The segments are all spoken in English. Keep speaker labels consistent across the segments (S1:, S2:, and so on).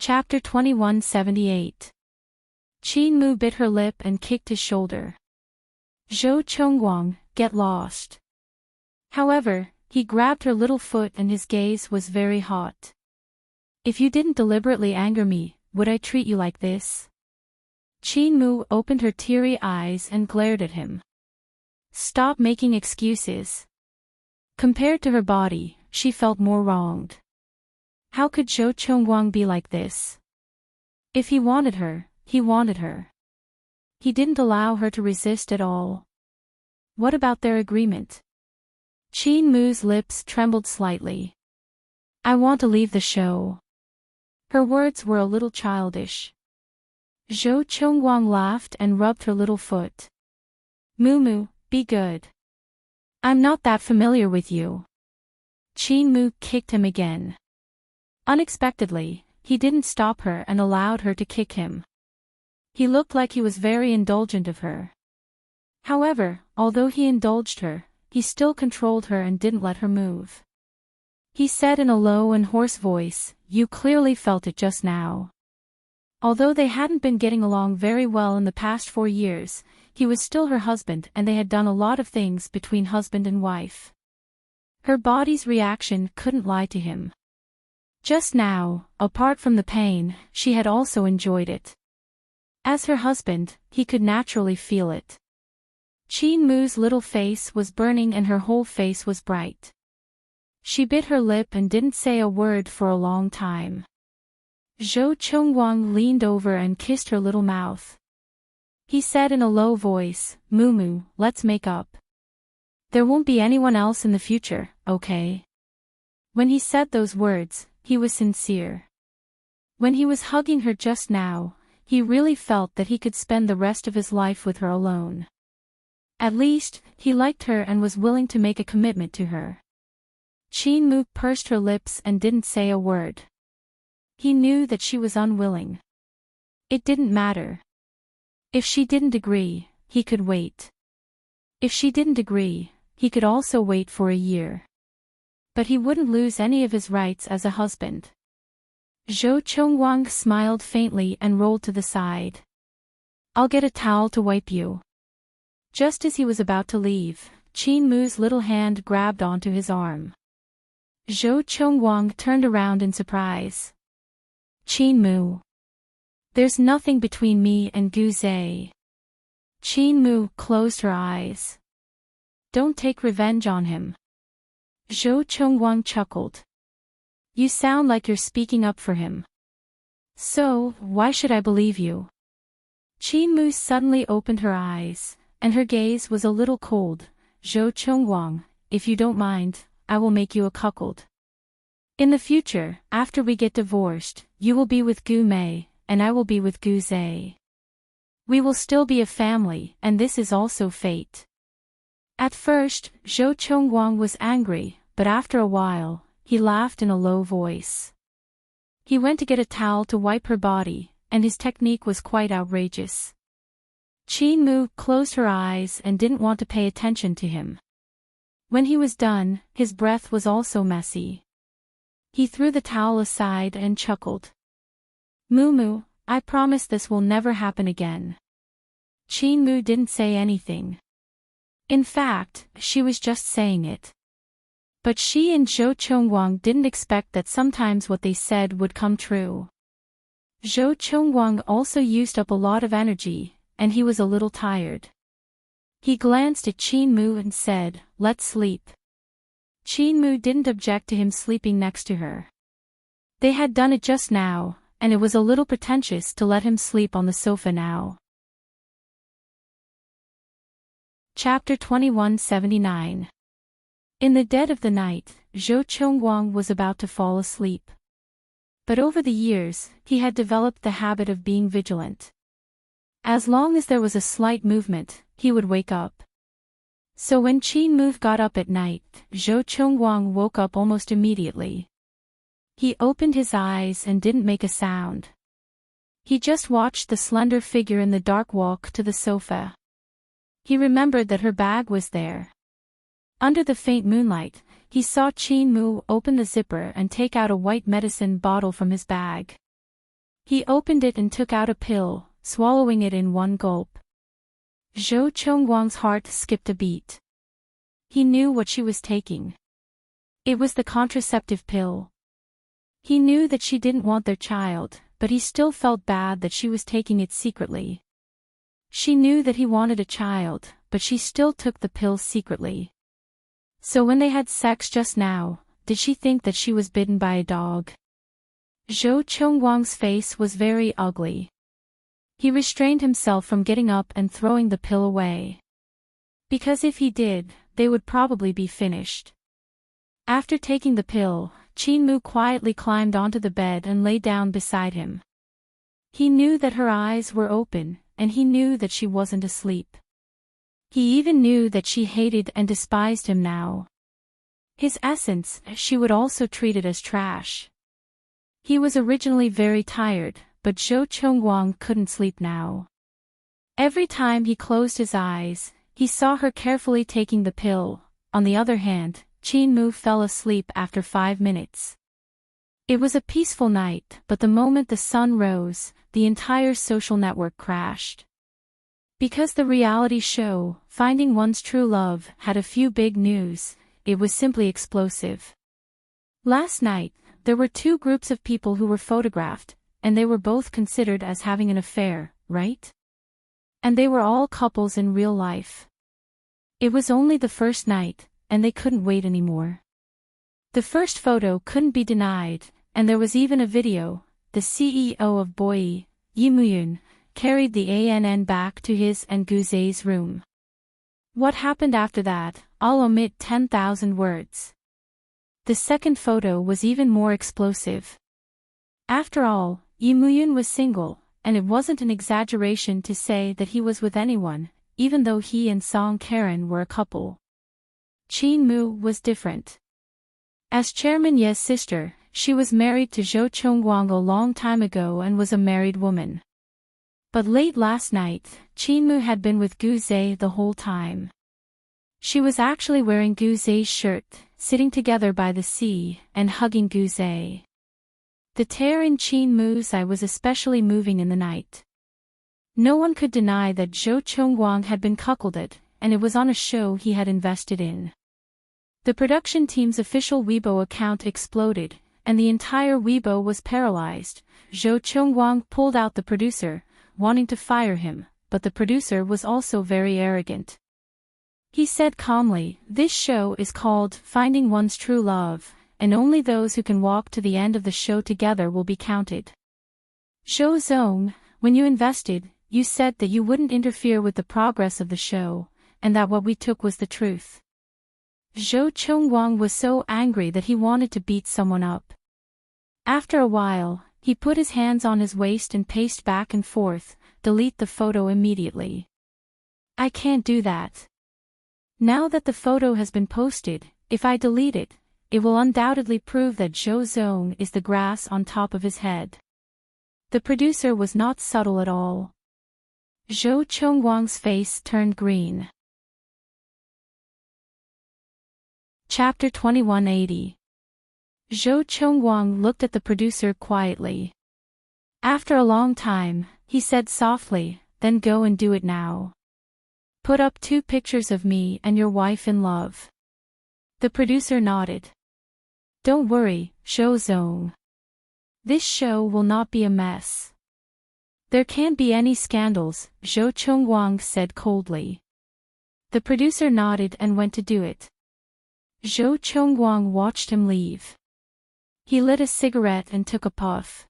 S1: Chapter 2178. Qin Mu bit her lip and kicked his shoulder. Zhou Chongguang, get lost. However, he grabbed her little foot and his gaze was very hot. If you didn't deliberately anger me, would I treat you like this? Qin Mu opened her teary eyes and glared at him. Stop making excuses. Compared to her body, she felt more wronged. How could Zhou Chongguang be like this? If he wanted her, he wanted her. He didn't allow her to resist at all. What about their agreement? Qin Mu's lips trembled slightly. I want to leave the show. Her words were a little childish. Zhou Chongguang laughed and rubbed her little foot. Mu, be good. I'm not that familiar with you. Qin Mu kicked him again. Unexpectedly, he didn't stop her and allowed her to kick him. He looked like he was very indulgent of her. However, although he indulged her, he still controlled her and didn't let her move. He said in a low and hoarse voice, you clearly felt it just now. Although they hadn't been getting along very well in the past 4 years, he was still her husband and they had done a lot of things between husband and wife. Her body's reaction couldn't lie to him. Just now, apart from the pain, she had also enjoyed it. As her husband, he could naturally feel it. Qin Mu's little face was burning and her whole face was bright. She bit her lip and didn't say a word for a long time. Zhou Chongguang leaned over and kissed her little mouth. He said in a low voice, Mu, let's make up. There won't be anyone else in the future, okay? When he said those words, he was sincere. When he was hugging her just now, he really felt that he could spend the rest of his life with her alone. At least, he liked her and was willing to make a commitment to her. Qin Mu pursed her lips and didn't say a word. He knew that she was unwilling. It didn't matter. If she didn't agree, he could wait. If she didn't agree, he could also wait for a year. But he wouldn't lose any of his rights as a husband. Zhou Chongguang smiled faintly and rolled to the side. I'll get a towel to wipe you. Just as he was about to leave, Qin Mu's little hand grabbed onto his arm. Zhou Chongguang turned around in surprise. Qin Mu. There's nothing between me and Gu Zhe. Qin Mu closed her eyes. Don't take revenge on him. Zhou Chongguang chuckled. You sound like you're speaking up for him. So, why should I believe you? Qin Mu suddenly opened her eyes, and her gaze was a little cold. Zhou Chongguang, if you don't mind, I will make you a cuckold. In the future, after we get divorced, you will be with Gu Mei, and I will be with Gu Zhe. We will still be a family, and this is also fate. At first, Zhou Chongguang was angry, but after a while, he laughed in a low voice. He went to get a towel to wipe her body, and his technique was quite outrageous. Qin Mu closed her eyes and didn't want to pay attention to him. When he was done, his breath was also messy. He threw the towel aside and chuckled. Mu, I promise this will never happen again. Qin Mu didn't say anything. In fact, she was just saying it. But she and Zhou Chongguang didn't expect that sometimes what they said would come true. Zhou Chongguang also used up a lot of energy, and he was a little tired. He glanced at Qin Mu and said, let's sleep. Qin Mu didn't object to him sleeping next to her. They had done it just now, and it was a little pretentious to let him sleep on the sofa now. Chapter 2179. In the dead of the night, Zhou Chongguang was about to fall asleep. But over the years, he had developed the habit of being vigilant. As long as there was a slight movement, he would wake up. So when Qin Mu got up at night, Zhou Chongguang woke up almost immediately. He opened his eyes and didn't make a sound. He just watched the slender figure in the dark walk to the sofa. He remembered that her bag was there. Under the faint moonlight, he saw Qin Mu open the zipper and take out a white medicine bottle from his bag. He opened it and took out a pill, swallowing it in one gulp. Zhou Chongguang's heart skipped a beat. He knew what she was taking. It was the contraceptive pill. He knew that she didn't want their child, but he still felt bad that she was taking it secretly. She knew that he wanted a child, but she still took the pill secretly. So when they had sex just now, did she think that she was bitten by a dog? Zhou Chongguang's face was very ugly. He restrained himself from getting up and throwing the pill away. Because if he did, they would probably be finished. After taking the pill, Qinmu quietly climbed onto the bed and lay down beside him. He knew that her eyes were open, and he knew that she wasn't asleep. He even knew that she hated and despised him now. His essence, she would also treat it as trash. He was originally very tired, but Zhou Chongguang couldn't sleep now. Every time he closed his eyes, he saw her carefully taking the pill. On the other hand, Qinmu fell asleep after 5 minutes. It was a peaceful night, but the moment the sun rose, the entire social network crashed. Because the reality show, Finding One's True Love, had a few big news, it was simply explosive. Last night, there were 2 groups of people who were photographed, and they were both considered as having an affair, right? And they were all couples in real life. It was only the first night, and they couldn't wait anymore. The first photo couldn't be denied, and there was even a video. The CEO of Boyi, Yimuyun, carried the ANN back to his and Guzei's room. What happened after that, I'll omit 10,000 words. The second photo was even more explosive. After all, Yimuyun was single, and it wasn't an exaggeration to say that he was with anyone, even though he and Song Karen were a couple. Qinmu was different. As Chairman Ye's sister, she was married to Zhou Chongguang a long time ago and was a married woman. But late last night, Qinmu had been with Guzei the whole time. She was actually wearing Guzei's shirt, sitting together by the sea, and hugging Guzei. The tear in Qinmu's eye was especially moving in the night. No one could deny that Zhou Chongguang had been cuckolded, and it was on a show he had invested in. The production team's official Weibo account exploded, and the entire Weibo was paralyzed. Zhou Chongguang pulled out the producer, wanting to fire him, but the producer was also very arrogant. He said calmly, "This show is called Finding One's True Love, and only those who can walk to the end of the show together will be counted. Zhou Zong, when you invested, you said that you wouldn't interfere with the progress of the show, and that what we took was the truth." Zhou Chongguang was so angry that he wanted to beat someone up. After a while, he put his hands on his waist and paced back and forth. "Delete the photo immediately." "I can't do that. Now that the photo has been posted, if I delete it, it will undoubtedly prove that Zhou Zong is the grass on top of his head." The producer was not subtle at all. Zhou Chongguang's face turned green. Chapter 2180. Zhou Chongguang looked at the producer quietly. After a long time, he said softly, "Then go and do it now. Put up 2 pictures of me and your wife in love." The producer nodded. "Don't worry, Zhou Zong. This show will not be a mess. There can't be any scandals," Zhou Chongguang said coldly. The producer nodded and went to do it. Zhou Chongguang watched him leave. He lit a cigarette and took a puff.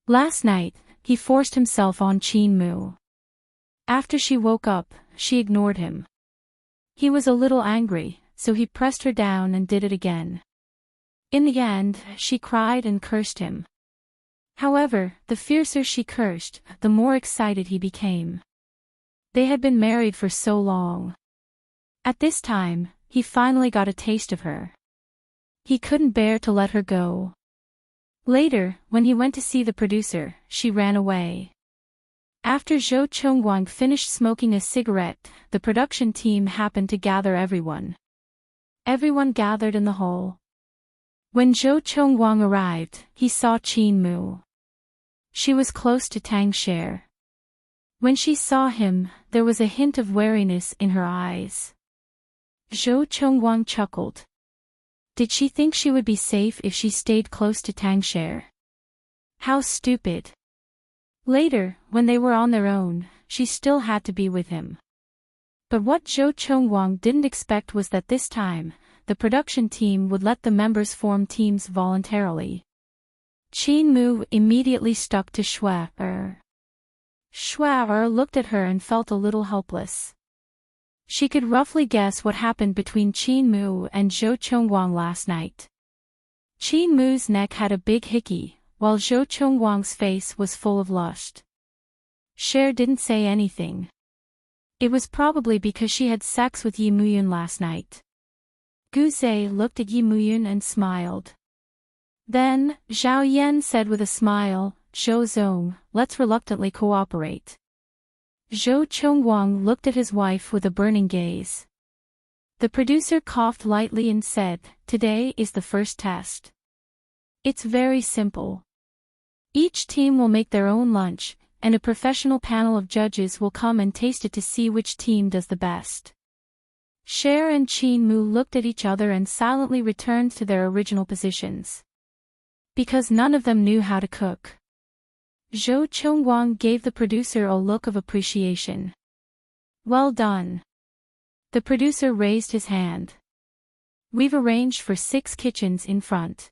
S1: Last night, he forced himself on Qinmu. After she woke up, she ignored him. He was a little angry, so he pressed her down and did it again. In the end, she cried and cursed him. However, the fiercer she cursed, the more excited he became. They had been married for so long. At this time, he finally got a taste of her. He couldn't bear to let her go. Later, when he went to see the producer, she ran away. After Zhou Chongguang finished smoking a cigarette, the production team happened to gather everyone. Everyone gathered in the hall. When Zhou Chongguang arrived, he saw Qinmu. She was close to Tang Cher. When she saw him, there was a hint of wariness in her eyes. Zhou Chongguang chuckled. Did she think she would be safe if she stayed close to Tang Cher? How stupid. Later, when they were on their own, she still had to be with him. But what Zhou Chongguang didn't expect was that this time, the production team would let the members form teams voluntarily. Qin Mu immediately stuck to Shui Er. Shui Er looked at her and felt a little helpless. She could roughly guess what happened between Qin Mu and Zhou Chongguang last night. Qin Mu's neck had a big hickey, while Zhou Chongguang's face was full of lust. Cher didn't say anything. It was probably because she had sex with Yi Muyun last night. Gu Zhe looked at Yi Muyun and smiled. Then, Zhao Yan said with a smile, Zhou Zong, let's reluctantly cooperate. Zhou Chongguang looked at his wife with a burning gaze. The producer coughed lightly and said, today is the first test. It's very simple. Each team will make their own lunch, and a professional panel of judges will come and taste it to see which team does the best. Cher and Qin Mu looked at each other and silently returned to their original positions. Because none of them knew how to cook. Zhou Chongguang gave the producer a look of appreciation. Well done. The producer raised his hand. We've arranged for 6 kitchens in front.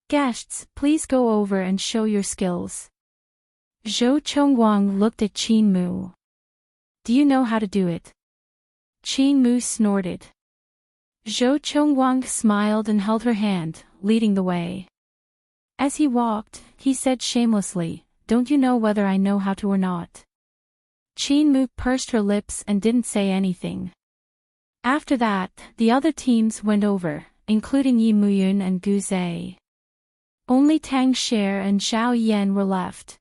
S1: Guests, please go over and show your skills. Zhou Chongguang looked at Qin Mu. Do you know how to do it? Qin Mu snorted. Zhou Chongguang smiled and held her hand, leading the way. As he walked, he said shamelessly, don't you know whether I know how to or not? Qin Mu pursed her lips and didn't say anything. After that, the other teams went over, including Yi Muyun and Gu Zhe. Only Tang Cher and Zhao Yan were left.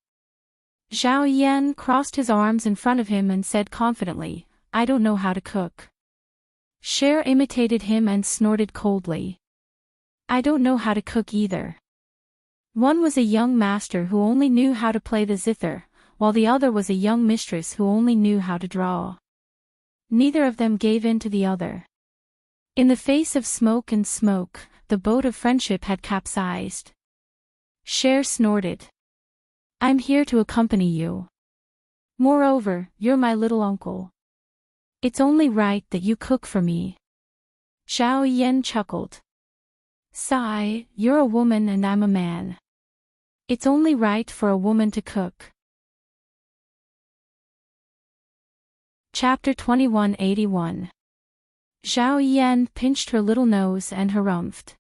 S1: Zhao Yan crossed his arms in front of him and said confidently, I don't know how to cook. Cher imitated him and snorted coldly. I don't know how to cook either. One was a young master who only knew how to play the zither, while the other was a young mistress who only knew how to draw. Neither of them gave in to the other. In the face of smoke and smoke, the boat of friendship had capsized. Cher snorted. I'm here to accompany you. Moreover, you're my little uncle. It's only right that you cook for me. Zhao Yan chuckled. Sigh, you're a woman and I'm a man. It's only right for a woman to cook. Chapter 2181. Zhao Yan pinched her little nose and harumphed.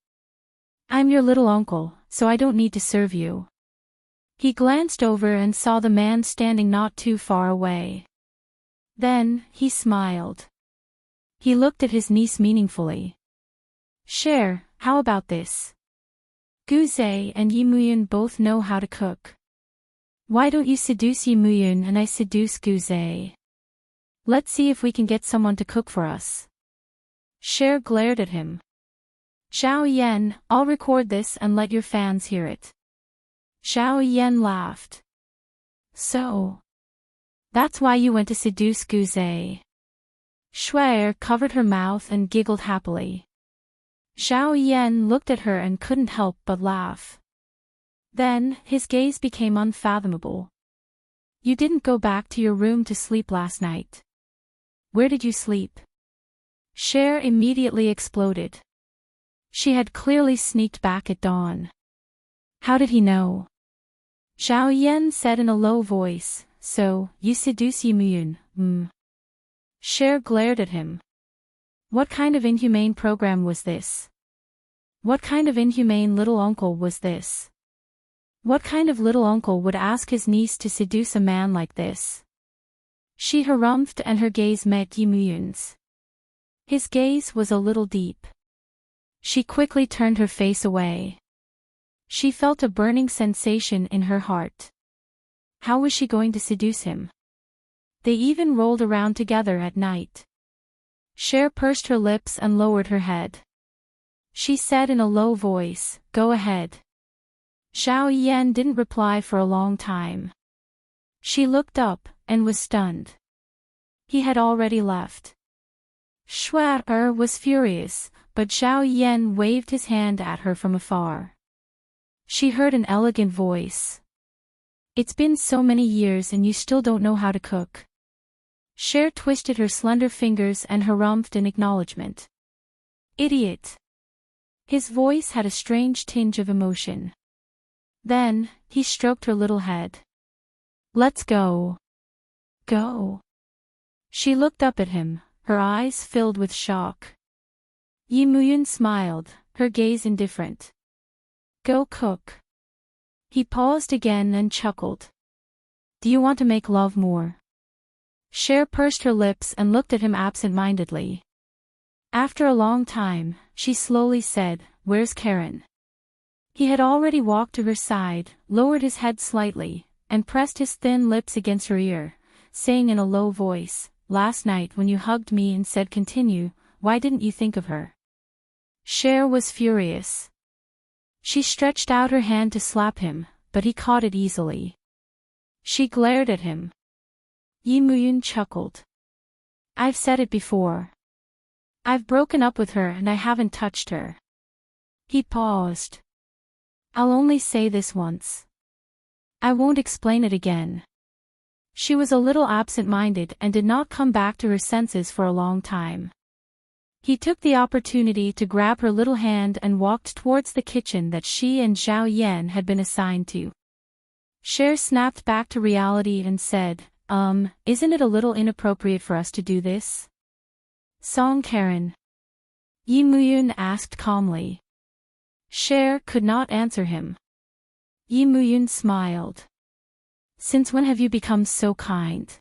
S1: I'm your little uncle, so I don't need to serve you. He glanced over and saw the man standing not too far away. Then, he smiled. He looked at his niece meaningfully. Cher, how about this? Gu Zhe and Yi Muyun both know how to cook. Why don't you seduce Yi Muyun and I seduce Gu Zhe? Let's see if we can get someone to cook for us. Cher glared at him. Zhao Yan, I'll record this and let your fans hear it. Zhao Yan laughed. So? That's why you went to seduce Gu Zhe. Shui covered her mouth and giggled happily. Zhao Yan looked at her and couldn't help but laugh. Then, his gaze became unfathomable. You didn't go back to your room to sleep last night. Where did you sleep? Cher immediately exploded. She had clearly sneaked back at dawn. How did he know? Zhao Yan said in a low voice, so, you seduce Yi Muyun, Cher glared at him. What kind of inhumane program was this? What kind of inhumane little uncle was this? What kind of little uncle would ask his niece to seduce a man like this? She harumphed and her gaze met Yi Muyun's. His gaze was a little deep. She quickly turned her face away. She felt a burning sensation in her heart. How was she going to seduce him? They even rolled around together at night. Cher pursed her lips and lowered her head. She said in a low voice, go ahead. Zhao Yan didn't reply for a long time. She looked up, and was stunned. He had already left. Shuai was furious, but Zhao Yan waved his hand at her from afar. She heard an elegant voice. It's been so many years and you still don't know how to cook. Cher twisted her slender fingers and harumphed in acknowledgement. Idiot. His voice had a strange tinge of emotion. Then, he stroked her little head. Let's go. Go. She looked up at him, her eyes filled with shock. Yi Muyun smiled, her gaze indifferent. Go cook. He paused again and chuckled. Do you want to make love more? Cher pursed her lips and looked at him absent-mindedly. After a long time, she slowly said, Where's Karen? He had already walked to her side, lowered his head slightly, and pressed his thin lips against her ear, saying in a low voice, Last night when you hugged me and said continue, why didn't you think of her? Cher was furious. She stretched out her hand to slap him, but he caught it easily. She glared at him. Yi Muyun chuckled. I've said it before. I've broken up with her and I haven't touched her. He paused. I'll only say this once. I won't explain it again. She was a little absent-minded and did not come back to her senses for a long time. He took the opportunity to grab her little hand and walked towards the kitchen that she and Zhao Yan had been assigned to. Cher snapped back to reality and said, isn't it a little inappropriate for us to do this? Song Karen. Yi Muyun asked calmly. Cher could not answer him. Yi Muyun smiled. Since when have you become so kind?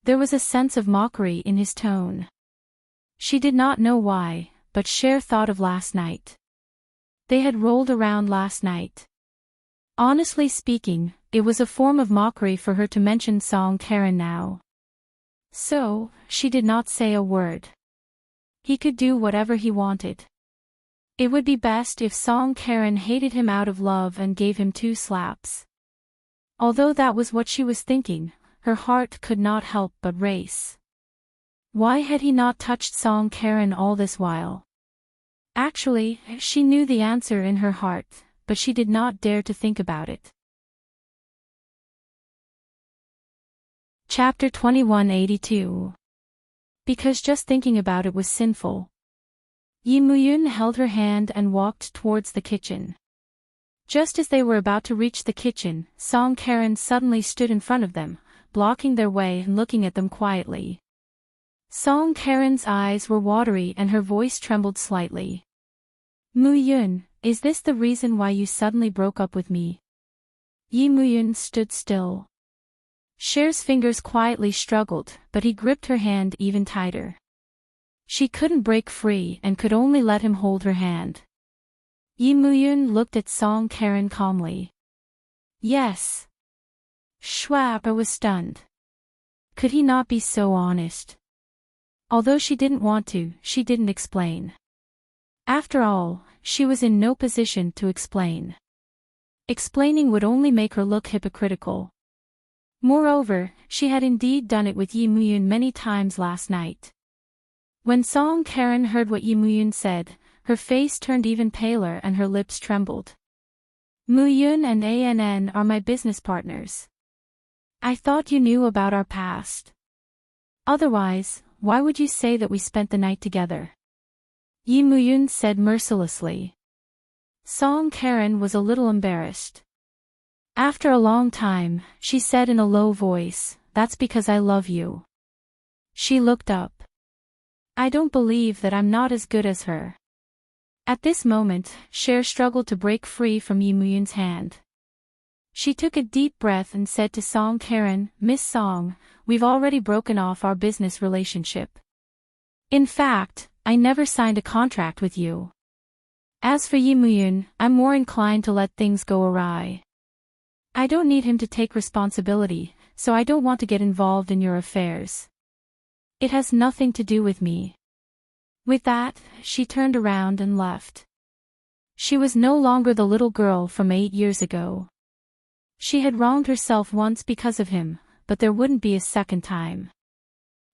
S1: There was a sense of mockery in his tone. She did not know why, but Cher thought of last night. They had rolled around last night. Honestly speaking, it was a form of mockery for her to mention Song Karen now. So, she did not say a word. He could do whatever he wanted. It would be best if Song Karen hated him out of love and gave him 2 slaps. Although that was what she was thinking, her heart could not help but race. Why had he not touched Song Karen all this while? Actually, she knew the answer in her heart, but she did not dare to think about it. Chapter 2182. Because just thinking about it was sinful. Yi Muyun held her hand and walked towards the kitchen. Just as they were about to reach the kitchen, Song Karen suddenly stood in front of them, blocking their way and looking at them quietly. Song Karen's eyes were watery and her voice trembled slightly. Muyun, is this the reason why you suddenly broke up with me? Yi Muyun stood still. Cher's fingers quietly struggled, but he gripped her hand even tighter. She couldn't break free and could only let him hold her hand. Yi Muyun looked at Song Karen calmly. Yes. Shuai was stunned. Could he not be so honest? Although she didn't want to, she didn't explain. After all, she was in no position to explain. Explaining would only make her look hypocritical. Moreover, she had indeed done it with Yi Muyun many times last night. When Song Karen heard what Yi Muyun said, her face turned even paler and her lips trembled. Muyun and Ann are my business partners. I thought you knew about our past. Otherwise, why would you say that we spent the night together? Yi Muyun said mercilessly. Song Karen was a little embarrassed. After a long time, she said in a low voice, That's because I love you. She looked up. I don't believe that I'm not as good as her. At this moment, Cher struggled to break free from Yi Muyun's hand. She took a deep breath and said to Song Karen, Miss Song, we've already broken off our business relationship. In fact, I never signed a contract with you. As for Yi Muyun, I'm more inclined to let things go awry. I don't need him to take responsibility, so I don't want to get involved in your affairs. It has nothing to do with me. With that, she turned around and left. She was no longer the little girl from 8 years ago. She had wronged herself once because of him, but there wouldn't be a second time.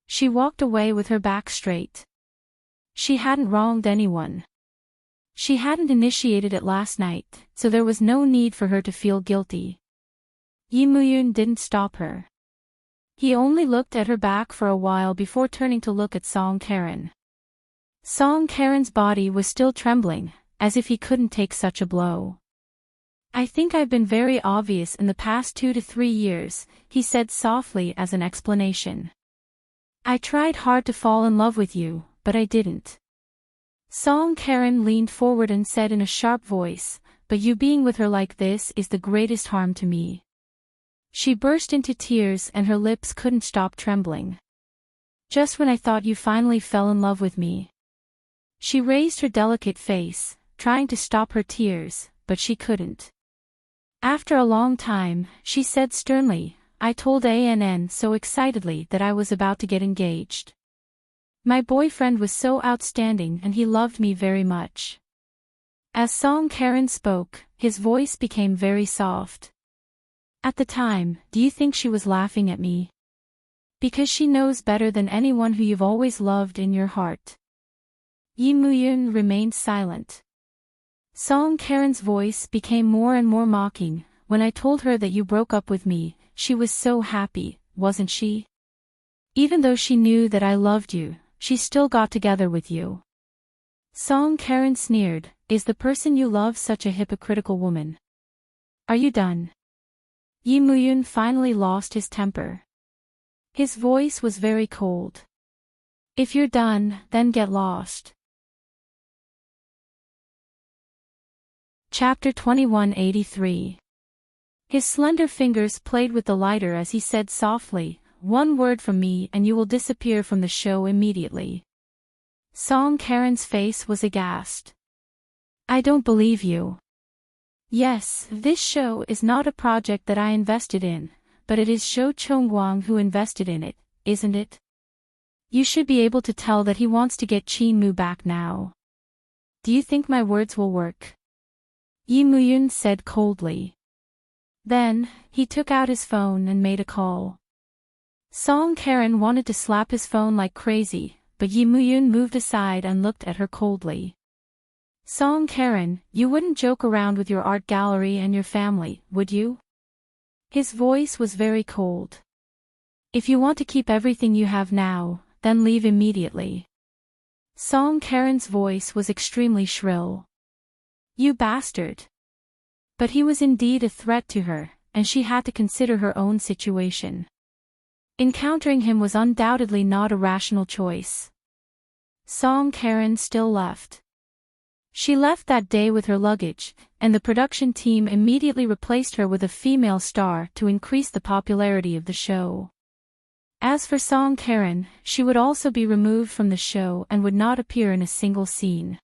S1: She walked away with her back straight. She hadn't wronged anyone. She hadn't initiated it last night, so there was no need for her to feel guilty. Yi Muyun didn't stop her. He only looked at her back for a while before turning to look at Song Karen. Song Karen's body was still trembling, as if he couldn't take such a blow. I think I've been very obvious in the past 2 to 3 years, he said softly as an explanation. I tried hard to fall in love with you, but I didn't. Song Karen leaned forward and said in a sharp voice, but you being with her like this is the greatest harm to me. She burst into tears and her lips couldn't stop trembling. Just when I thought you finally fell in love with me. She raised her delicate face, trying to stop her tears, but she couldn't. After a long time, she said sternly, I told Ann so excitedly that I was about to get engaged. My boyfriend was so outstanding and he loved me very much. As Song Karen spoke, his voice became very soft. At the time, do you think she was laughing at me? Because she knows better than anyone who you've always loved in your heart. Yi Muyun remained silent. Song Karen's voice became more and more mocking. When I told her that you broke up with me, she was so happy, wasn't she? Even though she knew that I loved you, she still got together with you. Song Karen sneered, is the person you love such a hypocritical woman? Are you done? Yi Muyun finally lost his temper. His voice was very cold. If you're done, then get lost. Chapter 2183. His slender fingers played with the lighter as he said softly, one word from me and you will disappear from the show immediately. Song Karen's face was aghast. I don't believe you. Yes, this show is not a project that I invested in, but it is Zhou Chongguang who invested in it, isn't it? You should be able to tell that he wants to get Qin Mu back now. Do you think my words will work? Yi Muyun said coldly. Then, he took out his phone and made a call. Song Karen wanted to slap his phone like crazy, but Yi Muyun moved aside and looked at her coldly. Song Karen, you wouldn't joke around with your art gallery and your family, would you? His voice was very cold. If you want to keep everything you have now, then leave immediately. Song Karen's voice was extremely shrill. You bastard. But he was indeed a threat to her, and she had to consider her own situation. Encountering him was undoubtedly not a rational choice. Song Karen still left. She left that day with her luggage, and the production team immediately replaced her with a female star to increase the popularity of the show. As for Song Karen, she would also be removed from the show and would not appear in a single scene.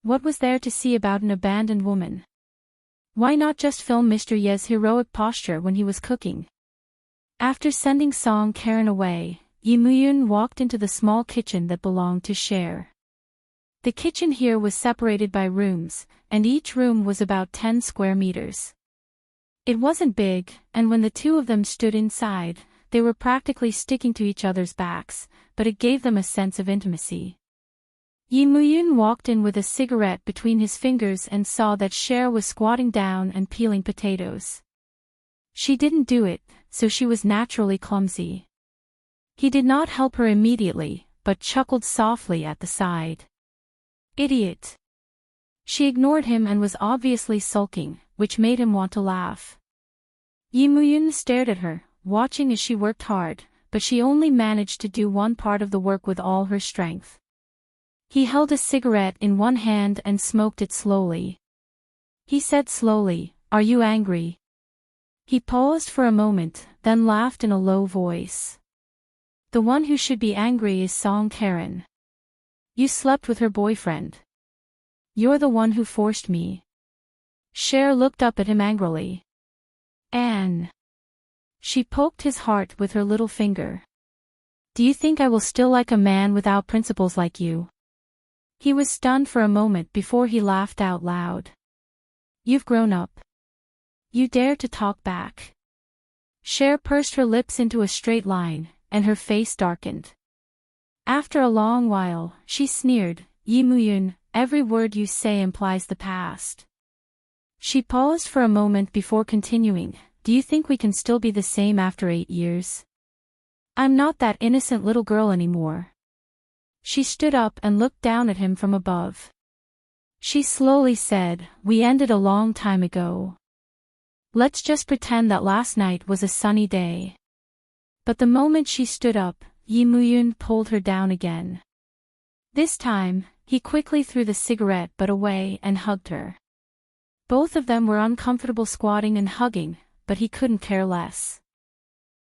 S1: What was there to see about an abandoned woman? Why not just film Mr. Ye's heroic posture when he was cooking? After sending Song Karen away, Yi Muyun walked into the small kitchen that belonged to Cher. The kitchen here was separated by rooms, and each room was about 10 square meters. It wasn't big, and when the two of them stood inside, they were practically sticking to each other's backs, but it gave them a sense of intimacy. Yi Muyun walked in with a cigarette between his fingers and saw that Cher was squatting down and peeling potatoes. She didn't do it, so she was naturally clumsy. He did not help her immediately, but chuckled softly at the side. Idiot. She ignored him and was obviously sulking, which made him want to laugh. Yi Muyun stared at her, watching as she worked hard, but she only managed to do one part of the work with all her strength. He held a cigarette in one hand and smoked it slowly. He said slowly, "Are you angry?" He paused for a moment, then laughed in a low voice. The one who should be angry is Song Karen. You slept with her boyfriend. You're the one who forced me. Cher looked up at him angrily. Anne. She poked his heart with her little finger. Do you think I will still like a man without principles like you? He was stunned for a moment before he laughed out loud. You've grown up. You dare to talk back. Cher pursed her lips into a straight line, and her face darkened. After a long while, she sneered, Yi Muyun, every word you say implies the past. She paused for a moment before continuing, do you think we can still be the same after 8 years? I'm not that innocent little girl anymore. She stood up and looked down at him from above. She slowly said, we ended a long time ago. Let's just pretend that last night was a sunny day. But the moment she stood up, Yi Muyun pulled her down again. This time, he quickly threw the cigarette butt away and hugged her. Both of them were uncomfortable squatting and hugging, but he couldn't care less.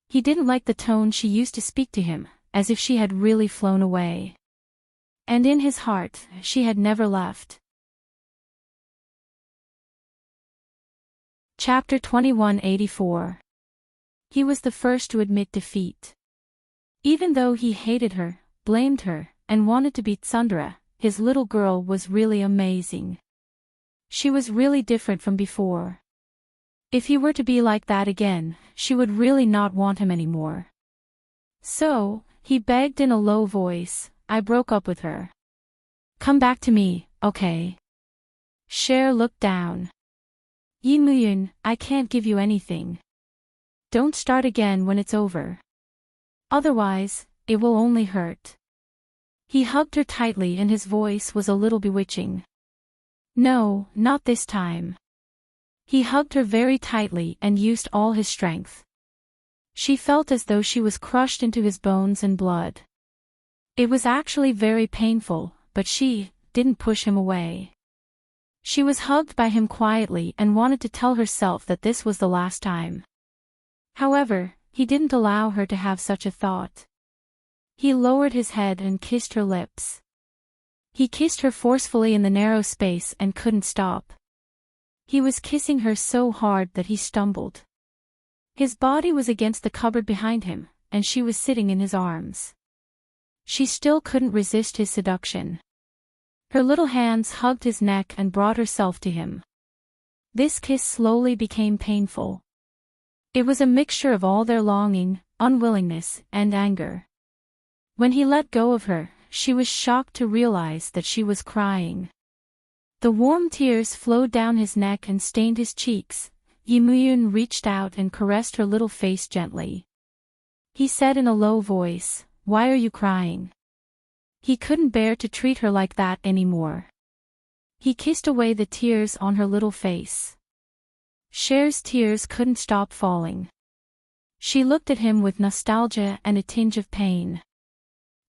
S1: He didn't like the tone she used to speak to him, as if she had really flown away. And in his heart, she had never left. Chapter 2184. He was the first to admit defeat. Even though he hated her, blamed her, and wanted to beat Sundara, his little girl was really amazing. She was really different from before. If he were to be like that again, she would really not want him anymore. So, he begged in a low voice, I broke up with her. Come back to me, okay? Cher looked down. Yi Muyun, I can't give you anything. Don't start again when it's over. Otherwise, it will only hurt. He hugged her tightly and his voice was a little bewitching. No, not this time. He hugged her very tightly and used all his strength. She felt as though she was crushed into his bones and blood. It was actually very painful, but she didn't push him away. She was hugged by him quietly and wanted to tell herself that this was the last time. However, he didn't allow her to have such a thought. He lowered his head and kissed her lips. He kissed her forcefully in the narrow space and couldn't stop. He was kissing her so hard that he stumbled. His body was against the cupboard behind him, and she was sitting in his arms. She still couldn't resist his seduction. Her little hands hugged his neck and brought herself to him. This kiss slowly became painful. It was a mixture of all their longing, unwillingness, and anger. When he let go of her, she was shocked to realize that she was crying. The warm tears flowed down his neck and stained his cheeks. Yi Muyun reached out and caressed her little face gently. He said in a low voice, Why are you crying? He couldn't bear to treat her like that anymore. He kissed away the tears on her little face. Cher's tears couldn't stop falling. She looked at him with nostalgia and a tinge of pain.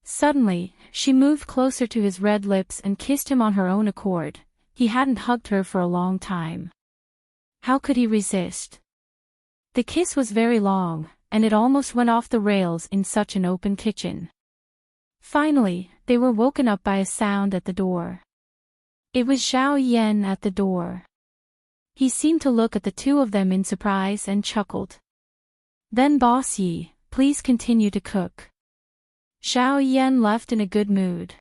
S1: Suddenly, she moved closer to his red lips and kissed him on her own accord. He hadn't hugged her for a long time. How could he resist? The kiss was very long, and it almost went off the rails in such an open kitchen. Finally, they were woken up by a sound at the door. It was Zhao Yan at the door. He seemed to look at the two of them in surprise and chuckled. Then Boss Yi, please continue to cook. Zhao Yan left in a good mood.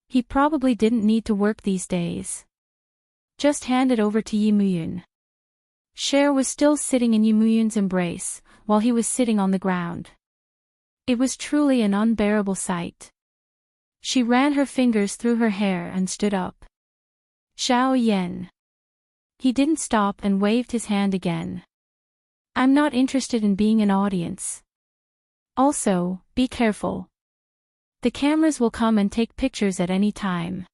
S1: He probably didn't need to work these days. Just hand it over to Yi Muyun. Cher was still sitting in Yi Muyun's embrace, while he was sitting on the ground. It was truly an unbearable sight. She ran her fingers through her hair and stood up. Zhao Yan. He didn't stop and waved his hand again. I'm not interested in being an audience. Also, be careful. The cameras will come and take pictures at any time.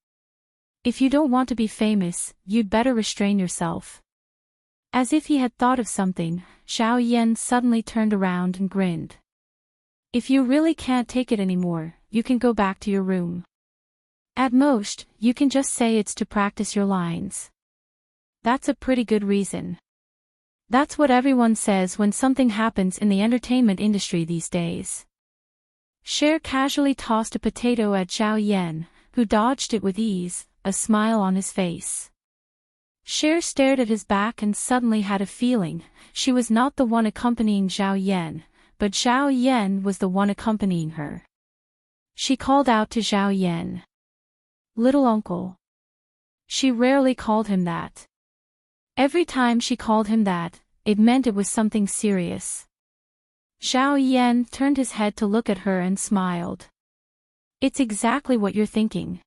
S1: If you don't want to be famous, you'd better restrain yourself. As if he had thought of something, Zhao Yan suddenly turned around and grinned. If you really can't take it anymore, you can go back to your room. At most, you can just say it's to practice your lines. That's a pretty good reason. That's what everyone says when something happens in the entertainment industry these days. Cher casually tossed a potato at Zhao Yan, who dodged it with ease, a smile on his face. Cher stared at his back and suddenly had a feeling, she was not the one accompanying Zhao Yan, but Zhao Yan was the one accompanying her. She called out to Zhao Yan. Little uncle. She rarely called him that. Every time she called him that, it meant it was something serious. Zhao Yan turned his head to look at her and smiled. It's exactly what you're thinking.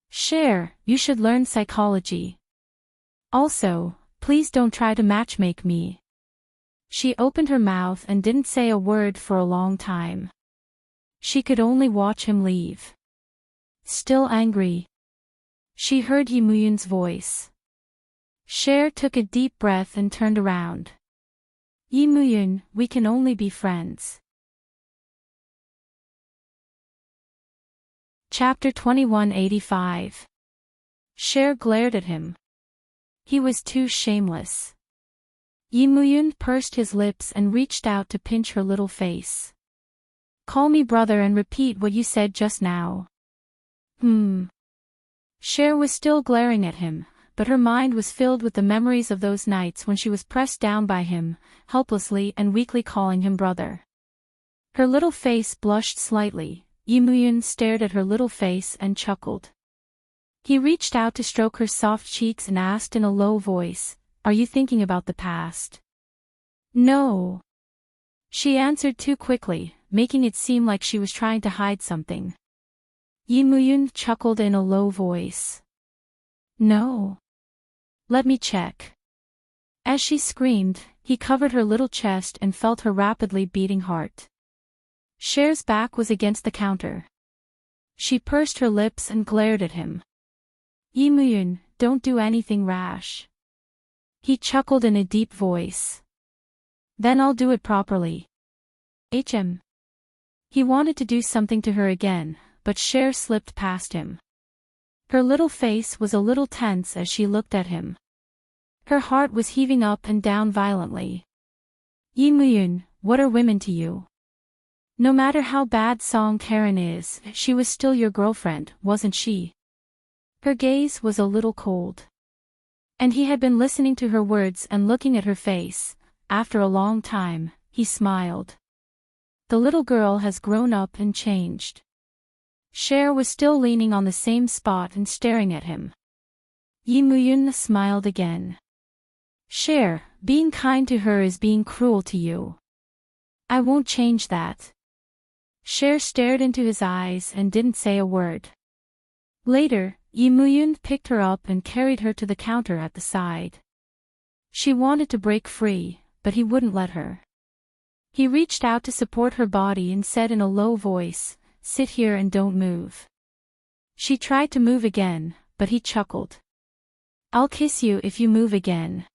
S1: Cher, you should learn psychology. Also, please don't try to matchmake me. She opened her mouth and didn't say a word for a long time. She could only watch him leave. Still angry. She heard Yimuyun's voice. Cher took a deep breath and turned around. Yimuyun, we can only be friends. Chapter 2185. Cher glared at him. He was too shameless. Yimuyun pursed his lips and reached out to pinch her little face. Call me brother and repeat what you said just now. Cher was still glaring at him, but her mind was filled with the memories of those nights when she was pressed down by him, helplessly and weakly calling him brother. Her little face blushed slightly. Yimuyun stared at her little face and chuckled. He reached out to stroke her soft cheeks and asked in a low voice, "Are you thinking about the past?" "No." She answered too quickly, making it seem like she was trying to hide something. Yimuyun chuckled in a low voice. "No. Let me check." As she screamed, he covered her little chest and felt her rapidly beating heart. Cher's back was against the counter. She pursed her lips and glared at him. "Yimuyun, don't do anything rash." He chuckled in a deep voice. "Then I'll do it properly." He wanted to do something to her again, but Cher slipped past him. Her little face was a little tense as she looked at him. Her heart was heaving up and down violently. "Yimuyun, what are women to you? No matter how bad Song Karen is, she was still your girlfriend, wasn't she?" Her gaze was a little cold. And he had been listening to her words and looking at her face. After a long time, he smiled. The little girl has grown up and changed. Cher was still leaning on the same spot and staring at him. Yimuyun smiled again. "Cher, being kind to her is being cruel to you. I won't change that." Cher stared into his eyes and didn't say a word. Later, Yimuyun picked her up and carried her to the counter at the side. She wanted to break free, but he wouldn't let her. He reached out to support her body and said in a low voice, "Sit here and don't move." She tried to move again, but he chuckled. "I'll kiss you if you move again."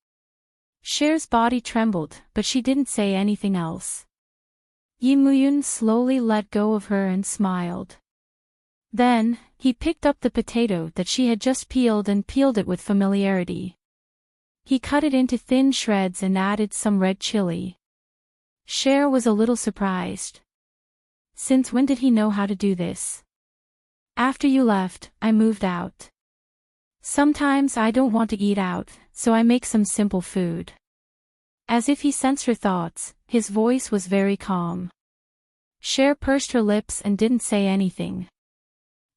S1: Cher's body trembled, but she didn't say anything else. Yimuyun slowly let go of her and smiled. Then, he picked up the potato that she had just peeled and peeled it with familiarity. He cut it into thin shreds and added some red chili. Cher was a little surprised. "Since when did he know how to do this?" "After you left, I moved out. Sometimes I don't want to eat out, so I make some simple food." As if he sensed her thoughts, his voice was very calm. Cher pursed her lips and didn't say anything.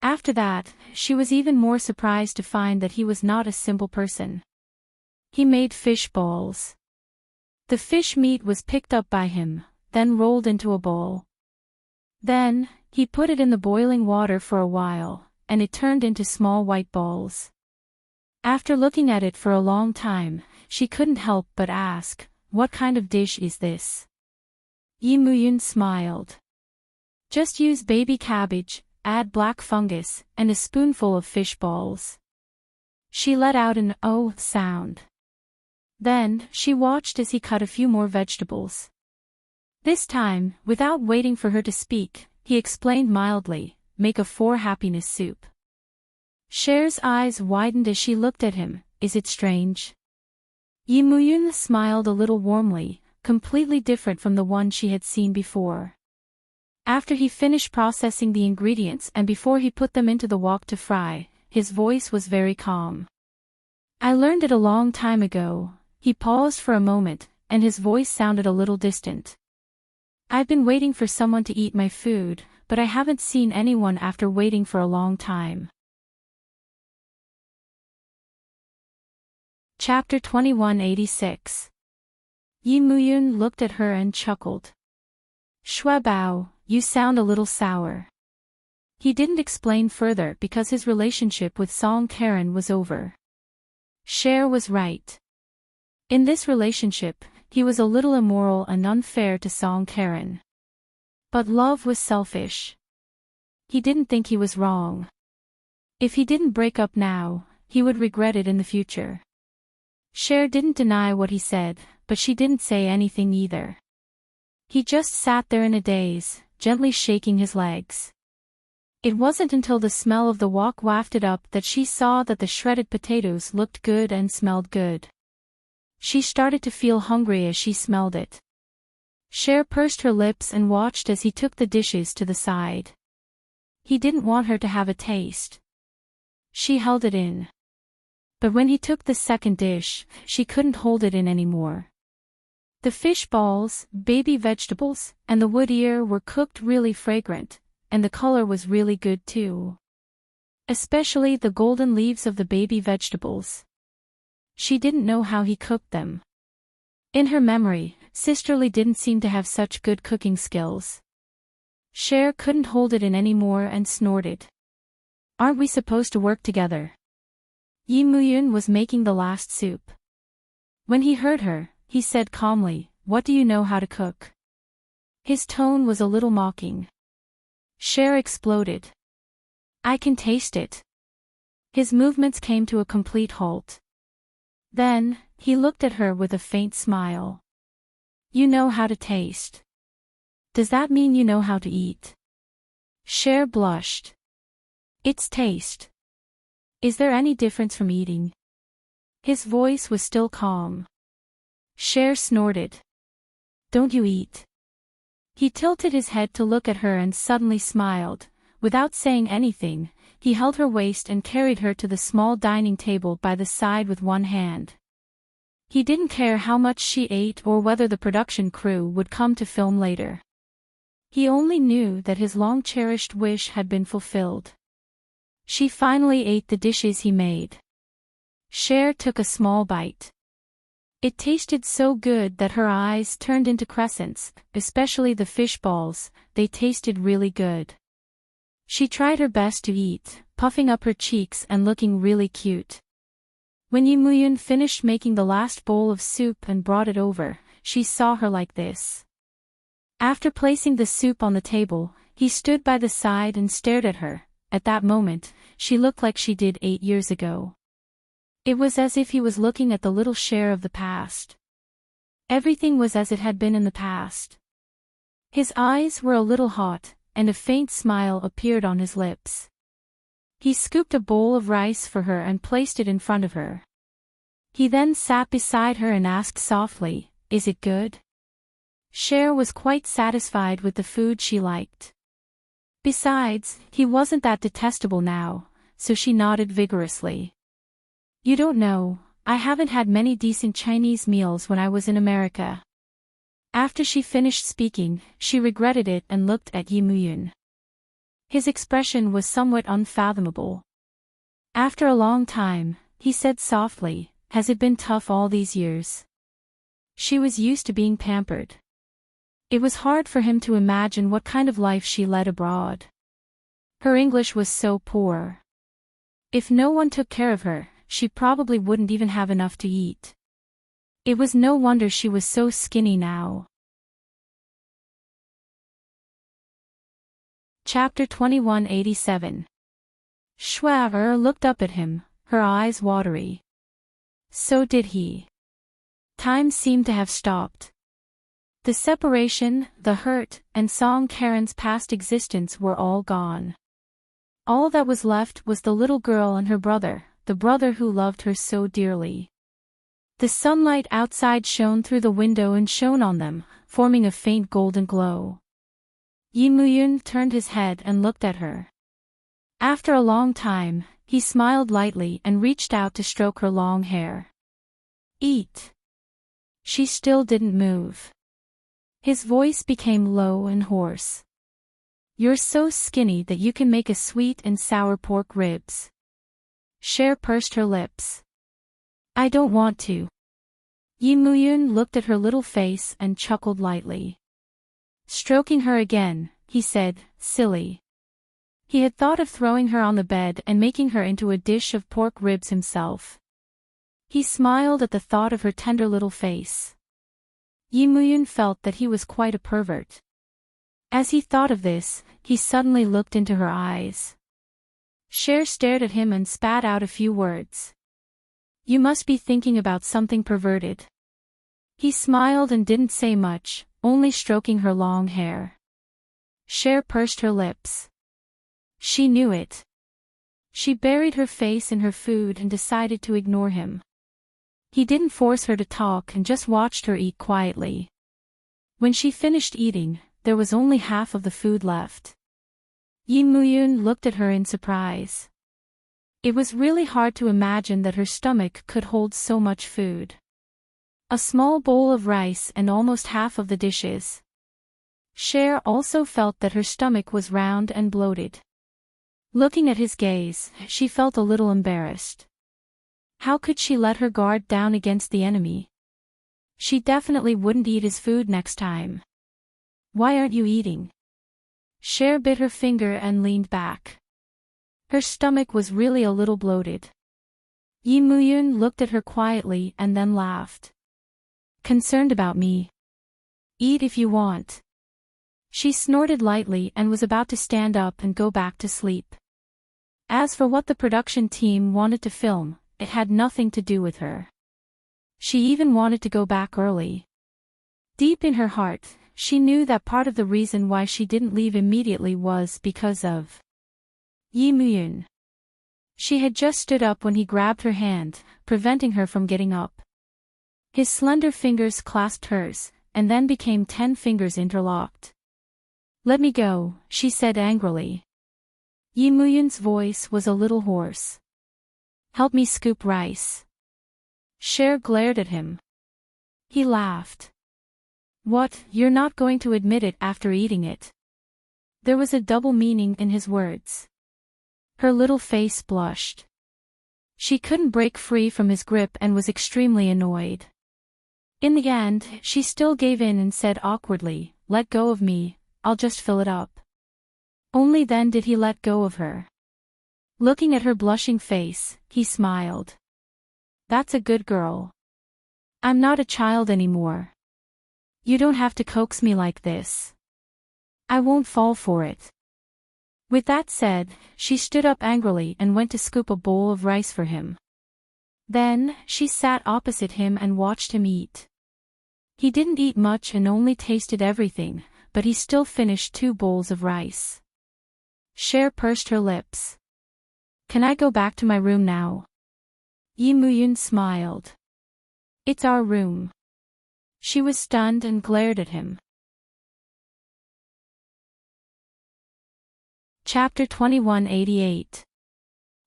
S1: After that, she was even more surprised to find that he was not a simple person. He made fish balls. The fish meat was picked up by him, then rolled into a bowl. Then, he put it in the boiling water for a while, and it turned into small white balls. After looking at it for a long time, she couldn't help but ask, "What kind of dish is this?" Yimuyun smiled. "Just use baby cabbage, add black fungus, and a spoonful of fish balls." She let out an "oh" sound. Then, she watched as he cut a few more vegetables. This time, without waiting for her to speak, he explained mildly, "Make a 4-happiness soup." Cher's eyes widened as she looked at him. "Is it strange?" Yimuyun smiled a little warmly, completely different from the one she had seen before. After he finished processing the ingredients and before he put them into the wok to fry, his voice was very calm. "I learned it a long time ago." He paused for a moment, and his voice sounded a little distant. "I've been waiting for someone to eat my food, but I haven't seen anyone after waiting for a long time." Chapter 2186. Yi Muyun looked at her and chuckled. Shuabao, you sound a little sour. He didn't explain further because his relationship with Song Karen was over. Cher was right. In this relationship, he was a little immoral and unfair to Song Karen. But love was selfish. He didn't think he was wrong. If he didn't break up now, he would regret it in the future. Cher didn't deny what he said, but she didn't say anything either. He just sat there in a daze, gently shaking his legs. It wasn't until the smell of the wok wafted up that she saw that the shredded potatoes looked good and smelled good. She started to feel hungry as she smelled it. Cher pursed her lips and watched as he took the dishes to the side. He didn't want her to have a taste. She held it in. But when he took the second dish, she couldn't hold it in anymore. The fish balls, baby vegetables, and the wood ear were cooked really fragrant, and the color was really good too. Especially the golden leaves of the baby vegetables. She didn't know how he cooked them. In her memory, Sisterly didn't seem to have such good cooking skills. Cher couldn't hold it in anymore and snorted. Aren't we supposed to work together? Yi Muyun was making the last soup. When he heard her, he said calmly, "What do you know how to cook?" His tone was a little mocking. Cher exploded. "I can taste it." His movements came to a complete halt. Then, he looked at her with a faint smile. "You know how to taste. Does that mean you know how to eat?" Cher blushed. "It's taste. Is there any difference from eating?" His voice was still calm. Cher snorted. "Don't you eat?" He tilted his head to look at her and suddenly smiled. Without saying anything, he held her waist and carried her to the small dining table by the side with one hand. He didn't care how much she ate or whether the production crew would come to film later. He only knew that his long-cherished wish had been fulfilled. She finally ate the dishes he made. Cher took a small bite. It tasted so good that her eyes turned into crescents, especially the fish balls. They tasted really good. She tried her best to eat, puffing up her cheeks and looking really cute. When Yi Muyun finished making the last bowl of soup and brought it over, she saw her like this. After placing the soup on the table, he stood by the side and stared at her. At that moment, she looked like she did 8 years ago. It was as if he was looking at the little Cher of the past. Everything was as it had been in the past. His eyes were a little hot, and a faint smile appeared on his lips. He scooped a bowl of rice for her and placed it in front of her. He then sat beside her and asked softly, "Is it good?" Cher was quite satisfied with the food she liked. Besides, he wasn't that detestable now, so she nodded vigorously. "You don't know, I haven't had many decent Chinese meals when I was in America." After she finished speaking, she regretted it and looked at Yi Muyun. His expression was somewhat unfathomable. After a long time, he said softly, "Has it been tough all these years?" She was used to being pampered. It was hard for him to imagine what kind of life she led abroad. Her English was so poor. If no one took care of her, she probably wouldn't even have enough to eat. It was no wonder she was so skinny now. Chapter 2187. Schwaber looked up at him, her eyes watery. So did he. Time seemed to have stopped. The separation, the hurt, and Song Karen's past existence were all gone. All that was left was the little girl and her brother, the brother who loved her so dearly. The sunlight outside shone through the window and shone on them, forming a faint golden glow. Yi Muyun turned his head and looked at her. After a long time, he smiled lightly and reached out to stroke her long hair. "Eat." She still didn't move. His voice became low and hoarse. "You're so skinny that you can make a sweet and sour pork ribs." Cher pursed her lips. I don't want to. Yi Muyun looked at her little face and chuckled lightly. Stroking her again, he said, silly. He had thought of throwing her on the bed and making her into a dish of pork ribs himself. He smiled at the thought of her tender little face. Yi Muyun felt that he was quite a pervert. As he thought of this, he suddenly looked into her eyes. Cher stared at him and spat out a few words. You must be thinking about something perverted. He smiled and didn't say much, only stroking her long hair. Cher pursed her lips. She knew it. She buried her face in her food and decided to ignore him. He didn't force her to talk and just watched her eat quietly. When she finished eating, there was only half of the food left. Yi Muyun looked at her in surprise. It was really hard to imagine that her stomach could hold so much food. A small bowl of rice and almost half of the dishes. Cher also felt that her stomach was round and bloated. Looking at his gaze, she felt a little embarrassed. How could she let her guard down against the enemy? She definitely wouldn't eat his food next time. Why aren't you eating? Cher bit her finger and leaned back. Her stomach was really a little bloated. Yi Muyun looked at her quietly and then laughed. Concerned about me? Eat if you want. She snorted lightly and was about to stand up and go back to sleep. As for what the production team wanted to film, it had nothing to do with her. She even wanted to go back early. Deep in her heart, she knew that part of the reason why she didn't leave immediately was because of Yi Muyun. She had just stood up when he grabbed her hand, preventing her from getting up. His slender fingers clasped hers, and then became 10 fingers interlocked. Let me go, she said angrily. Yi Muyun's voice was a little hoarse. Help me scoop rice. Cher glared at him. He laughed. What, you're not going to admit it after eating it? There was a double meaning in his words. Her little face blushed. She couldn't break free from his grip and was extremely annoyed. In the end, she still gave in and said awkwardly, let go of me, I'll just fill it up. Only then did he let go of her. Looking at her blushing face, he smiled. That's a good girl. I'm not a child anymore. You don't have to coax me like this. I won't fall for it. With that said, she stood up angrily and went to scoop a bowl of rice for him. Then, she sat opposite him and watched him eat. He didn't eat much and only tasted everything, but he still finished 2 bowls of rice. Cher pursed her lips. Can I go back to my room now? Yi Muyun smiled. It's our room. She was stunned and glared at him. Chapter 2188.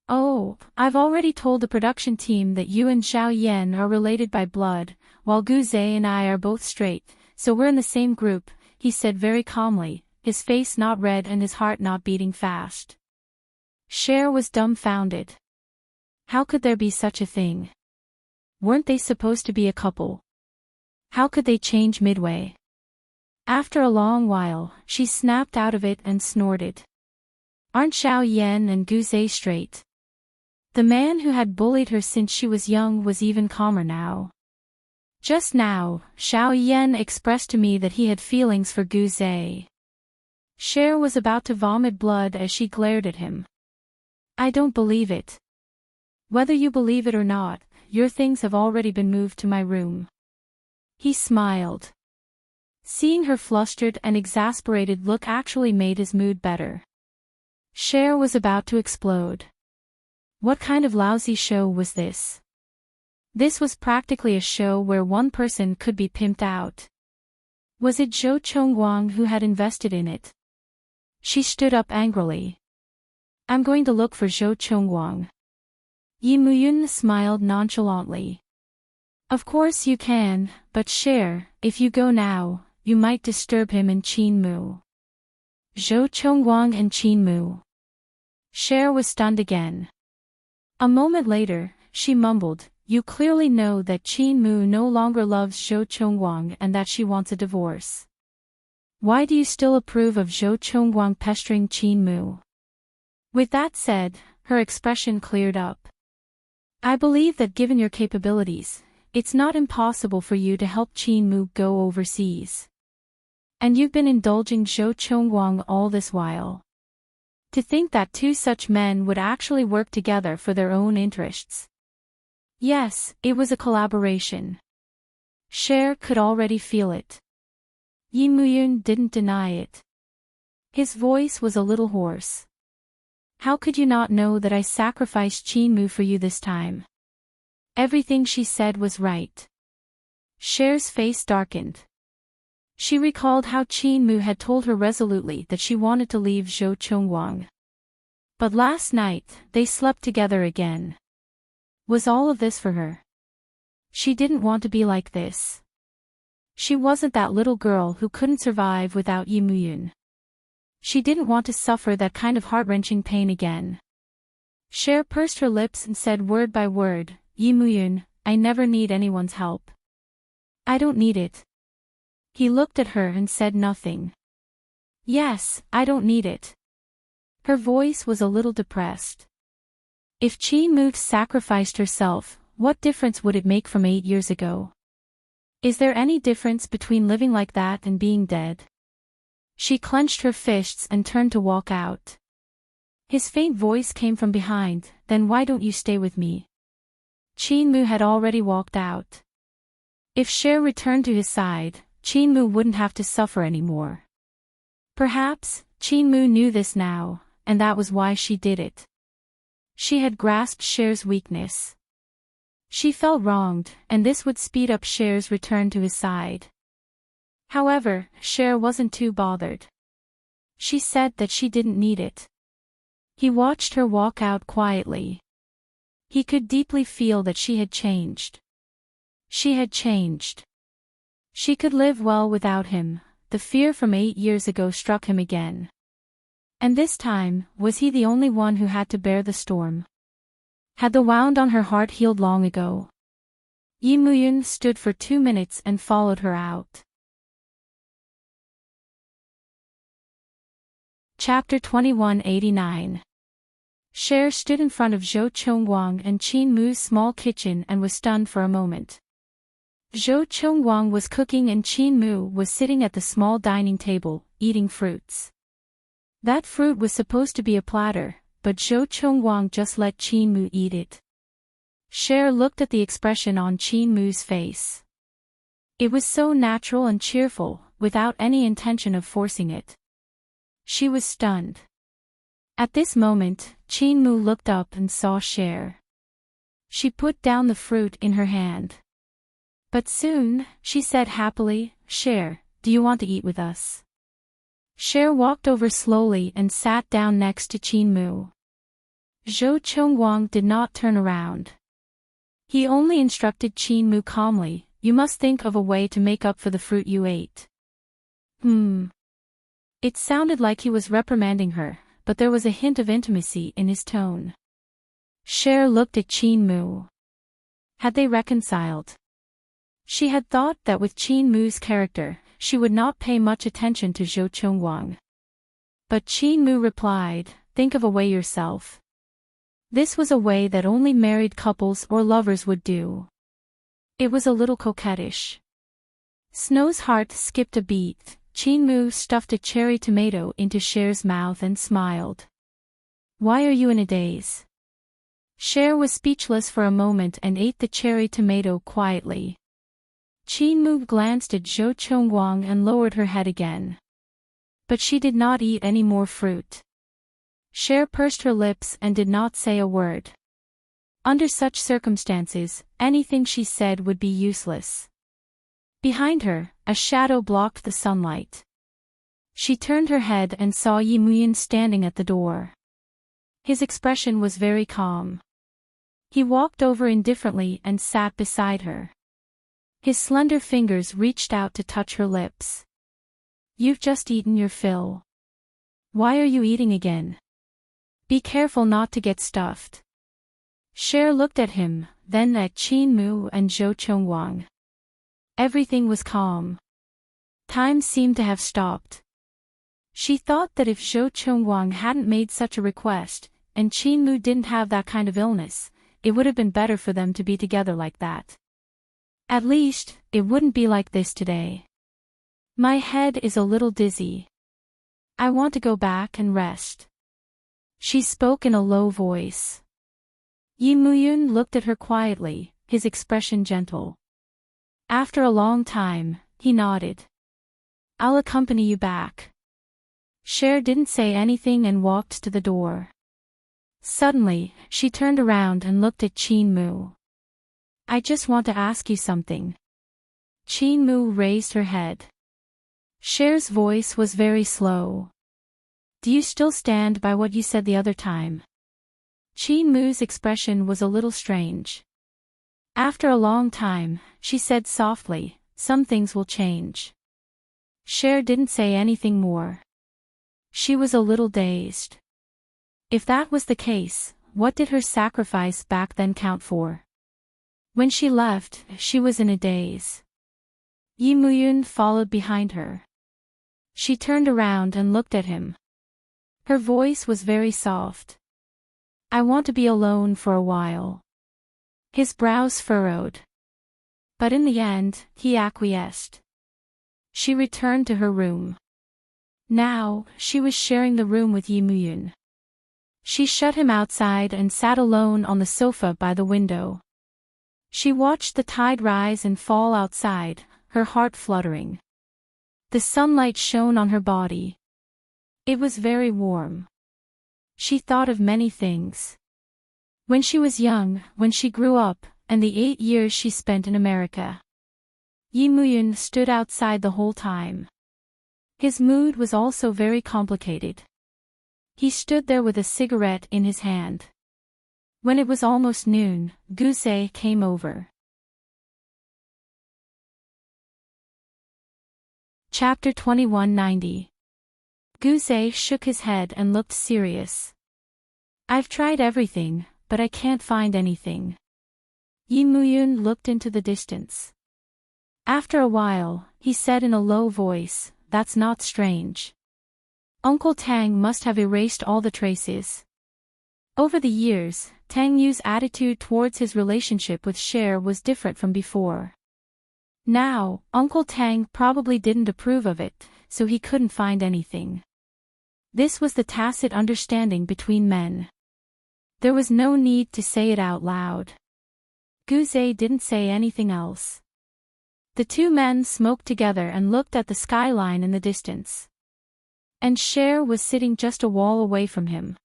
S1: Oh, I've already told the production team that you and Xiao Yan are related by blood, while Gu Zhe and I are both straight, so we're in the same group, he said very calmly, his face not red and his heart not beating fast. Cher was dumbfounded. How could there be such a thing? Weren't they supposed to be a couple? How could they change midway? After a long while, she snapped out of it and snorted. Aren't Xiao Yan and Gu Zhe straight? The man who had bullied her since she was young was even calmer now. Just now, Xiao Yan expressed to me that he had feelings for Gu Zhe. Cher was about to vomit blood as she glared at him. I don't believe it. Whether you believe it or not, your things have already been moved to my room. He smiled. Seeing her flustered and exasperated look actually made his mood better. Cher was about to explode. What kind of lousy show was this? This was practically a show where one person could be pimped out. Was it Zhou Chongguang who had invested in it? She stood up angrily. I'm going to look for Zhou Chongguang. Yi Muyun smiled nonchalantly. Of course you can, but Cher, if you go now, you might disturb him in Qinmu. Zhou Chongguang and Qinmu. Cher was stunned again. A moment later, she mumbled, you clearly know that Qin Mu no longer loves Zhou Chongguang and that she wants a divorce. Why do you still approve of Zhou Chongguang pestering Qin Mu? With that said, her expression cleared up. I believe that given your capabilities, it's not impossible for you to help Qin Mu go overseas. And you've been indulging Zhou Chongguang all this while. To think that two such men would actually work together for their own interests. Yes, it was a collaboration. Cher could already feel it. Yi Muyun didn't deny it. His voice was a little hoarse. How could you not know that I sacrificed Qin Mu for you this time? Everything she said was right. Cher's face darkened. She recalled how Qin Mu had told her resolutely that she wanted to leave Zhou Chongguang. But last night, they slept together again. Was all of this for her? She didn't want to be like this. She wasn't that little girl who couldn't survive without Yi Muyun. She didn't want to suffer that kind of heart-wrenching pain again. Cher pursed her lips and said word by word, Yi Muyun, I never need anyone's help. I don't need it. He looked at her and said nothing. Yes, I don't need it. Her voice was a little depressed. If Qin Mu sacrificed herself, what difference would it make from 8 years ago? Is there any difference between living like that and being dead? She clenched her fists and turned to walk out. His faint voice came from behind, then why don't you stay with me? Qin Mu had already walked out. If Cher returned to his side, Qin Mu wouldn't have to suffer anymore. Perhaps, Qin Mu knew this now, and that was why she did it. She had grasped Cher's weakness. She felt wronged, and this would speed up Cher's return to his side. However, Cher wasn't too bothered. She said that she didn't need it. He watched her walk out quietly. He could deeply feel that she had changed. She had changed. She could live well without him. The fear from 8 years ago struck him again. And this time, was he the only one who had to bear the storm? Had the wound on her heart healed long ago? Yi Muyun stood for 2 minutes and followed her out. Chapter 2189. Cher stood in front of Zhou Chongguang and Qin Mu's small kitchen and was stunned for a moment. Zhou Chongguang was cooking and Qin Mu was sitting at the small dining table, eating fruits. That fruit was supposed to be a platter, but Zhou Chongguang just let Qin Mu eat it. Cher looked at the expression on Qin Mu's face. It was so natural and cheerful, without any intention of forcing it. She was stunned. At this moment, Qin Mu looked up and saw Cher. She put down the fruit in her hand. But soon, she said happily, Cher, do you want to eat with us? Cher walked over slowly and sat down next to Qin Mu. Zhou Chongguang did not turn around. He only instructed Qin Mu calmly, you must think of a way to make up for the fruit you ate. It sounded like he was reprimanding her, but there was a hint of intimacy in his tone. Cher looked at Qin Mu. Had they reconciled? She had thought that with Qin Mu's character, she would not pay much attention to Zhou Chongguang. But Qin Mu replied, think of a way yourself. This was a way that only married couples or lovers would do. It was a little coquettish. Snow's heart skipped a beat. Qin Mu stuffed a cherry tomato into Cher's mouth and smiled. Why are you in a daze? Cher was speechless for a moment and ate the cherry tomato quietly. Qin Mu glanced at Zhou Chongguang and lowered her head again. But she did not eat any more fruit. Cher pursed her lips and did not say a word. Under such circumstances, anything she said would be useless. Behind her, a shadow blocked the sunlight. She turned her head and saw Yi Muyun standing at the door. His expression was very calm. He walked over indifferently and sat beside her. His slender fingers reached out to touch her lips. You've just eaten your fill. Why are you eating again? Be careful not to get stuffed. Cher looked at him, then at Qin Mu and Zhou Chongwang. Everything was calm. Time seemed to have stopped. She thought that if Zhou Chongwang hadn't made such a request, and Qin Mu didn't have that kind of illness, it would have been better for them to be together like that. At least, it wouldn't be like this today. My head is a little dizzy. I want to go back and rest. She spoke in a low voice. Yi Muyun looked at her quietly, his expression gentle. After a long time, he nodded. I'll accompany you back. Cher didn't say anything and walked to the door. Suddenly, she turned around and looked at Qin Mu. I just want to ask you something. Qin Mu raised her head. Cher's voice was very slow. Do you still stand by what you said the other time? Qin Mu's expression was a little strange. After a long time, she said softly, some things will change. Cher didn't say anything more. She was a little dazed. If that was the case, what did her sacrifice back then count for? When she left, she was in a daze. Yi Muyun followed behind her. She turned around and looked at him. Her voice was very soft. I want to be alone for a while. His brows furrowed. But in the end, he acquiesced. She returned to her room. Now, she was sharing the room with Yi Muyun. She shut him outside and sat alone on the sofa by the window. She watched the tide rise and fall outside, her heart fluttering. The sunlight shone on her body. It was very warm. She thought of many things. When she was young, when she grew up, and the 8 years she spent in America. Yi Muyun stood outside the whole time. His mood was also very complicated. He stood there with a cigarette in his hand. When it was almost noon, Guzei came over. Chapter 2190. Guzei shook his head and looked serious. I've tried everything, but I can't find anything. Yi Muyun looked into the distance. After a while, he said in a low voice, that's not strange. Uncle Tang must have erased all the traces. Over the years, Tang Yu's attitude towards his relationship with Cher was different from before. Now, Uncle Tang probably didn't approve of it, so he couldn't find anything. This was the tacit understanding between men. There was no need to say it out loud. Guzei didn't say anything else. The two men smoked together and looked at the skyline in the distance. And Cher was sitting just a wall away from him.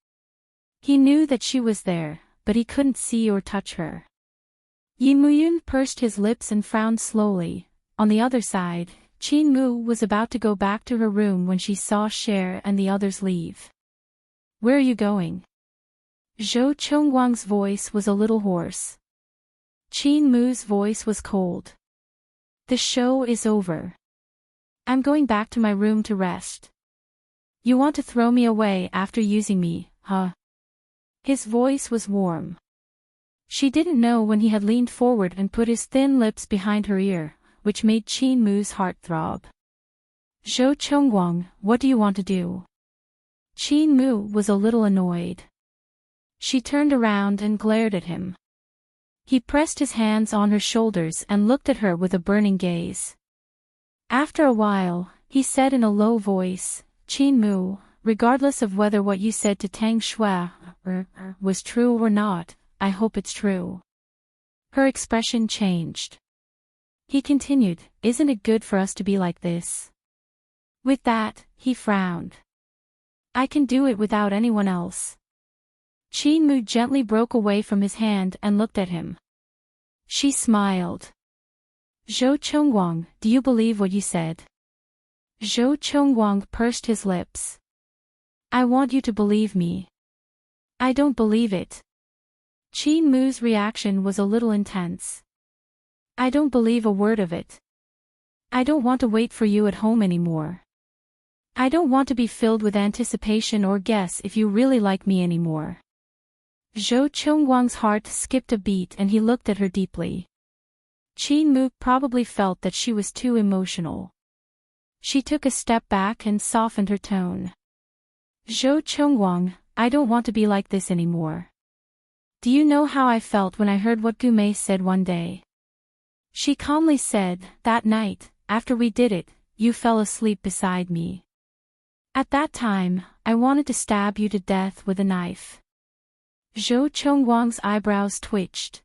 S1: He knew that she was there, but he couldn't see or touch her. Yi Muyun pursed his lips and frowned slowly. On the other side, Qin Mu was about to go back to her room when she saw Cher and the others leave. Where are you going? Zhou Chongwang's voice was a little hoarse. Qin Mu's voice was cold. The show is over. I'm going back to my room to rest. You want to throw me away after using me, huh? His voice was warm. She didn't know when he had leaned forward and put his thin lips behind her ear, which made Qin Mu's heart throb. Zhou Chongwang, what do you want to do? Qin Mu was a little annoyed. She turned around and glared at him. He pressed his hands on her shoulders and looked at her with a burning gaze. After a while, he said in a low voice, Qin Mu, regardless of whether what you said to Tang Shui was true or not, I hope it's true. Her expression changed. He continued, isn't it good for us to be like this? With that, he frowned. I can do it without anyone else. Qin Mu gently broke away from his hand and looked at him. She smiled. Zhou Chongwang, do you believe what you said? Zhou Chongwang pursed his lips. I want you to believe me. I don't believe it. Qin Mu's reaction was a little intense. I don't believe a word of it. I don't want to wait for you at home anymore. I don't want to be filled with anticipation or guess if you really like me anymore. Zhou Chongguang's heart skipped a beat and he looked at her deeply. Qin Mu probably felt that she was too emotional. She took a step back and softened her tone. Zhou Chongguang, I don't want to be like this anymore. Do you know how I felt when I heard what Gumei said one day? She calmly said, that night, after we did it, you fell asleep beside me. At that time, I wanted to stab you to death with a knife. Zhou Chongguang's eyebrows twitched.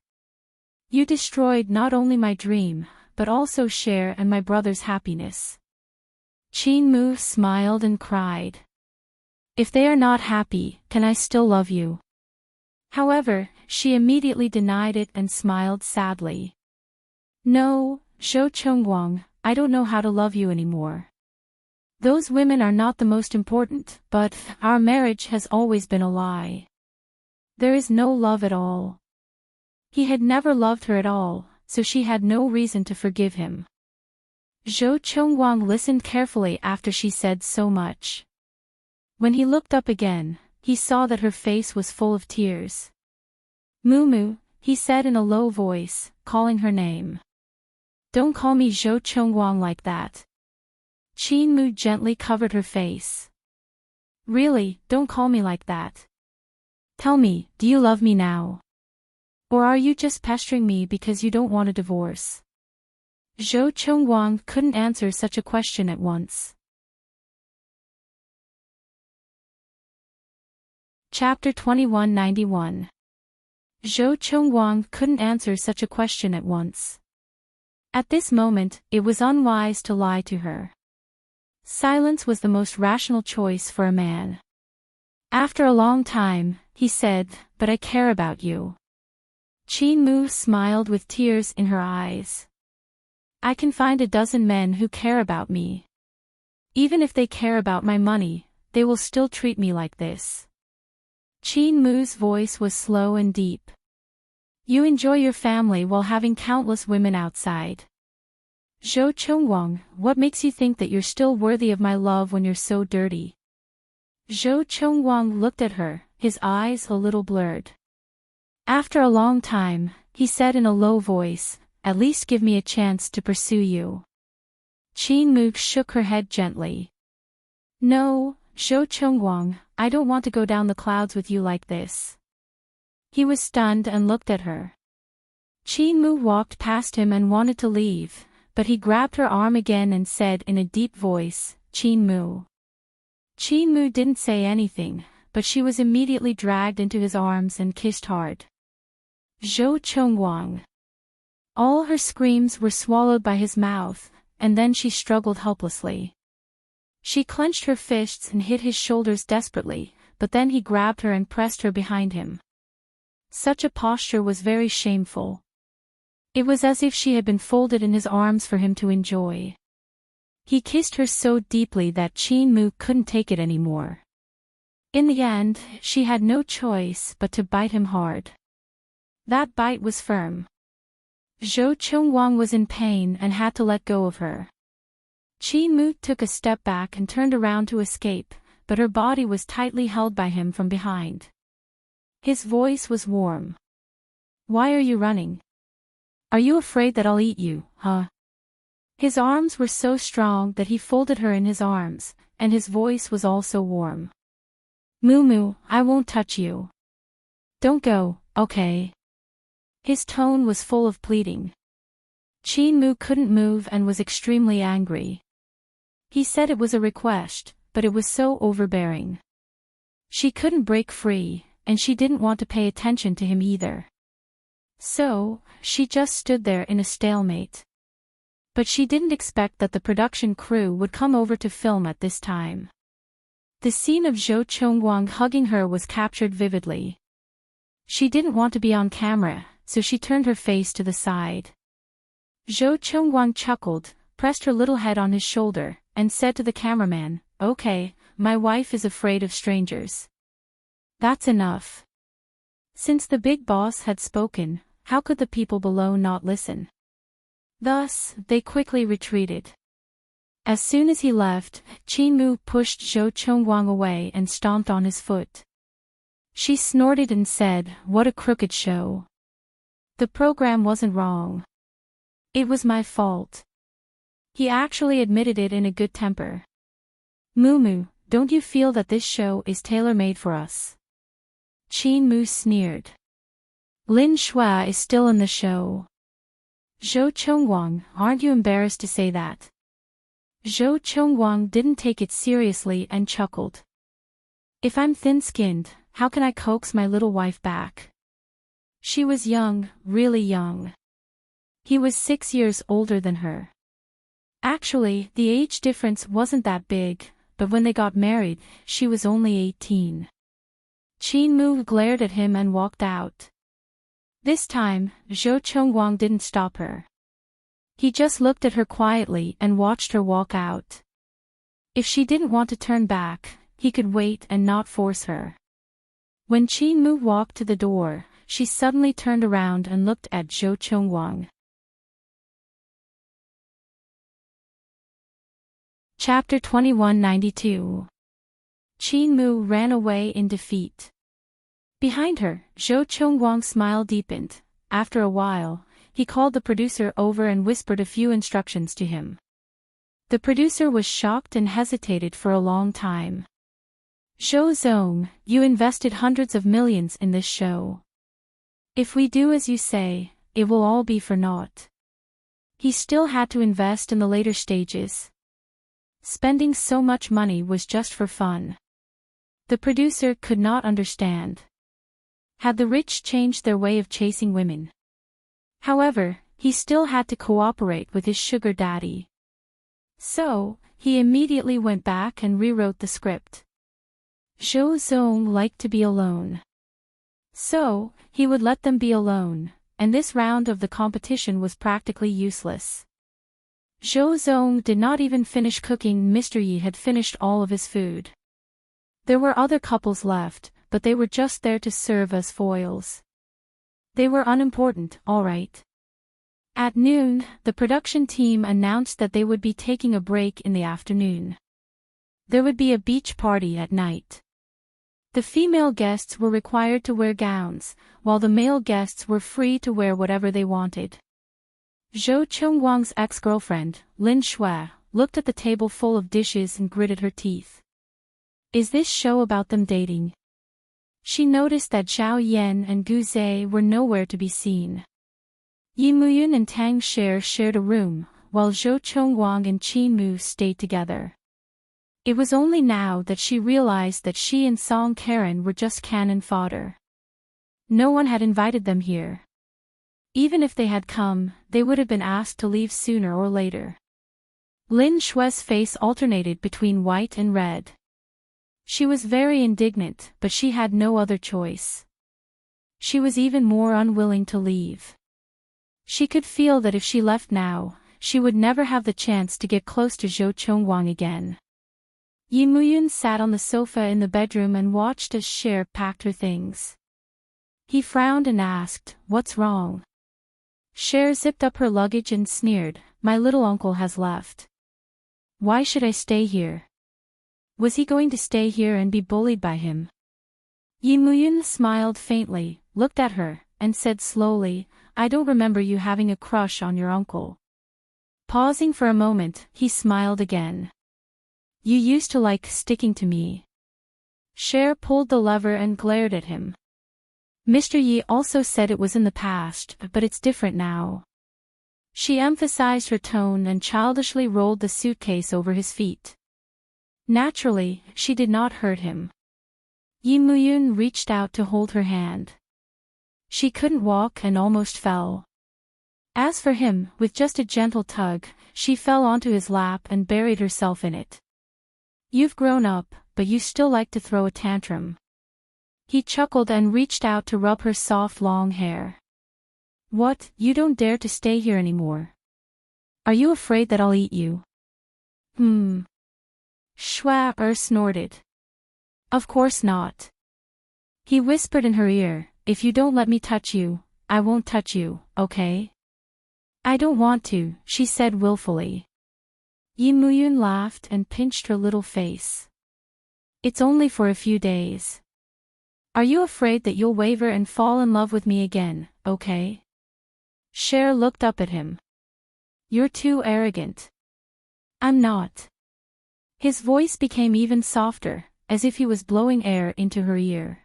S1: You destroyed not only my dream, but also Cher and my brother's happiness. Qin Mu smiled and cried. If they are not happy, can I still love you? However, she immediately denied it and smiled sadly. No, Zhou Chongguang, I don't know how to love you anymore. Those women are not the most important, but our marriage has always been a lie. There is no love at all. He had never loved her at all, so she had no reason to forgive him. Zhou Chongguang listened carefully after she said so much. When he looked up again, he saw that her face was full of tears. Mumu, he said in a low voice, calling her name. Don't call me Zhou Chongguang like that. Qin Mu gently covered her face. Really, don't call me like that. Tell me, do you love me now? Or are you just pestering me because you don't want a divorce? Zhou Chongguang couldn't answer such a question at once. Chapter 2191. Zhou Chongguang couldn't answer such a question at once. At this moment, it was unwise to lie to her. Silence was the most rational choice for a man. After a long time, he said, but I care about you. Qin Mu smiled with tears in her eyes. I can find a dozen men who care about me. Even if they care about my money, they will still treat me like this. Qin Mu's voice was slow and deep. You enjoy your family while having countless women outside. Zhou Chongguang, what makes you think that you're still worthy of my love when you're so dirty? Zhou Chongguang looked at her, his eyes a little blurred. After a long time, he said in a low voice, at least give me a chance to pursue you. Qin Mu shook her head gently. No, Zhou Chongguang, I don't want to go down the clouds with you like this. He was stunned and looked at her. Qin Mu walked past him and wanted to leave, but he grabbed her arm again and said in a deep voice, Qin Mu. Qin Mu didn't say anything, but she was immediately dragged into his arms and kissed hard. Zhou Chongguang. All her screams were swallowed by his mouth, and then she struggled helplessly. She clenched her fists and hit his shoulders desperately, but then he grabbed her and pressed her behind him. Such a posture was very shameful. It was as if she had been folded in his arms for him to enjoy. He kissed her so deeply that Qin Mu couldn't take it anymore. In the end, she had no choice but to bite him hard. That bite was firm. Zhou Chongguang was in pain and had to let go of her. Qin Mu took a step back and turned around to escape, but her body was tightly held by him from behind. His voice was warm. Why are you running? Are you afraid that I'll eat you, huh? His arms were so strong that he folded her in his arms, and his voice was also warm. Mumu, I won't touch you. Don't go, okay? His tone was full of pleading. Qin Mu couldn't move and was extremely angry. He said it was a request, but it was so overbearing. She couldn't break free, and she didn't want to pay attention to him either. So, she just stood there in a stalemate. But she didn't expect that the production crew would come over to film at this time. The scene of Zhou Chongguang hugging her was captured vividly. She didn't want to be on camera, so she turned her face to the side. Zhou Chongguang chuckled, pressed her little head on his shoulder, and said to the cameraman, Okay, my wife is afraid of strangers. That's enough. Since the big boss had spoken, how could the people below not listen? Thus, they quickly retreated. As soon as he left, Qin Mu pushed Zhou Chongguang away and stomped on his foot. She snorted and said, "What a crooked show. The program wasn't wrong. It was my fault." He actually admitted it in a good temper. "Moo, don't you feel that this show is tailor-made for us?" Qin Mu sneered. "Lin Shui is still in the show." "Zhou Chongguang, aren't you embarrassed to say that?" Zhou Chongguang didn't take it seriously and chuckled. "If I'm thin-skinned, how can I coax my little wife back?" She was young, really young. He was 6 years older than her. Actually, the age difference wasn't that big, but when they got married, she was only 18. Qin Mu glared at him and walked out. This time, Zhou Chongguang didn't stop her. He just looked at her quietly and watched her walk out. If she didn't want to turn back, he could wait and not force her. When Qin Mu walked to the door, she suddenly turned around and looked at Zhou Chongguang. Chapter 2192. Qin Mu ran away in defeat. Behind her, Zhou Chongguang's smile deepened. After a while, he called the producer over and whispered a few instructions to him. The producer was shocked and hesitated for a long time. "Zhou Zong, you invested hundreds of millions in this show. If we do as you say, it will all be for naught." He still had to invest in the later stages. Spending so much money was just for fun. The producer could not understand. Had the rich changed their way of chasing women? However, he still had to cooperate with his sugar daddy. So, he immediately went back and rewrote the script. Zhou Zong liked to be alone. So, he would let them be alone, and this round of the competition was practically useless. Zhou Zong did not even finish cooking. Mr. Yi had finished all of his food. There were other couples left, but they were just there to serve as foils. They were unimportant, all right. At noon, the production team announced that they would be taking a break in the afternoon. There would be a beach party at night. The female guests were required to wear gowns, while the male guests were free to wear whatever they wanted. Zhou Chongguang's ex-girlfriend, Lin Shui, looked at the table full of dishes and gritted her teeth. Is this show about them dating? She noticed that Zhao Yan and Gu Zhe were nowhere to be seen. Yi Muyun and Tang Sher shared a room, while Zhou Chongguang and Qin Mu stayed together. It was only now that she realized that she and Song Karen were just cannon fodder. No one had invited them here. Even if they had come, they would have been asked to leave sooner or later. Lin Shui's face alternated between white and red. She was very indignant, but she had no other choice. She was even more unwilling to leave. She could feel that if she left now, she would never have the chance to get close to Zhou Chongguang again. Yi Muyun sat on the sofa in the bedroom and watched as Cher packed her things. He frowned and asked, "What's wrong?" Cher zipped up her luggage and sneered, "My little uncle has left. Why should I stay here?" Was he going to stay here and be bullied by him? Yi Muyun smiled faintly, looked at her, and said slowly, "I don't remember you having a crush on your uncle." Pausing for a moment, he smiled again. "You used to like sticking to me." Cher pulled the lever and glared at him. Mr. Yi also said it was in the past, but it's different now. She emphasized her tone and childishly rolled the suitcase over his feet. Naturally, she did not hurt him. Yi Muyun reached out to hold her hand. She couldn't walk and almost fell. As for him, with just a gentle tug, she fell onto his lap and buried herself in it. "You've grown up, but you still like to throw a tantrum." He chuckled and reached out to rub her soft long hair. "What, you don't dare to stay here anymore? Are you afraid that I'll eat you?" Shui snorted. "Of course not." He whispered in her ear, "If you don't let me touch you, I won't touch you, okay?" "I don't want to," she said willfully. Yi Muyun laughed and pinched her little face. "It's only for a few days." Are you afraid that you'll waver and fall in love with me again, okay? Cher looked up at him. You're too arrogant. I'm not. His voice became even softer, as if he was blowing air into her ear.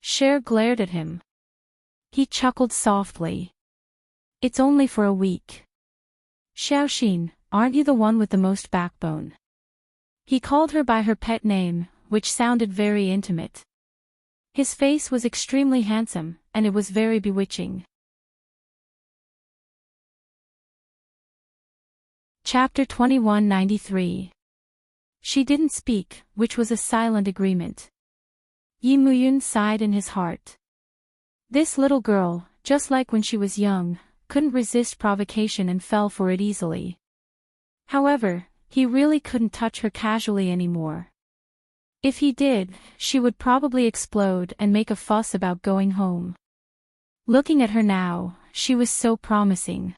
S1: Cher glared at him. He chuckled softly. It's only for a week. Xiaoxin, aren't you the one with the most backbone? He called her by her pet name, which sounded very intimate. His face was extremely handsome, and it was very bewitching. Chapter 2193. She didn't speak, which was a silent agreement. Yi Muyun sighed in his heart. This little girl, just like when she was young, couldn't resist provocation and fell for it easily. However, he really couldn't touch her casually anymore. If he did, she would probably explode and make a fuss about going home. Looking at her now, she was so promising.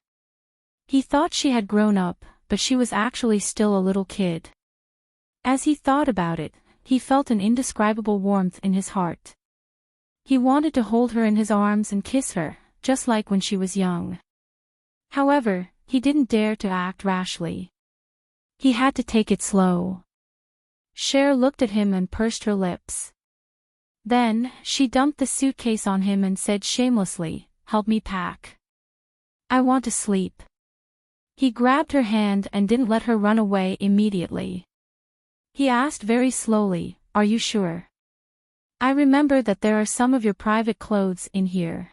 S1: He thought she had grown up, but she was actually still a little kid. As he thought about it, he felt an indescribable warmth in his heart. He wanted to hold her in his arms and kiss her, just like when she was young. However, he didn't dare to act rashly. He had to take it slow. Cher looked at him and pursed her lips. Then, she dumped the suitcase on him and said shamelessly, "Help me pack. I want to sleep." He grabbed her hand and didn't let her run away immediately. He asked very slowly, "Are you sure? I remember that there are some of your private clothes in here."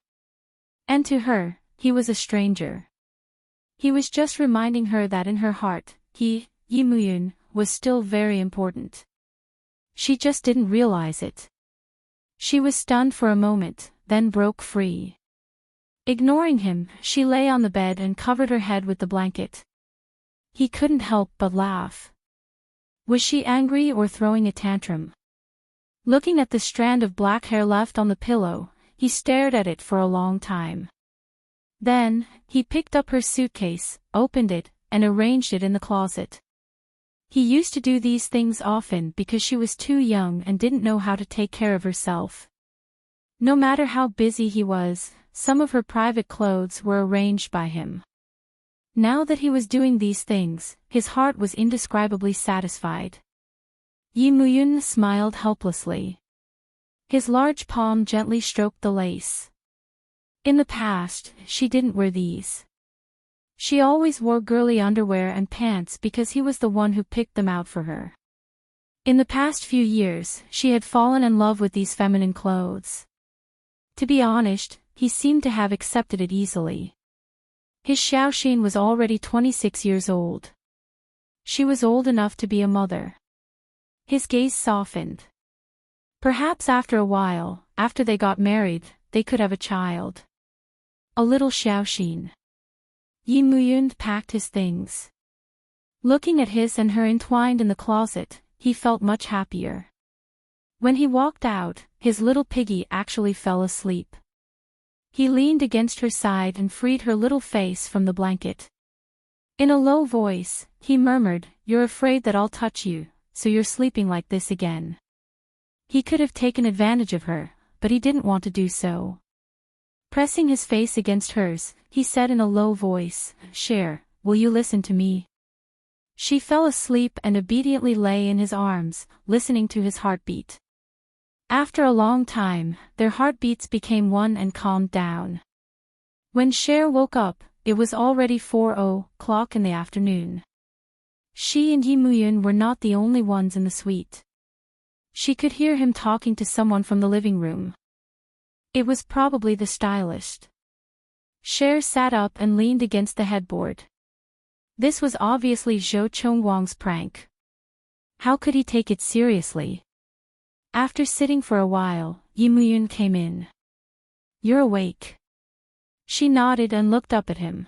S1: And to her, he was a stranger. He was just reminding her that in her heart, he, Yi Muyun, was still very important. She just didn't realize it. She was stunned for a moment, then broke free. Ignoring him, she lay on the bed and covered her head with the blanket. He couldn't help but laugh. Was she angry or throwing a tantrum? Looking at the strand of black hair left on the pillow, he stared at it for a long time. Then, he picked up her suitcase, opened it, and arranged it in the closet. He used to do these things often because she was too young and didn't know how to take care of herself. No matter how busy he was, some of her private clothes were arranged by him. Now that he was doing these things, his heart was indescribably satisfied. Yi Muyun smiled helplessly. His large palm gently stroked the lace. In the past, she didn't wear these. She always wore girly underwear and pants because he was the one who picked them out for her. In the past few years, she had fallen in love with these feminine clothes. To be honest, he seemed to have accepted it easily. His Xiaoxin was already 26 years old. She was old enough to be a mother. His gaze softened. Perhaps after a while, after they got married, they could have a child. A little Xiaoxin. Yi Muyun packed his things. Looking at his and her entwined in the closet, he felt much happier. When he walked out, his little piggy actually fell asleep. He leaned against her side and freed her little face from the blanket. In a low voice, he murmured, "You're afraid that I'll touch you, so you're sleeping like this again." He could have taken advantage of her, but he didn't want to do so. Pressing his face against hers, he said in a low voice, "Cher, will you listen to me?" She fell asleep and obediently lay in his arms, listening to his heartbeat. After a long time, their heartbeats became one and calmed down. When Cher woke up, it was already 4:00 in the afternoon. She and Yi Muyun were not the only ones in the suite. She could hear him talking to someone from the living room. It was probably the stylist. Cher sat up and leaned against the headboard. This was obviously Zhou Chongwang's prank. How could he take it seriously? After sitting for a while, Yi Muyun came in. "You're awake." She nodded and looked up at him.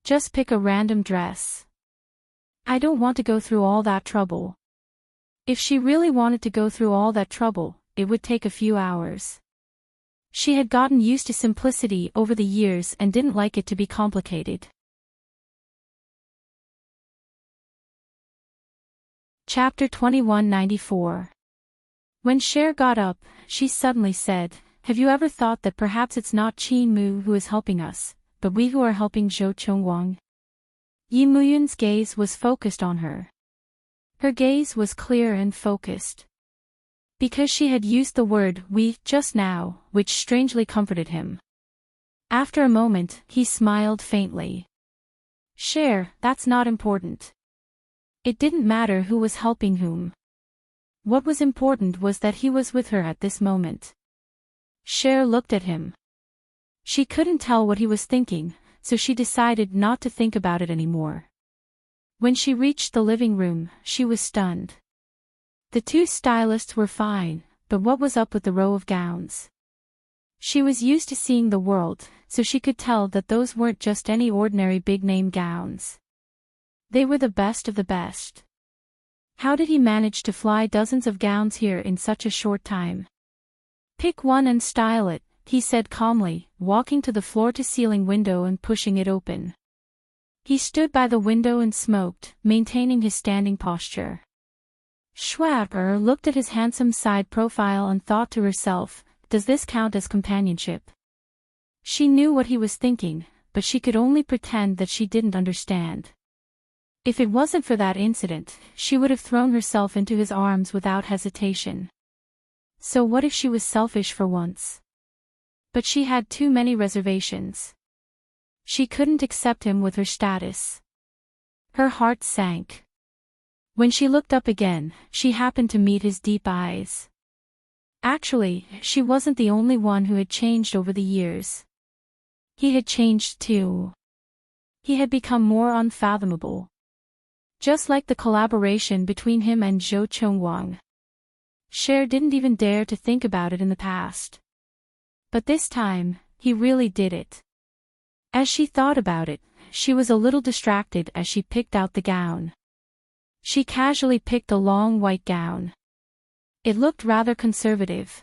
S1: "Just pick a random dress." "I don't want to go through all that trouble." If she really wanted to go through all that trouble, it would take a few hours. She had gotten used to simplicity over the years and didn't like it to be complicated. Chapter 2194. When Cher got up, she suddenly said, "Have you ever thought that perhaps it's not Qin Mu who is helping us, but we who are helping Zhou Chongguang?" Yi Muyun's gaze was focused on her. Her gaze was clear and focused. Because she had used the word "we" just now, which strangely comforted him. After a moment, he smiled faintly. "Cher, that's not important." It didn't matter who was helping whom. What was important was that he was with her at this moment. Cher looked at him. She couldn't tell what he was thinking, so she decided not to think about it anymore. When she reached the living room, she was stunned. The two stylists were fine, but what was up with the row of gowns? She was used to seeing the world, so she could tell that those weren't just any ordinary big-name gowns. They were the best of the best. How did he manage to fly dozens of gowns here in such a short time? "Pick one and style it," he said calmly, walking to the floor-to-ceiling window and pushing it open. He stood by the window and smoked, maintaining his standing posture. Schwaber looked at his handsome side profile and thought to herself, "Does this count as companionship?" She knew what he was thinking, but she could only pretend that she didn't understand. If it wasn't for that incident, she would have thrown herself into his arms without hesitation. So what if she was selfish for once? But she had too many reservations. She couldn't accept him with her status. Her heart sank. When she looked up again, she happened to meet his deep eyes. Actually, she wasn't the only one who had changed over the years. He had changed too. He had become more unfathomable. Just like the collaboration between him and Zhou Chongguang. Cher didn't even dare to think about it in the past. But this time, he really did it. As she thought about it, she was a little distracted as she picked out the gown. She casually picked a long white gown. It looked rather conservative.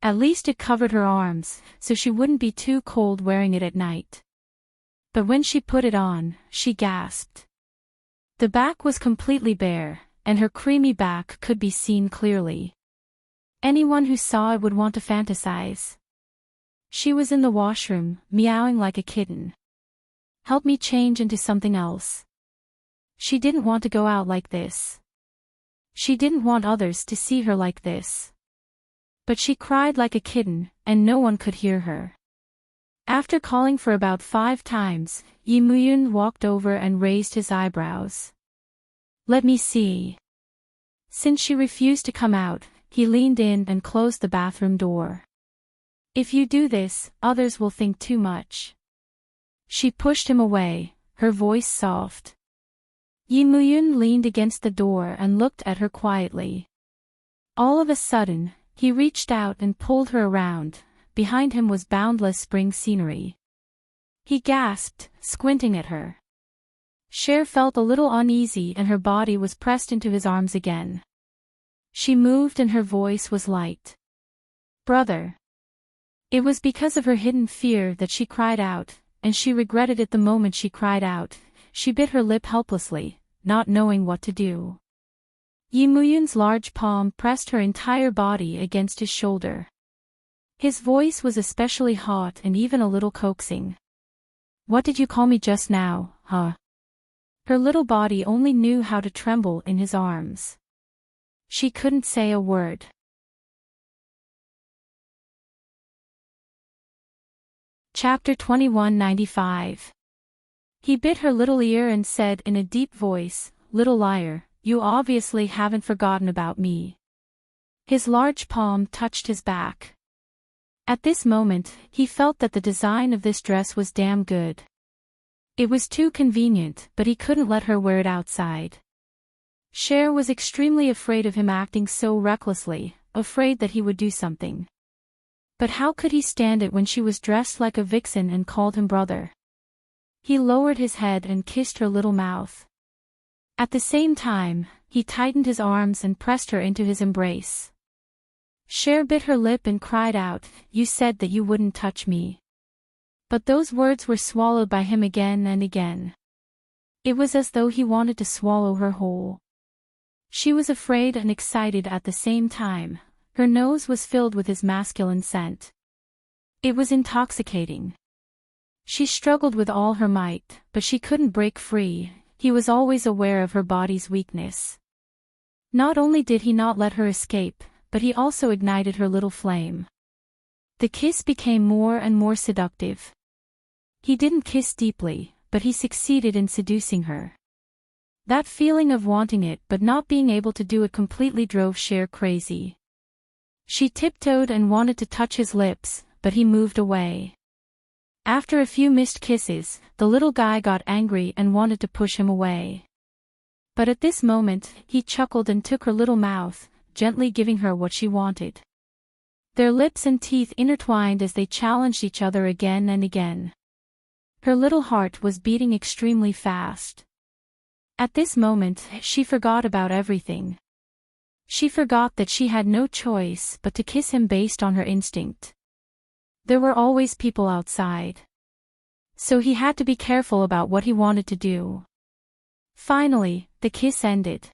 S1: At least it covered her arms, so she wouldn't be too cold wearing it at night. But when she put it on, she gasped. The back was completely bare, and her creamy back could be seen clearly. Anyone who saw it would want to fantasize. She was in the washroom, meowing like a kitten. "Help me change into something else." She didn't want to go out like this. She didn't want others to see her like this. But she cried like a kitten, and no one could hear her. After calling for about 5 times, Yi Muyun walked over and raised his eyebrows. "Let me see." Since she refused to come out, he leaned in and closed the bathroom door. "If you do this, others will think too much." She pushed him away, her voice soft. Yi Muyun leaned against the door and looked at her quietly. All of a sudden, he reached out and pulled her around. Behind him was boundless spring scenery. He gasped, squinting at her. Cher felt a little uneasy and her body was pressed into his arms again. She moved and her voice was light. "Brother." It was because of her hidden fear that she cried out, and she regretted it the moment she cried out. She bit her lip helplessly, not knowing what to do. Yi Muyun's large palm pressed her entire body against his shoulder. His voice was especially hot and even a little coaxing. "What did you call me just now, huh?" Her little body only knew how to tremble in his arms. She couldn't say a word. Chapter 2195. He bit her little ear and said in a deep voice, "Little liar, you obviously haven't forgotten about me." His large palm touched his back. At this moment, he felt that the design of this dress was damn good. It was too convenient, but he couldn't let her wear it outside. Cher was extremely afraid of him acting so recklessly, afraid that he would do something. But how could he stand it when she was dressed like a vixen and called him brother? He lowered his head and kissed her little mouth. At the same time, he tightened his arms and pressed her into his embrace. Cher bit her lip and cried out, "You said that you wouldn't touch me." But those words were swallowed by him again and again. It was as though he wanted to swallow her whole. She was afraid and excited at the same time. Her nose was filled with his masculine scent. It was intoxicating. She struggled with all her might, but she couldn't break free. He was always aware of her body's weakness. Not only did he not let her escape, but he also ignited her little flame. The kiss became more and more seductive. He didn't kiss deeply, but he succeeded in seducing her. That feeling of wanting it but not being able to do it completely drove Cher crazy. She tiptoed and wanted to touch his lips, but he moved away. After a few missed kisses, the little guy got angry and wanted to push him away. But at this moment, he chuckled and took her little mouth, gently giving her what she wanted. Their lips and teeth intertwined as they challenged each other again and again. Her little heart was beating extremely fast. At this moment, she forgot about everything. She forgot that she had no choice but to kiss him based on her instinct. There were always people outside. So he had to be careful about what he wanted to do. Finally, the kiss ended.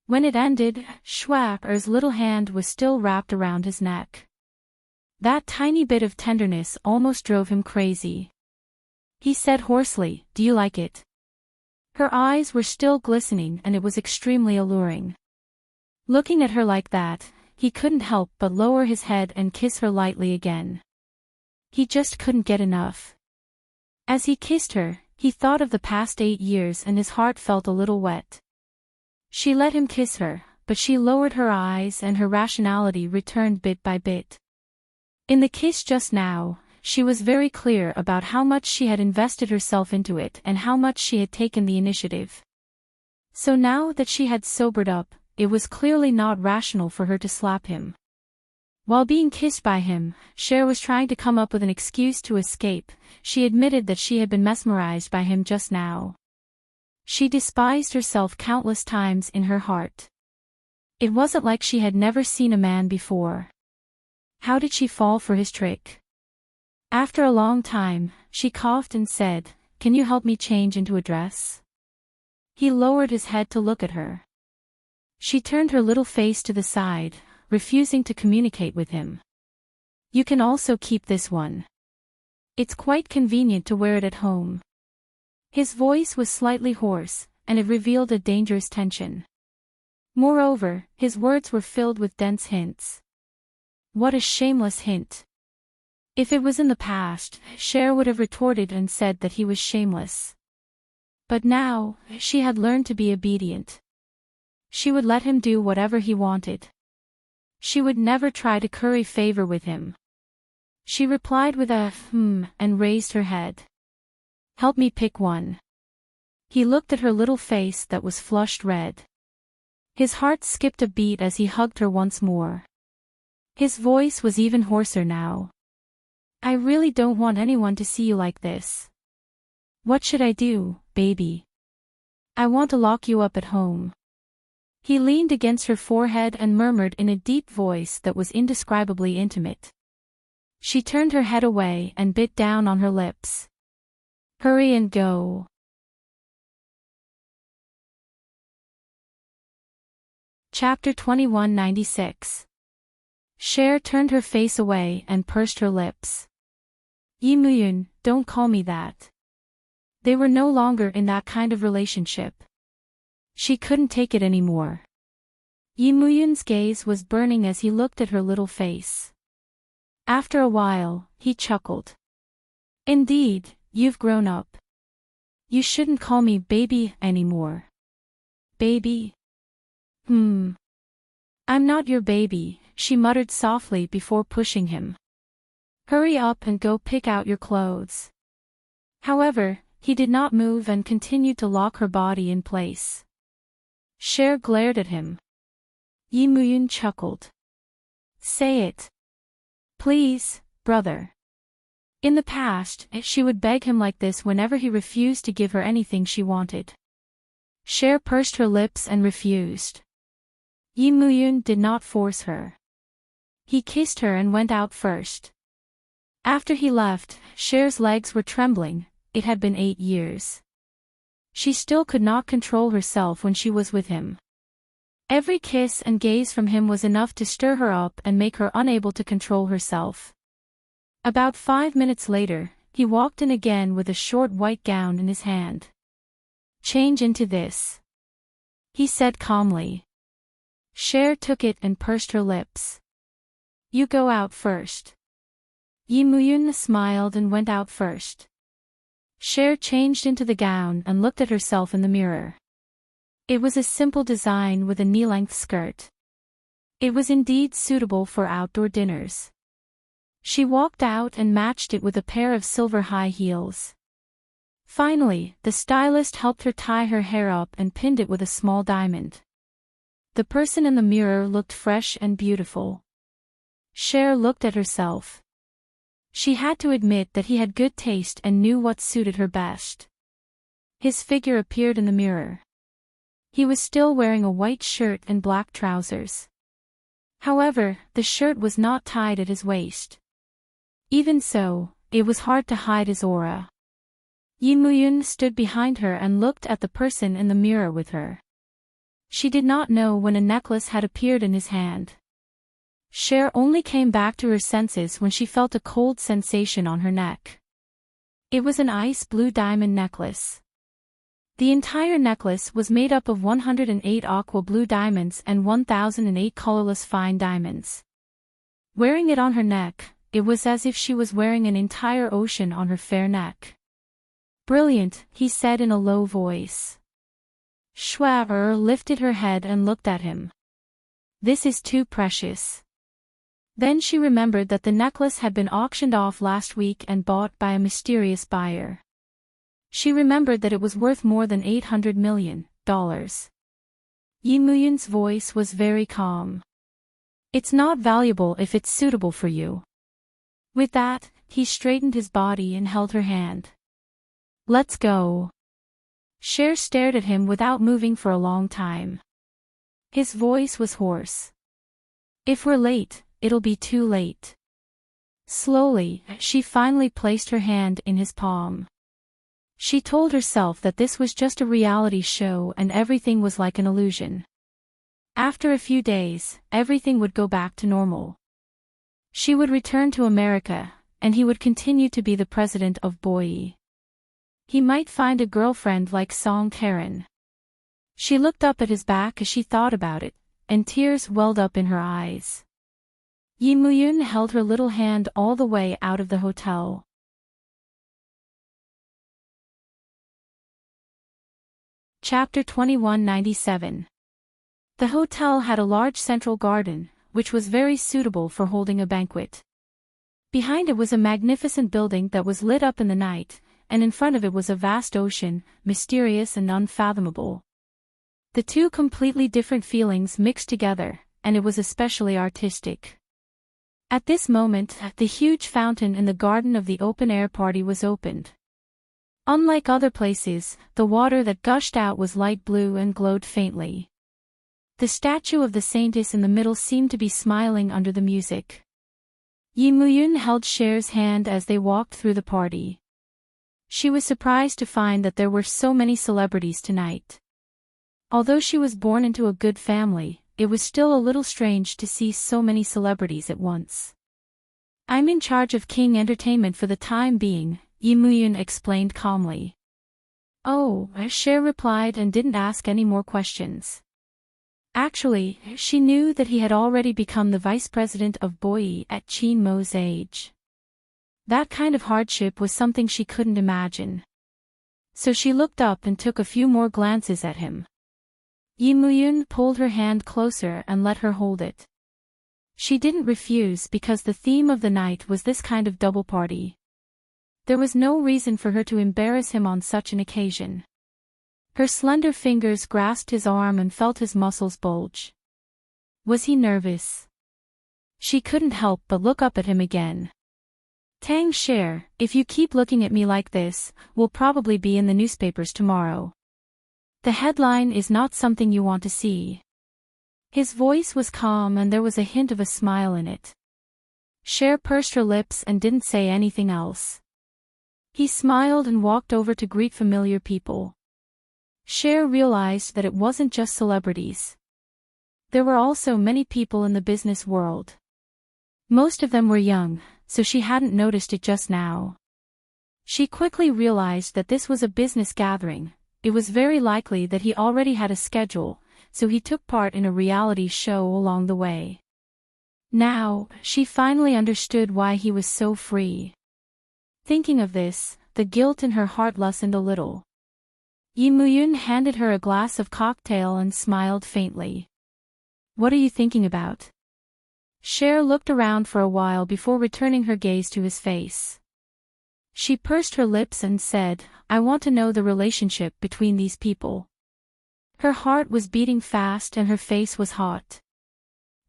S1: When it ended, Schwapper's little hand was still wrapped around his neck. That tiny bit of tenderness almost drove him crazy. He said hoarsely, "Do you like it?" Her eyes were still glistening and it was extremely alluring. Looking at her like that, he couldn't help but lower his head and kiss her lightly again. He just couldn't get enough. As he kissed her, he thought of the past 8 years and his heart felt a little wet. She let him kiss her, but she lowered her eyes and her rationality returned bit by bit. In the kiss just now, she was very clear about how much she had invested herself into it and how much she had taken the initiative. So now that she had sobered up, it was clearly not rational for her to slap him. While being kissed by him, Cher was trying to come up with an excuse to escape. She admitted that she had been mesmerized by him just now. She despised herself countless times in her heart. It wasn't like she had never seen a man before. How did she fall for his trick? After a long time, she coughed and said, "Can you help me change into a dress?" He lowered his head to look at her. She turned her little face to the side, refusing to communicate with him. "You can also keep this one. It's quite convenient to wear it at home." His voice was slightly hoarse, and it revealed a dangerous tension. Moreover, his words were filled with dense hints. What a shameless hint. If it was in the past, Cher would have retorted and said that he was shameless. But now, she had learned to be obedient. She would let him do whatever he wanted. She would never try to curry favor with him. She replied with a and raised her head. "Help me pick one." He looked at her little face that was flushed red. His heart skipped a beat as he hugged her once more. His voice was even hoarser now. "I really don't want anyone to see you like this. What should I do, baby? I want to lock you up at home." He leaned against her forehead and murmured in a deep voice that was indescribably intimate. She turned her head away and bit down on her lips. "Hurry and go." Chapter 2196. Cher turned her face away and pursed her lips. "Yimuyun, don't call me that." They were no longer in that kind of relationship. She couldn't take it anymore. Yimuyun's gaze was burning as he looked at her little face. After a while, he chuckled. "Indeed, you've grown up. You shouldn't call me baby anymore." "Baby? I'm not your baby," she muttered softly before pushing him. "Hurry up and go pick out your clothes." However, he did not move and continued to lock her body in place. Cher glared at him. Yimuyun chuckled. "Say it. Please, brother." In the past, she would beg him like this whenever he refused to give her anything she wanted. Cher pursed her lips and refused. Yimuyun did not force her. He kissed her and went out first. After he left, Cher's legs were trembling. It had been 8 years. She still could not control herself when she was with him. Every kiss and gaze from him was enough to stir her up and make her unable to control herself. About 5 minutes later, he walked in again with a short white gown in his hand. "Change into this," he said calmly. Cher took it and pursed her lips. "You go out first." Yi Muyun smiled and went out first. Cher changed into the gown and looked at herself in the mirror. It was a simple design with a knee-length skirt. It was indeed suitable for outdoor dinners. She walked out and matched it with a pair of silver high heels. Finally, the stylist helped her tie her hair up and pinned it with a small diamond. The person in the mirror looked fresh and beautiful. Cher looked at herself. She had to admit that he had good taste and knew what suited her best. His figure appeared in the mirror. He was still wearing a white shirt and black trousers. However, the shirt was not tied at his waist. Even so, it was hard to hide his aura. Yi Muyun stood behind her and looked at the person in the mirror with her. She did not know when a necklace had appeared in his hand. Cher only came back to her senses when she felt a cold sensation on her neck. It was an ice blue diamond necklace. The entire necklace was made up of 108 aqua blue diamonds and 1008 colorless fine diamonds. Wearing it on her neck, it was as if she was wearing an entire ocean on her fair neck. "Brilliant," he said in a low voice. Schwaber lifted her head and looked at him. "This is too precious." Then she remembered that the necklace had been auctioned off last week and bought by a mysterious buyer. She remembered that it was worth more than $800 million. Yi Muyun's voice was very calm. "It's not valuable if it's suitable for you." With that, he straightened his body and held her hand. "Let's go." Cher stared at him without moving for a long time. His voice was hoarse. "If we're late, it'll be too late." Slowly, she finally placed her hand in his palm. She told herself that this was just a reality show and everything was like an illusion. After a few days, everything would go back to normal. She would return to America, and he would continue to be the president of Boise. He might find a girlfriend like Song Karen. She looked up at his back as she thought about it, and tears welled up in her eyes. Yi Muyun held her little hand all the way out of the hotel. Chapter 2197. The hotel had a large central garden, which was very suitable for holding a banquet. Behind it was a magnificent building that was lit up in the night, and in front of it was a vast ocean, mysterious and unfathomable. The two completely different feelings mixed together, and it was especially artistic. At this moment, the huge fountain in the garden of the open-air party was opened. Unlike other places, the water that gushed out was light blue and glowed faintly. The statue of the saintess in the middle seemed to be smiling under the music. Yi Muyun held Cher's hand as they walked through the party. She was surprised to find that there were so many celebrities tonight. Although she was born into a good family, it was still a little strange to see so many celebrities at once. "I'm in charge of King Entertainment for the time being," Yi Muyun explained calmly. "Oh," Cher replied and didn't ask any more questions. Actually, she knew that he had already become the vice president of Boise at Chin Mo's age. That kind of hardship was something she couldn't imagine. So she looked up and took a few more glances at him. Yi Muyun pulled her hand closer and let her hold it. She didn't refuse because the theme of the night was this kind of double party. There was no reason for her to embarrass him on such an occasion. Her slender fingers grasped his arm and felt his muscles bulge. Was he nervous? She couldn't help but look up at him again. "Tang Cher, if you keep looking at me like this, we'll probably be in the newspapers tomorrow. The headline is not something you want to see." His voice was calm and there was a hint of a smile in it. Cher pursed her lips and didn't say anything else. He smiled and walked over to greet familiar people. Cher realized that it wasn't just celebrities. There were also many people in the business world. Most of them were young, so she hadn't noticed it just now. She quickly realized that this was a business gathering. It was very likely that he already had a schedule, so he took part in a reality show along the way. Now, she finally understood why he was so free. Thinking of this, the guilt in her heart lessened a little. Yi Muyun handed her a glass of cocktail and smiled faintly. "What are you thinking about?" Cher looked around for a while before returning her gaze to his face. She pursed her lips and said, "I want to know the relationship between these people." Her heart was beating fast and her face was hot.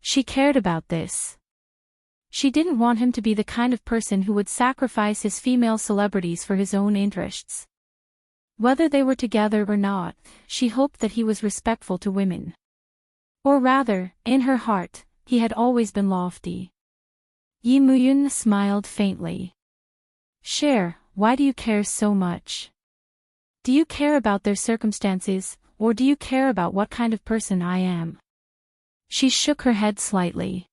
S1: She cared about this. She didn't want him to be the kind of person who would sacrifice his female celebrities for his own interests. Whether they were together or not, she hoped that he was respectful to women. Or rather, in her heart, he had always been lofty. Yi Muyun smiled faintly. "Cher, why do you care so much? Do you care about their circumstances, or do you care about what kind of person I am?" She shook her head slightly.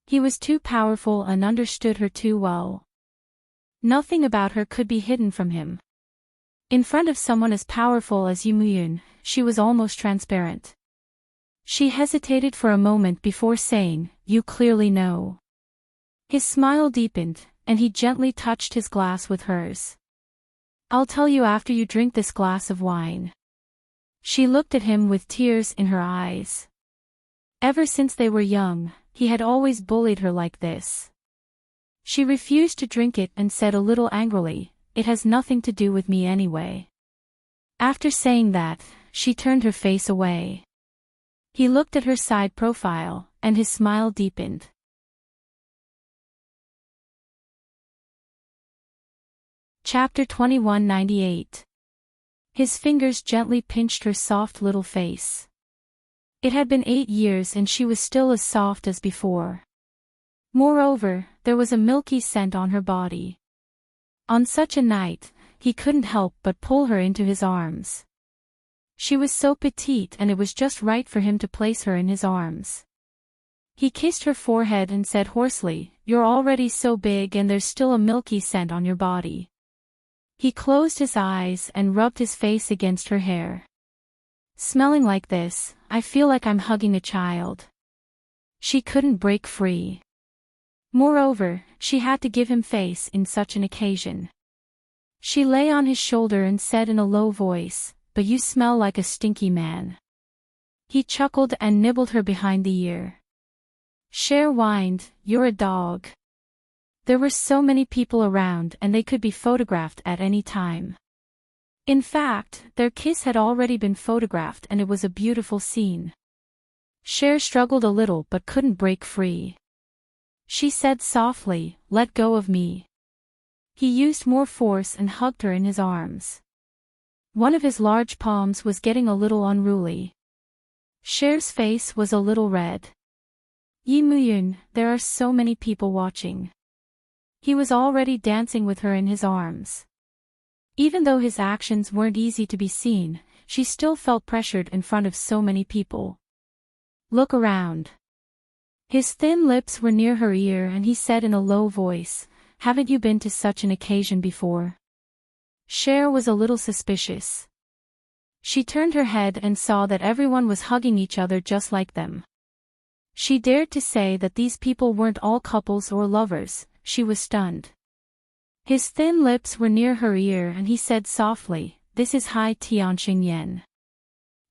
S1: He was too powerful and understood her too well. Nothing about her could be hidden from him. In front of someone as powerful as Yi Muyun, she was almost transparent. She hesitated for a moment before saying, "You clearly know." His smile deepened, and he gently touched his glass with hers. "I'll tell you after you drink this glass of wine." She looked at him with tears in her eyes. Ever since they were young, he had always bullied her like this. She refused to drink it and said a little angrily, "It has nothing to do with me anyway." After saying that, she turned her face away. He looked at her side profile, and his smile deepened. Chapter 2198. His fingers gently pinched her soft little face. It had been 8 years and she was still as soft as before. Moreover, there was a milky scent on her body. On such a night, he couldn't help but pull her into his arms. She was so petite and it was just right for him to place her in his arms. He kissed her forehead and said hoarsely, "You're already so big and there's still a milky scent on your body." He closed his eyes and rubbed his face against her hair. "Smelling like this, I feel like I'm hugging a child." She couldn't break free. Moreover, she had to give him face in such an occasion. She lay on his shoulder and said in a low voice, "But you smell like a stinky man." He chuckled and nibbled her behind the ear. Cher whined, "You're a dog." There were so many people around and they could be photographed at any time. In fact, their kiss had already been photographed and it was a beautiful scene. Cher struggled a little but couldn't break free. She said softly, "Let go of me." He used more force and hugged her in his arms. One of his large palms was getting a little unruly. Cher's face was a little red. "Yi Muyun, there are so many people watching." He was already dancing with her in his arms. Even though his actions weren't easy to be seen, she still felt pressured in front of so many people. "Look around." His thin lips were near her ear and he said in a low voice, "Haven't you been to such an occasion before?" Cher was a little suspicious. She turned her head and saw that everyone was hugging each other just like them. She dared to say that these people weren't all couples or lovers. She was stunned. His thin lips were near her ear and he said softly, "This is Hai Tianxing Yen."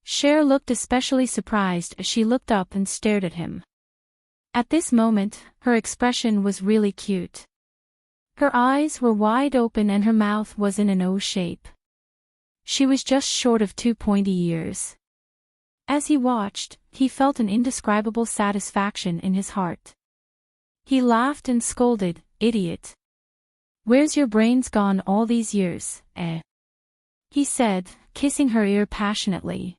S1: Cher looked especially surprised as she looked up and stared at him. At this moment, her expression was really cute. Her eyes were wide open and her mouth was in an O shape. She was just short of 2 pointy ears. As he watched, he felt an indescribable satisfaction in his heart. He laughed and scolded, "Idiot. Where's your brains gone all these years, eh?" he said, kissing her ear passionately.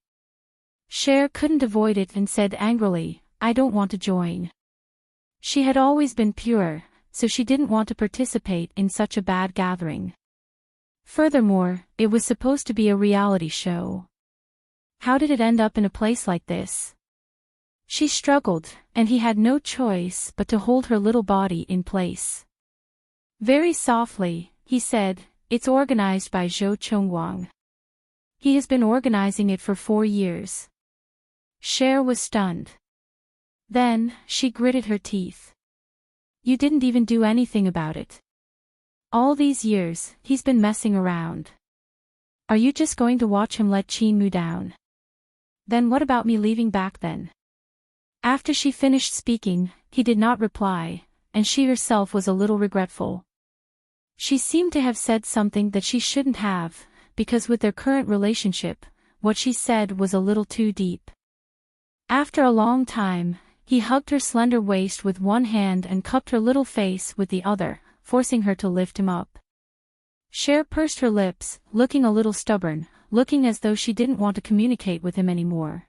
S1: Cher couldn't avoid it and said angrily, "I don't want to join." She had always been pure, so she didn't want to participate in such a bad gathering. Furthermore, it was supposed to be a reality show. How did it end up in a place like this? She struggled, and he had no choice but to hold her little body in place. Very softly, he said, "It's organized by Zhou Chongguang. He has been organizing it for 4 years." Cher was stunned. Then, she gritted her teeth. "You didn't even do anything about it. All these years, he's been messing around. Are you just going to watch him let Qin down? Then what about me leaving back then?" After she finished speaking, he did not reply, and she herself was a little regretful. She seemed to have said something that she shouldn't have, because with their current relationship, what she said was a little too deep. After a long time, he hugged her slender waist with one hand and cupped her little face with the other, forcing her to lift him up. Cher pursed her lips, looking a little stubborn, looking as though she didn't want to communicate with him anymore.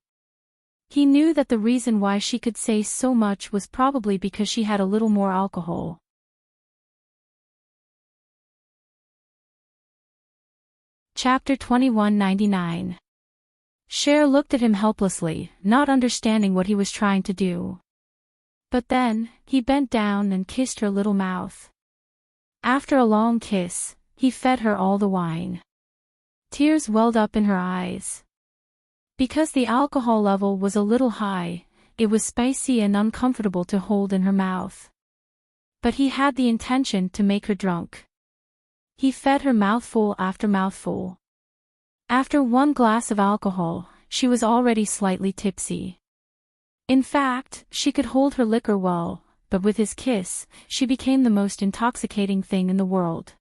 S1: He knew that the reason why she could say so much was probably because she had a little more alcohol. Chapter 2199. Cher looked at him helplessly, not understanding what he was trying to do. But then, he bent down and kissed her little mouth. After a long kiss, he fed her all the wine. Tears welled up in her eyes. Because the alcohol level was a little high, it was spicy and uncomfortable to hold in her mouth. But he had the intention to make her drunk. He fed her mouthful after mouthful. After 1 glass of alcohol, she was already slightly tipsy. In fact, she could hold her liquor well, but with his kiss, she became the most intoxicating thing in the world.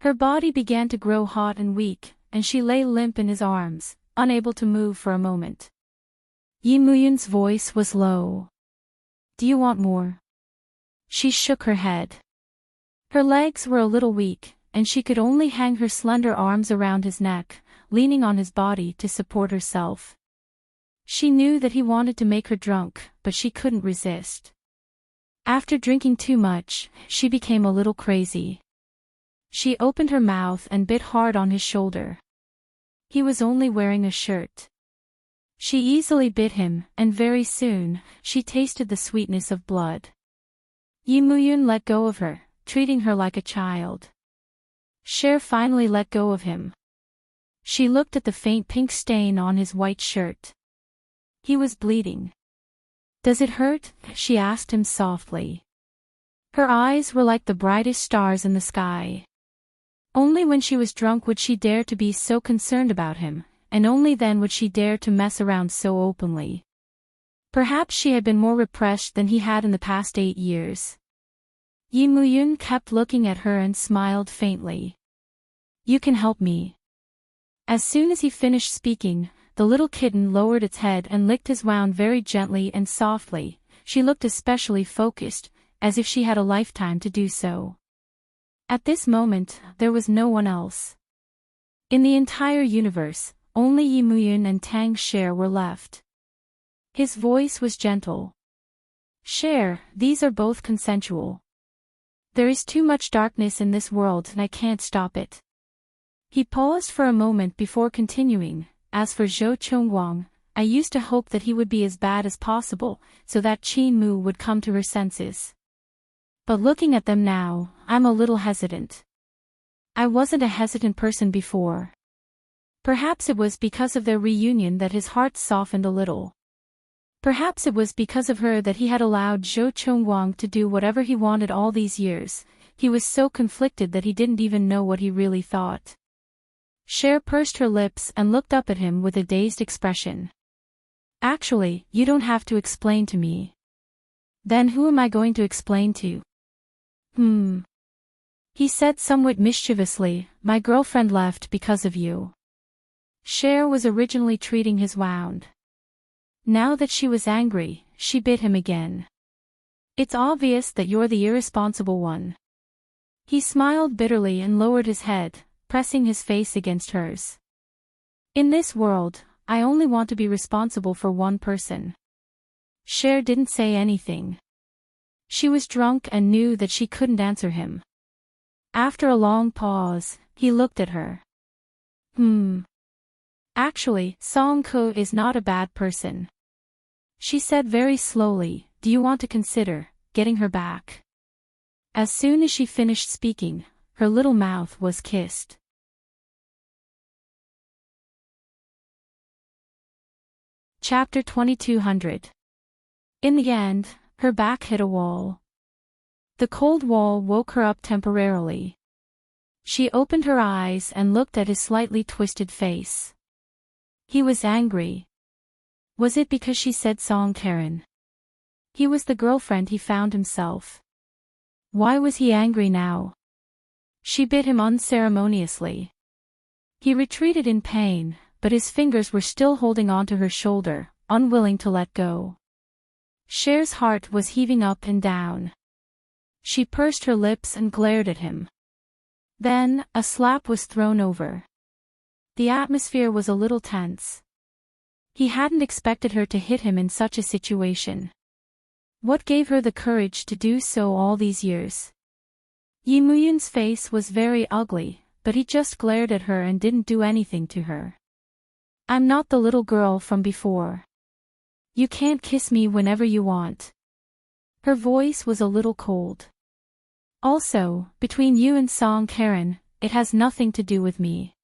S1: Her body began to grow hot and weak, and she lay limp in his arms, unable to move for a moment. Yi Muyun's voice was low. "Do you want more?" She shook her head. Her legs were a little weak, and she could only hang her slender arms around his neck, leaning on his body to support herself. She knew that he wanted to make her drunk, but she couldn't resist. After drinking too much, she became a little crazy. She opened her mouth and bit hard on his shoulder. He was only wearing a shirt. She easily bit him, and very soon, she tasted the sweetness of blood. Yi Muyun let go of her, treating her like a child. Cher finally let go of him. She looked at the faint pink stain on his white shirt. He was bleeding. "Does it hurt?" she asked him softly. Her eyes were like the brightest stars in the sky. Only when she was drunk would she dare to be so concerned about him, and only then would she dare to mess around so openly. Perhaps she had been more repressed than he had in the past 8 years. Yi Muyun kept looking at her and smiled faintly. "You can help me." As soon as he finished speaking, the little kitten lowered its head and licked his wound very gently and softly. She looked especially focused, as if she had a lifetime to do so. At this moment, there was no one else. In the entire universe, only Yi Muyun and Tang Cher were left. His voice was gentle. "Cher, these are both consensual. There is too much darkness in this world and I can't stop it." He paused for a moment before continuing. "As for Zhou Chongguang, I used to hope that he would be as bad as possible, so that Qin Mu would come to her senses. But looking at them now, I'm a little hesitant. I wasn't a hesitant person before. Perhaps it was because of their reunion that his heart softened a little. Perhaps it was because of her that he had allowed Zhou Chongguang to do whatever he wanted all these years. He was so conflicted that he didn't even know what he really thought." Cher pursed her lips and looked up at him with a dazed expression. "Actually, you don't have to explain to me." "Then who am I going to explain to?" He said somewhat mischievously, "My girlfriend left because of you." Cher was originally treating his wound. Now that she was angry, she bit him again. "It's obvious that you're the irresponsible one." He smiled bitterly and lowered his head, pressing his face against hers. "In this world, I only want to be responsible for one person." Cher didn't say anything. She was drunk and knew that she couldn't answer him. After a long pause, he looked at her. Actually, Song Ko is not a bad person. She said very slowly, "Do you want to consider getting her back?" As soon as she finished speaking, her little mouth was kissed. Chapter 2200. In the end, her back hit a wall. The cold wall woke her up temporarily. She opened her eyes and looked at his slightly twisted face. He was angry. Was it because she said Song Karen? He was the girlfriend he found himself. Why was he angry now? She bit him unceremoniously. He retreated in pain, but his fingers were still holding onto her shoulder, unwilling to let go. Cher's heart was heaving up and down. She pursed her lips and glared at him. Then, a slap was thrown over. The atmosphere was a little tense. He hadn't expected her to hit him in such a situation. What gave her the courage to do so all these years? Yi Muyun's face was very ugly, but he just glared at her and didn't do anything to her. "I'm not the little girl from before. You can't kiss me whenever you want." Her voice was a little cold. "Also, between you and Song Karen, it has nothing to do with me."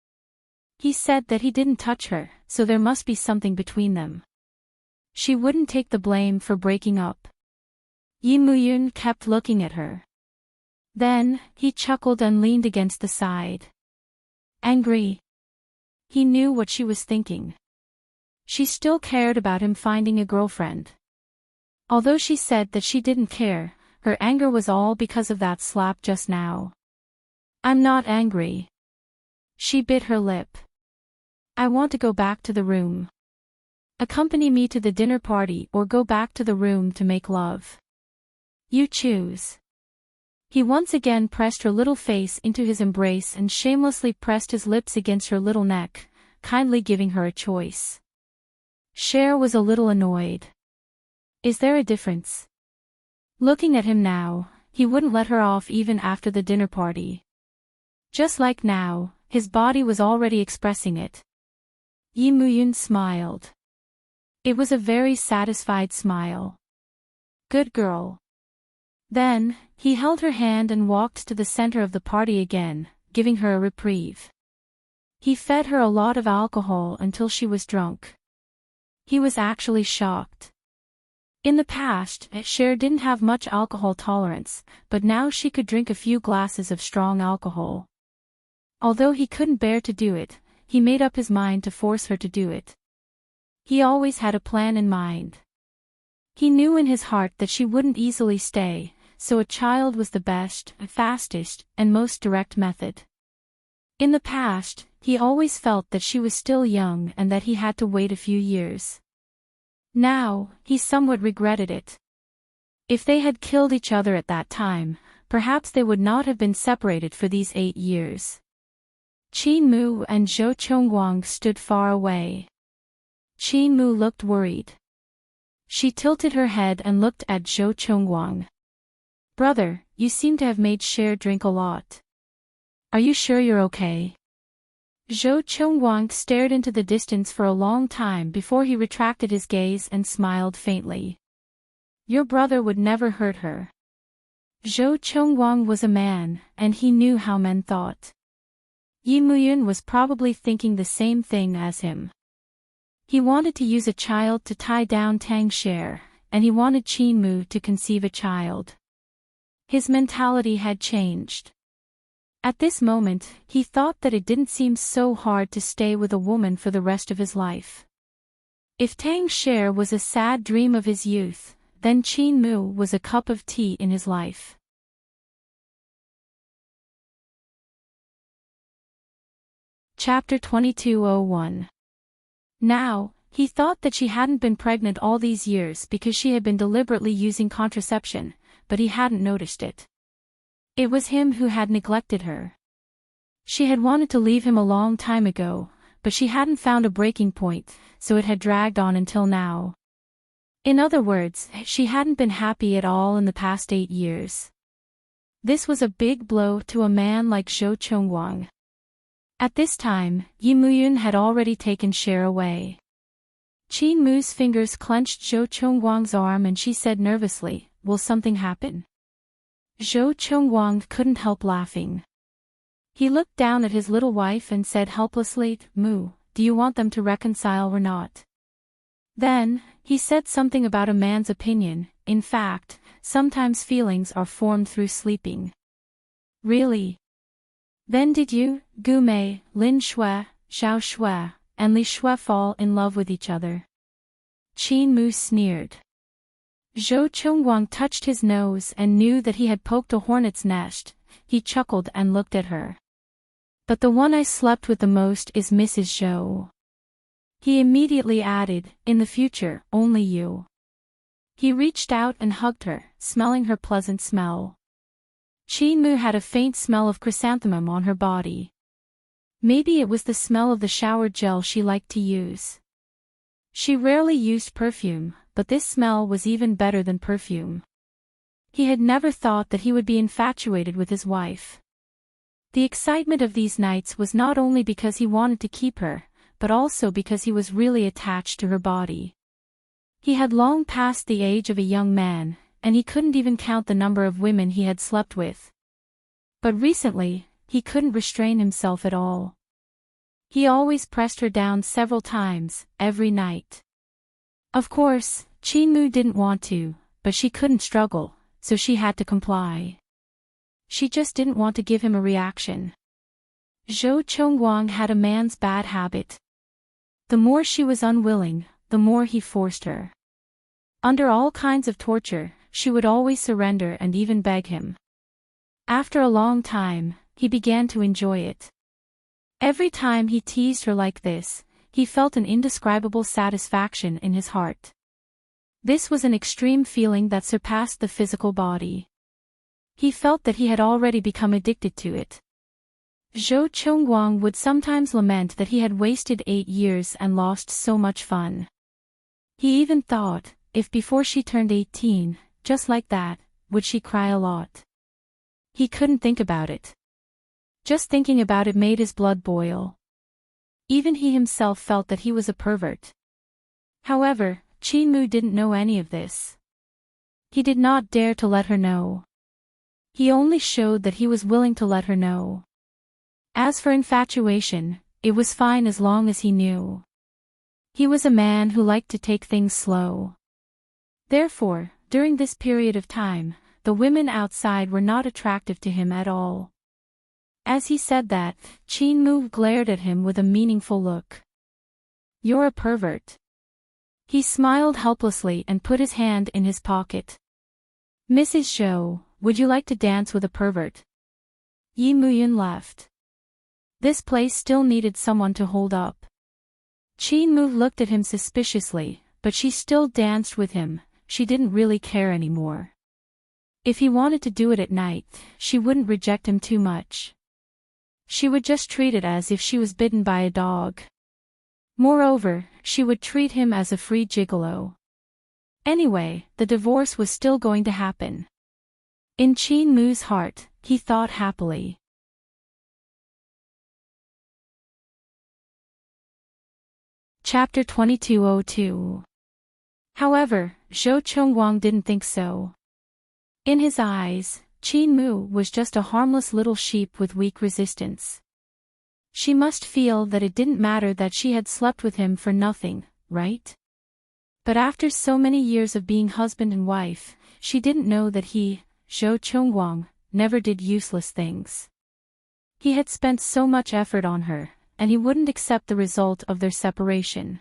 S1: He said that he didn't touch her, so there must be something between them. She wouldn't take the blame for breaking up. Yi Muyun kept looking at her. Then, he chuckled and leaned against the side. Angry. He knew what she was thinking. She still cared about him finding a girlfriend. Although she said that she didn't care, her anger was all because of that slap just now. "I'm not angry." She bit her lip. "I want to go back to the room. Accompany me to the dinner party or go back to the room to make love. You choose." He once again pressed her little face into his embrace and shamelessly pressed his lips against her little neck, kindly giving her a choice. Cher was a little annoyed. Is there a difference? Looking at him now, he wouldn't let her off even after the dinner party. Just like now, his body was already expressing it. Yi Muyun smiled. It was a very satisfied smile. Good girl. Then, he held her hand and walked to the center of the party again, giving her a reprieve. He fed her a lot of alcohol until she was drunk. He was actually shocked. In the past, Cher didn't have much alcohol tolerance, but now she could drink a few glasses of strong alcohol. Although he couldn't bear to do it, he made up his mind to force her to do it. He always had a plan in mind. He knew in his heart that she wouldn't easily stay, so a child was the best, fastest, and most direct method. In the past, he always felt that she was still young and that he had to wait a few years. Now, he somewhat regretted it. If they had killed each other at that time, perhaps they would not have been separated for these 8 years. Qin Mu and Zhou Chongguang stood far away. Qin Mu looked worried. She tilted her head and looked at Zhou Chongguang. "Brother, you seem to have made Cher drink a lot. Are you sure you're okay?" Zhou Chongguang stared into the distance for a long time before he retracted his gaze and smiled faintly. "Your brother would never hurt her." Zhou Chongguang was a man, and he knew how men thought. Yi Muyun was probably thinking the same thing as him. He wanted to use a child to tie down Tang Cher, and he wanted Qin Mu to conceive a child. His mentality had changed. At this moment, he thought that it didn't seem so hard to stay with a woman for the rest of his life. If Tang Cher was a sad dream of his youth, then Qin Mu was a cup of tea in his life. Chapter 2201. Now, he thought that she hadn't been pregnant all these years because she had been deliberately using contraception, but he hadn't noticed it. It was him who had neglected her. She had wanted to leave him a long time ago, but she hadn't found a breaking point, so it had dragged on until now. In other words, she hadn't been happy at all in the past 8 years. This was a big blow to a man like Zhou Chongguang. At this time, Yi Muyun had already taken Cher away. Qin Mu's fingers clenched Zhou Chongguang's arm and she said nervously, "Will something happen?" Zhou Chongguang couldn't help laughing. He looked down at his little wife and said helplessly, "Mu, do you want them to reconcile or not?" Then, he said something about a man's opinion. In fact, sometimes feelings are formed through sleeping. Really? Then did you, Gu Mei, Lin Shui, Zhao Shui, and Li Shui fall in love with each other? Qin Mu sneered. Zhou Chongguang touched his nose and knew that he had poked a hornet's nest. He chuckled and looked at her. "But the one I slept with the most is Mrs. Zhou." He immediately added, "In the future, only you." He reached out and hugged her, smelling her pleasant smell. Qin Mu had a faint smell of chrysanthemum on her body. Maybe it was the smell of the shower gel she liked to use. She rarely used perfume, but this smell was even better than perfume. He had never thought that he would be infatuated with his wife. The excitement of these nights was not only because he wanted to keep her, but also because he was really attached to her body. He had long passed the age of a young man, and he couldn't even count the number of women he had slept with. But recently, he couldn't restrain himself at all. He always pressed her down several times, every night. Of course, Qin Mu didn't want to, but she couldn't struggle, so she had to comply. She just didn't want to give him a reaction. Zhou Chongguang had a man's bad habit. The more she was unwilling, the more he forced her. Under all kinds of torture, she would always surrender and even beg him. After a long time, he began to enjoy it. Every time he teased her like this, he felt an indescribable satisfaction in his heart. This was an extreme feeling that surpassed the physical body. He felt that he had already become addicted to it. Zhou Chongguang would sometimes lament that he had wasted 8 years and lost so much fun. He even thought, if before she turned 18, just like that, would she cry a lot? He couldn't think about it. Just thinking about it made his blood boil. Even he himself felt that he was a pervert. However, Qin Mu didn't know any of this. He did not dare to let her know. He only showed that he was willing to let her know. As for infatuation, it was fine as long as he knew. He was a man who liked to take things slow. Therefore, during this period of time, the women outside were not attractive to him at all. As he said that, Qin Mu glared at him with a meaningful look. "You're a pervert." He smiled helplessly and put his hand in his pocket. "Mrs. Zhou, would you like to dance with a pervert?" Yi Muyun left. This place still needed someone to hold up. Qin Mu looked at him suspiciously, but she still danced with him. She didn't really care anymore. If he wanted to do it at night, she wouldn't reject him too much. She would just treat it as if she was bitten by a dog. Moreover, she would treat him as a free gigolo. Anyway, the divorce was still going to happen. In Qin Mu's heart, he thought happily. Chapter 2202. However, Zhou Chongguang didn't think so. In his eyes, Qin Mu was just a harmless little sheep with weak resistance. She must feel that it didn't matter that she had slept with him for nothing, right? But after so many years of being husband and wife, she didn't know that he, Zhou Chongguang, never did useless things. He had spent so much effort on her, and he wouldn't accept the result of their separation.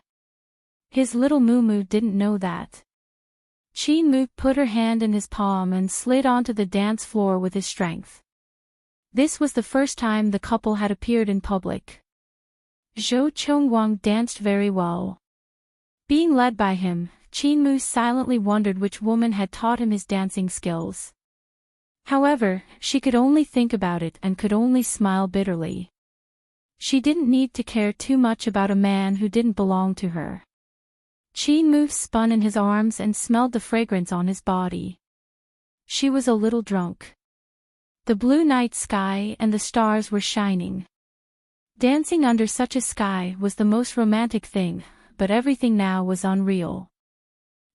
S1: His little Moo didn't know that. Qin Mu put her hand in his palm and slid onto the dance floor with his strength. This was the first time the couple had appeared in public. Zhou Chongguang danced very well. Being led by him, Qin Mu silently wondered which woman had taught him his dancing skills. However, she could only think about it and could only smile bitterly. She didn't need to care too much about a man who didn't belong to her. Qin Mu spun in his arms and smelled the fragrance on his body. She was a little drunk. The blue night sky and the stars were shining. Dancing under such a sky was the most romantic thing, but everything now was unreal.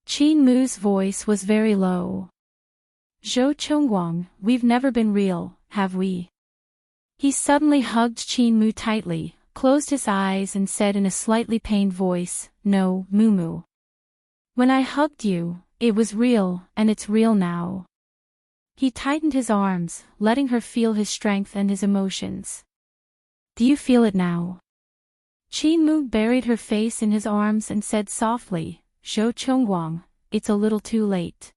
S1: Qin Mu's voice was very low. Zhou Chongguang, we've never been real, have we? He suddenly hugged Qin Mu tightly, closed his eyes and said in a slightly pained voice, "No, Mumu. When I hugged you, it was real, and it's real now." He tightened his arms, letting her feel his strength and his emotions. "Do you feel it now?" Qin Mu buried her face in his arms and said softly, "Zhou Chongguang, it's a little too late."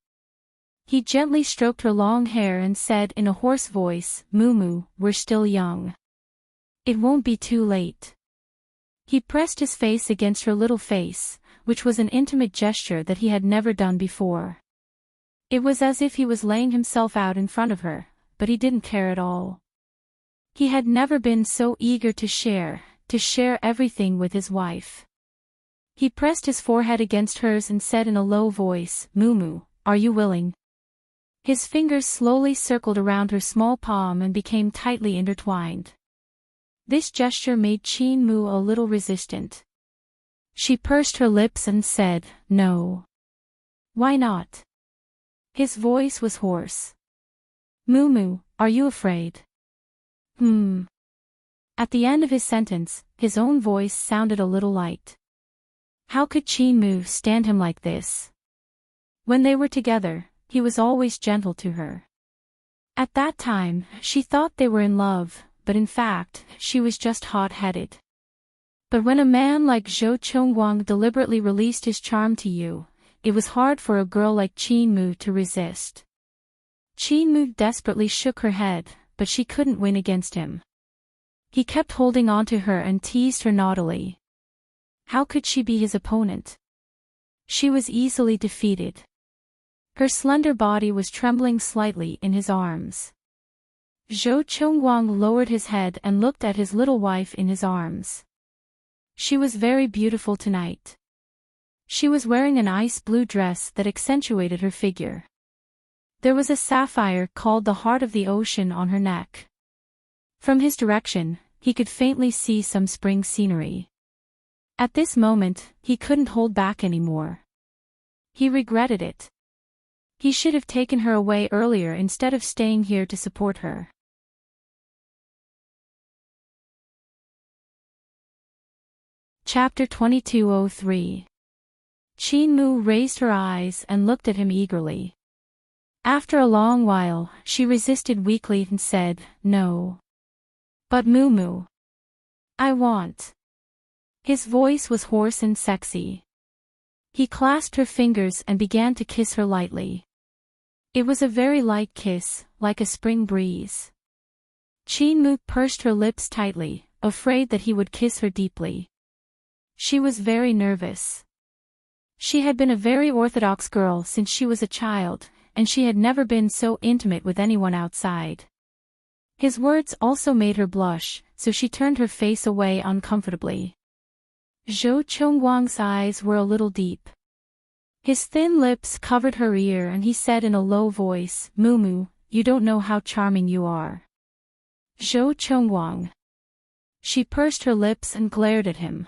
S1: He gently stroked her long hair and said in a hoarse voice, "Mumu, we're still young. It won't be too late." He pressed his face against her little face, which was an intimate gesture that he had never done before. It was as if he was laying himself out in front of her, but he didn't care at all. He had never been so eager to share everything with his wife. He pressed his forehead against hers and said in a low voice, "Mumu, are you willing?" His fingers slowly circled around her small palm and became tightly intertwined. This gesture made Qin Mu a little resistant. She pursed her lips and said, "No." "Why not?" His voice was hoarse. "Mumu, are you afraid?" At the end of his sentence, his own voice sounded a little light. How could Qin Mu stand him like this? When they were together, he was always gentle to her. At that time, she thought they were in love, but in fact, she was just hot-headed. But when a man like Zhou Chongguang deliberately released his charm to you, it was hard for a girl like Qin Mu to resist. Qin Mu desperately shook her head, but she couldn't win against him. He kept holding on to her and teased her naughtily. How could she be his opponent? She was easily defeated. Her slender body was trembling slightly in his arms. Zhou Chongguang lowered his head and looked at his little wife in his arms. She was very beautiful tonight. She was wearing an ice blue dress that accentuated her figure. There was a sapphire called the Heart of the Ocean on her neck. From his direction, he could faintly see some spring scenery. At this moment, he couldn't hold back anymore. He regretted it. He should have taken her away earlier instead of staying here to support her. Chapter 2203. Qin Mu raised her eyes and looked at him eagerly. After a long while, she resisted weakly and said, "No." "But Mumu. I want." His voice was hoarse and sexy. He clasped her fingers and began to kiss her lightly. It was a very light kiss, like a spring breeze. Qin Mu pursed her lips tightly, afraid that he would kiss her deeply. She was very nervous. She had been a very orthodox girl since she was a child, and she had never been so intimate with anyone outside. His words also made her blush, so she turned her face away uncomfortably. Zhou Chongguang's eyes were a little deep. His thin lips covered her ear and he said in a low voice, "Mumu, you don't know how charming you are." "Zhou Chongguang." She pursed her lips and glared at him.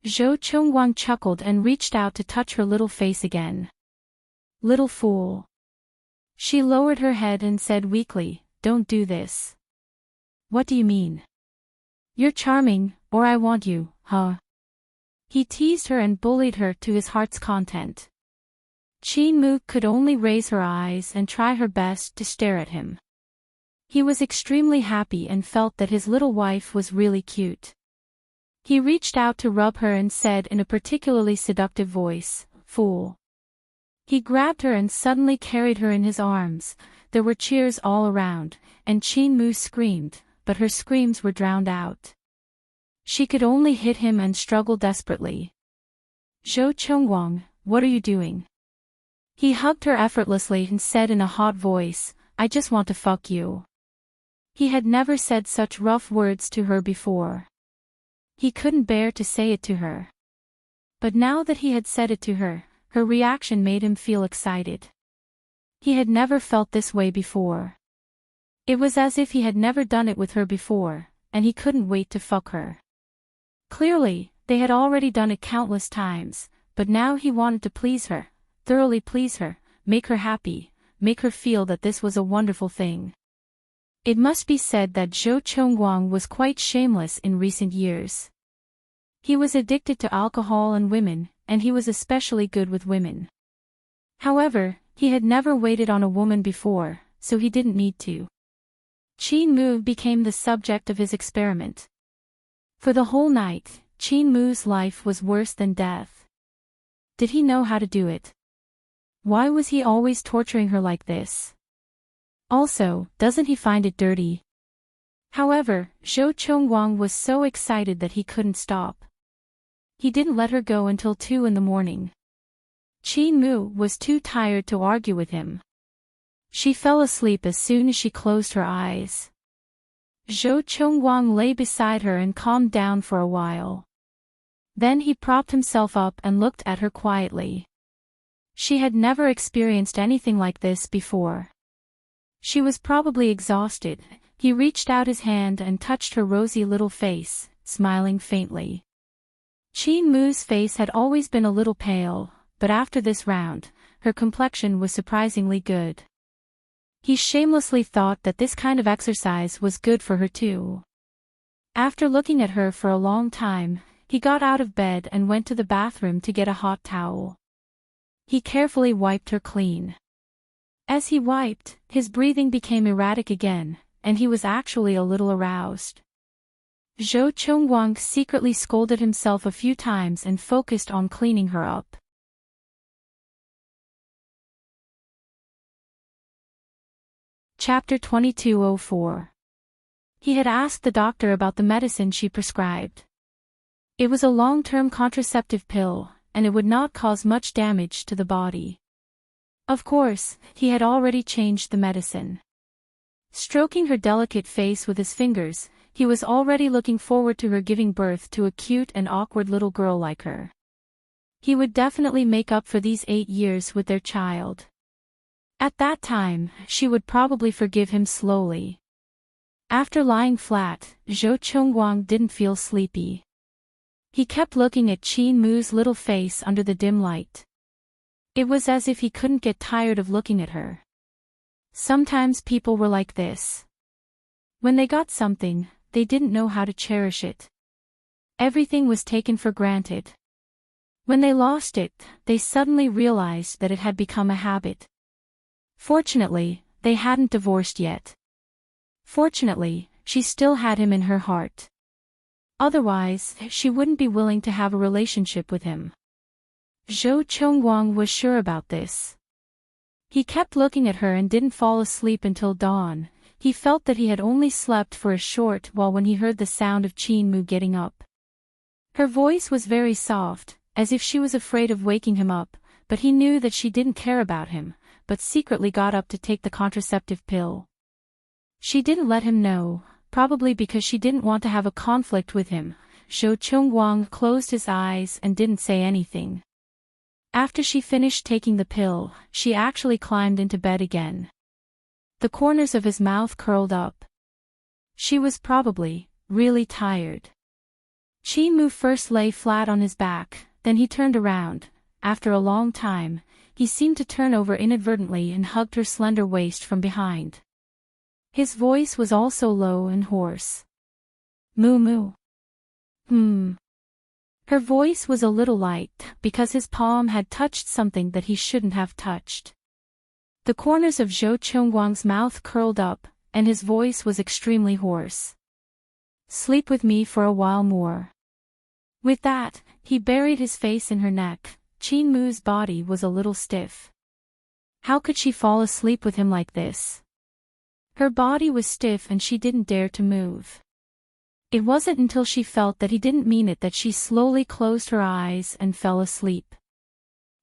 S1: Zhou Chongguang chuckled and reached out to touch her little face again. "Little fool." She lowered her head and said weakly, "Don't do this." "What do you mean?" "You're charming, or I want you, huh?" He teased her and bullied her to his heart's content. Qin Mu could only raise her eyes and try her best to stare at him. He was extremely happy and felt that his little wife was really cute. He reached out to rub her and said in a particularly seductive voice, "Fool." He grabbed her and suddenly carried her in his arms. There were cheers all around, and Qin Mu screamed, but her screams were drowned out. She could only hit him and struggle desperately. "Zhou Chongguang, what are you doing?" He hugged her effortlessly and said in a hot voice, "I just want to fuck you." He had never said such rough words to her before. He couldn't bear to say it to her. But now that he had said it to her, her reaction made him feel excited. He had never felt this way before. It was as if he had never done it with her before, and he couldn't wait to fuck her. Clearly, They had already done it countless times, but now he wanted to please her, thoroughly please her, make her happy, make her feel that this was a wonderful thing. It must be said that Zhou Chongguang was quite shameless in recent years. He was addicted to alcohol and women, and he was especially good with women. However, he had never waited on a woman before, so he didn't need to. Qin Mu became the subject of his experiment. For the whole night, Qin Mu's life was worse than death. Did he know how to do it? Why was he always torturing her like this? Also, doesn't he find it dirty? However, Zhou Chongguang was so excited that he couldn't stop. He didn't let her go until 2 in the morning. Qin Mu was too tired to argue with him. She fell asleep as soon as she closed her eyes. Zhou Chongguang lay beside her and calmed down for a while. Then he propped himself up and looked at her quietly. She had never experienced anything like this before. She was probably exhausted. He reached out his hand and touched her rosy little face, smiling faintly. Qin Mu's face had always been a little pale, but after this round, her complexion was surprisingly good. He shamelessly thought that this kind of exercise was good for her too. After looking at her for a long time, he got out of bed and went to the bathroom to get a hot towel. He carefully wiped her clean. As he wiped, his breathing became erratic again, and he was actually a little aroused. Zhou Chongguang secretly scolded himself a few times and focused on cleaning her up. Chapter 2204. He had asked the doctor about the medicine she prescribed. It was a long-term contraceptive pill, and it would not cause much damage to the body. Of course, he had already changed the medicine. Stroking her delicate face with his fingers, he was already looking forward to her giving birth to a cute and awkward little girl like her. He would definitely make up for these 8 years with their child. At that time, she would probably forgive him slowly. After lying flat, Zhou Chongguang didn't feel sleepy. He kept looking at Qin Mu's little face under the dim light. It was as if he couldn't get tired of looking at her. Sometimes people were like this. When they got something, they didn't know how to cherish it. Everything was taken for granted. When they lost it, they suddenly realized that it had become a habit. Fortunately, they hadn't divorced yet. Fortunately, she still had him in her heart. Otherwise, she wouldn't be willing to have a relationship with him. Zhou Chongguang was sure about this. He kept looking at her and didn't fall asleep until dawn. He felt that he had only slept for a short while when he heard the sound of Qin Mu getting up. Her voice was very soft, as if she was afraid of waking him up, but he knew that she didn't care about him, but secretly got up to take the contraceptive pill. She didn't let him know, probably because she didn't want to have a conflict with him. Zhou Chongguang closed his eyes and didn't say anything. After she finished taking the pill, she actually climbed into bed again. The corners of his mouth curled up. She was probably really tired. Qin Mu first lay flat on his back, then he turned around. After a long time, he seemed to turn over inadvertently and hugged her slender waist from behind. His voice was also low and hoarse. Moo moo. Her voice was a little light, because his palm had touched something that he shouldn't have touched. The corners of Zhou Chongguang's mouth curled up, and his voice was extremely hoarse. Sleep with me for a while more. With that, he buried his face in her neck. Qin Mu's body was a little stiff. How could she fall asleep with him like this? Her body was stiff and she didn't dare to move. It wasn't until she felt that he didn't mean it that she slowly closed her eyes and fell asleep.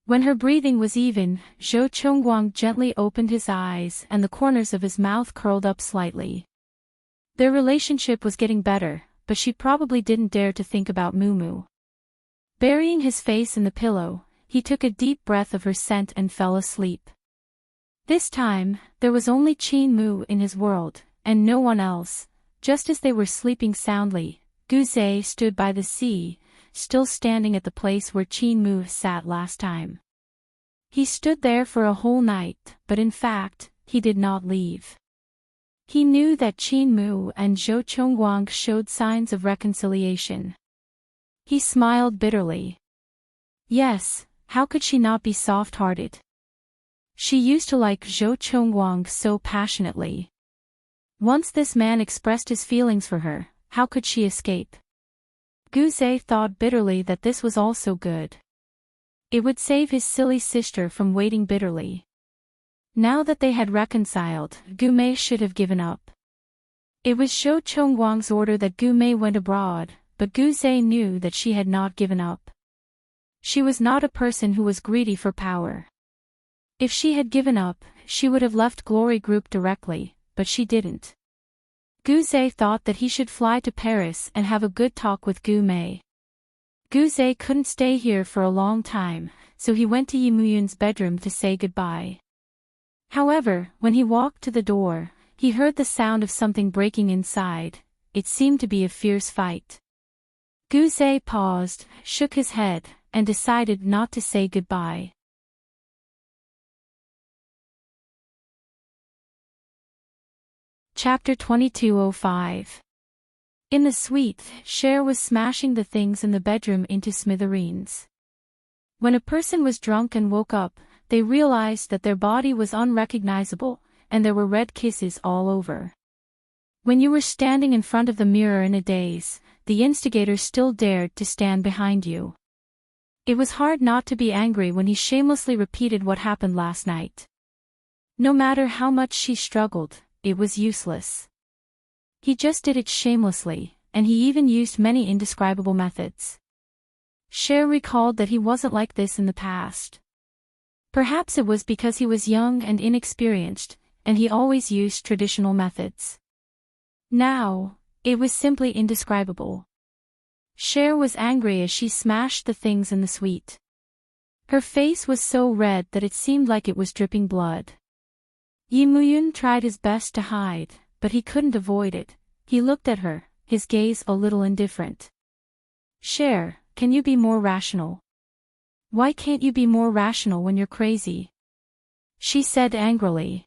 S1: When her breathing was even, Zhou Chongguang gently opened his eyes and the corners of his mouth curled up slightly. Their relationship was getting better, but she probably didn't dare to think about Moo. Burying his face in the pillow, he took a deep breath of her scent and fell asleep. This time, there was only Qin Mu in his world, and no one else. Just as they were sleeping soundly, Guze stood by the sea, still standing at the place where Qin Mu sat last time. He stood there for a whole night, but in fact, he did not leave. He knew that Qin Mu and Zhou Chongguang showed signs of reconciliation. He smiled bitterly. Yes, how could she not be soft-hearted? She used to like Zhou Chongguang so passionately. Once this man expressed his feelings for her, how could she escape? Gu Zhe thought bitterly that this was also good. It would save his silly sister from waiting bitterly. Now that they had reconciled, Gu Mei should have given up. It was Zhou Chongguang's order that Gu Mei went abroad, but Gu Zhe knew that she had not given up. She was not a person who was greedy for power. If she had given up, she would have left Glory Group directly, but she didn't. Gu Zhe thought that he should fly to Paris and have a good talk with Gu Mei. Gu Zhe couldn't stay here for a long time, so he went to Yi Muyun's bedroom to say goodbye. However, when he walked to the door, he heard the sound of something breaking inside. It seemed to be a fierce fight. Gu Zhe paused, shook his head, and decided not to say goodbye. Chapter 2205. In the suite, Cher was smashing the things in the bedroom into smithereens. When a person was drunk and woke up, they realized that their body was unrecognizable, and there were red kisses all over. When you were standing in front of the mirror in a daze, the instigator still dared to stand behind you. It was hard not to be angry when he shamelessly repeated what happened last night. No matter how much she struggled, it was useless. He just did it shamelessly, and he even used many indescribable methods. Cher recalled that he wasn't like this in the past. Perhaps it was because he was young and inexperienced, and he always used traditional methods. Now, it was simply indescribable. Cher was angry as she smashed the things in the suite. Her face was so red that it seemed like it was dripping blood. Yi Muyun tried his best to hide, but he couldn't avoid it. He looked at her, his gaze a little indifferent. Cher, can you be more rational? Why can't you be more rational when you're crazy? She said angrily.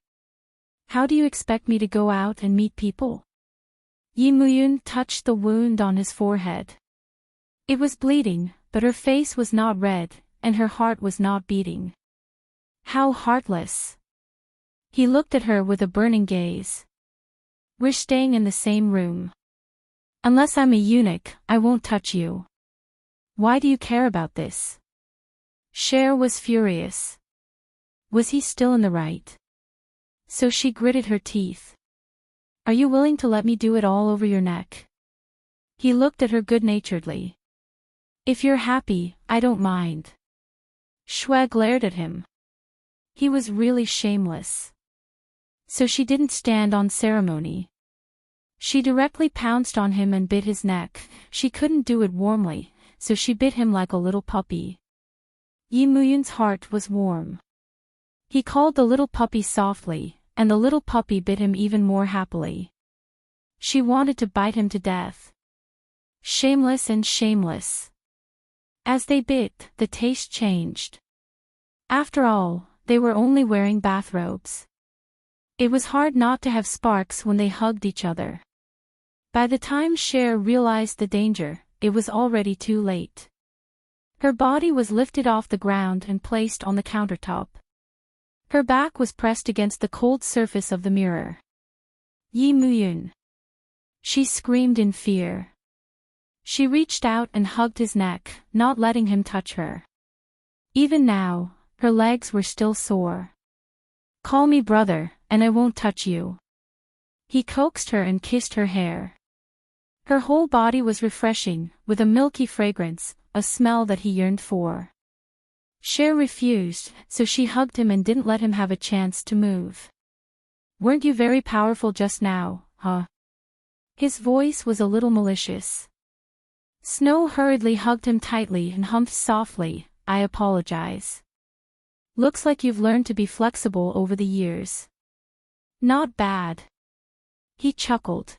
S1: How do you expect me to go out and meet people? Yi Muyun touched the wound on his forehead. It was bleeding, but her face was not red, and her heart was not beating. How heartless. He looked at her with a burning gaze. We're staying in the same room. Unless I'm a eunuch, I won't touch you. Why do you care about this? Cher was furious. Was he still in the right? So she gritted her teeth. Are you willing to let me do it all over your neck? He looked at her good-naturedly. If you're happy, I don't mind. Shui glared at him. He was really shameless. So she didn't stand on ceremony. She directly pounced on him and bit his neck. She couldn't do it warmly, so she bit him like a little puppy. Yi Muyun's heart was warm. He called the little puppy softly, and the little puppy bit him even more happily. She wanted to bite him to death. Shameless and shameless. As they bit, the taste changed. After all, they were only wearing bathrobes. It was hard not to have sparks when they hugged each other. By the time Cher realized the danger, it was already too late. Her body was lifted off the ground and placed on the countertop. Her back was pressed against the cold surface of the mirror. Yi Muyun. She screamed in fear. She reached out and hugged his neck, not letting him touch her. Even now, her legs were still sore. Call me brother, and I won't touch you. He coaxed her and kissed her hair. Her whole body was refreshing, with a milky fragrance, a smell that he yearned for. Cher refused, so she hugged him and didn't let him have a chance to move. Weren't you very powerful just now, huh? His voice was a little malicious. Snow hurriedly hugged him tightly and humped softly, I apologize. Looks like you've learned to be flexible over the years. Not bad. He chuckled.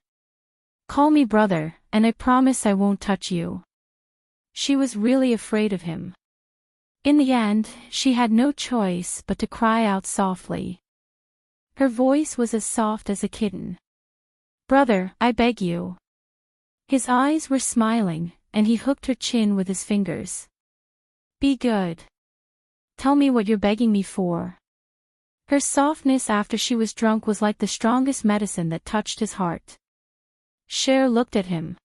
S1: Call me brother, and I promise I won't touch you. She was really afraid of him. In the end, she had no choice but to cry out softly. Her voice was as soft as a kitten. "Brother, I beg you." His eyes were smiling, and he hooked her chin with his fingers. "Be good. Tell me what you're begging me for." Her softness after she was drunk was like the strongest medicine that touched his heart. Cher looked at him.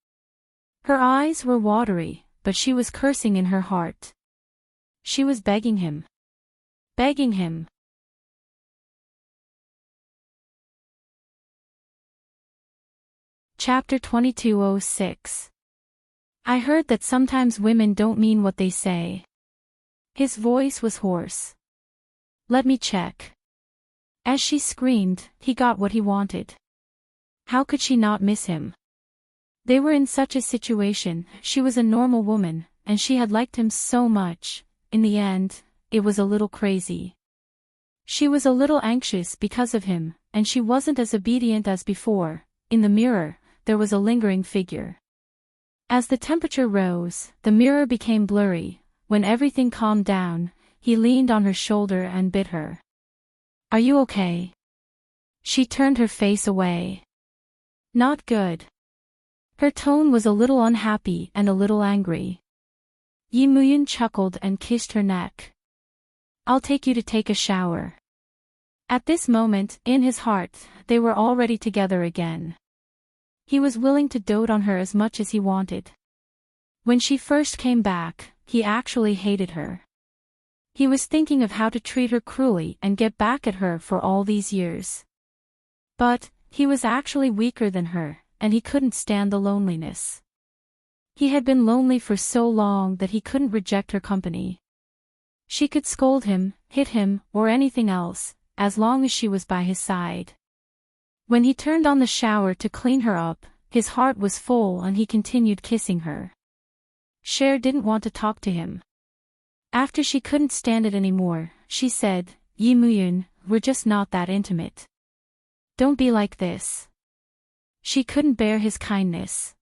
S1: Her eyes were watery, but she was cursing in her heart. She was begging him. Begging him. Chapter 22:06. I heard that sometimes women don't mean what they say. His voice was hoarse. "Let me check." As she screamed, he got what he wanted. How could she not miss him? They were in such a situation, she was a normal woman, and she had liked him so much. In the end, it was a little crazy. She was a little anxious because of him, and she wasn't as obedient as before. In the mirror, there was a lingering figure. As the temperature rose, the mirror became blurry. When everything calmed down, he leaned on her shoulder and bit her. "Are you okay?" She turned her face away. "Not good." Her tone was a little unhappy and a little angry. Yi Muyun chuckled and kissed her neck. "I'll take you to take a shower." At this moment, in his heart, they were already together again. He was willing to dote on her as much as he wanted. When she first came back, he actually hated her. He was thinking of how to treat her cruelly and get back at her for all these years. But, he was actually weaker than her, and he couldn't stand the loneliness. He had been lonely for so long that he couldn't reject her company. She could scold him, hit him, or anything else, as long as she was by his side. When he turned on the shower to clean her up, his heart was full and he continued kissing her. Cher didn't want to talk to him. After she couldn't stand it anymore, she said, "Yi Muyun, we're just not that intimate. Don't be like this." She couldn't bear his kindness.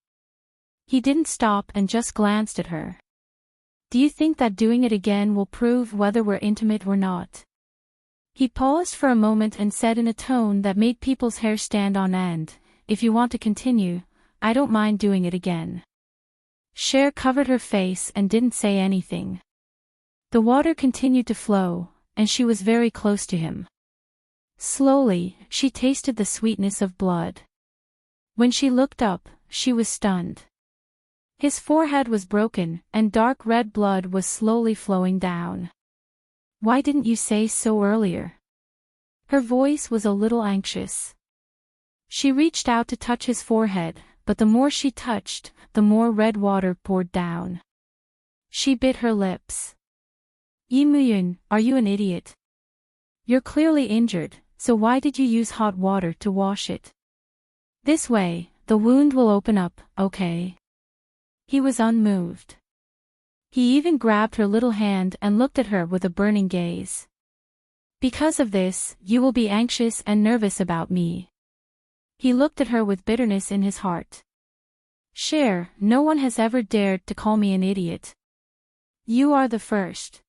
S1: He didn't stop and just glanced at her. "Do you think that doing it again will prove whether we're intimate or not?" He paused for a moment and said in a tone that made people's hair stand on end, "If you want to continue, I don't mind doing it again." Cher covered her face and didn't say anything. The water continued to flow, and she was very close to him. Slowly, she tasted the sweetness of blood. When she looked up, she was stunned. His forehead was broken, and dark red blood was slowly flowing down. "Why didn't you say so earlier?" Her voice was a little anxious. She reached out to touch his forehead, but the more she touched, the more red water poured down. She bit her lips. "Yi Muyun, are you an idiot? You're clearly injured, so why did you use hot water to wash it? This way, the wound will open up, okay?" He was unmoved. He even grabbed her little hand and looked at her with a burning gaze. "Because of this, you will be anxious and nervous about me." He looked at her with bitterness in his heart. "Cher, no one has ever dared to call me an idiot. You are the first.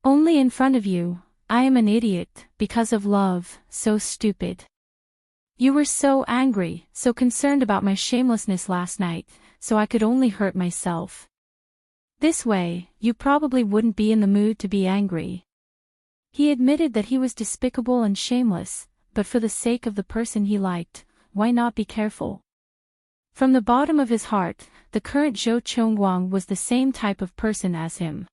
S1: Only in front of you, I am an idiot, because of love, so stupid. You were so angry, so concerned about my shamelessness last night, so I could only hurt myself. This way, you probably wouldn't be in the mood to be angry." He admitted that he was despicable and shameless, but for the sake of the person he liked, why not be careful? From the bottom of his heart, the current Zhou Chongguang was the same type of person as him.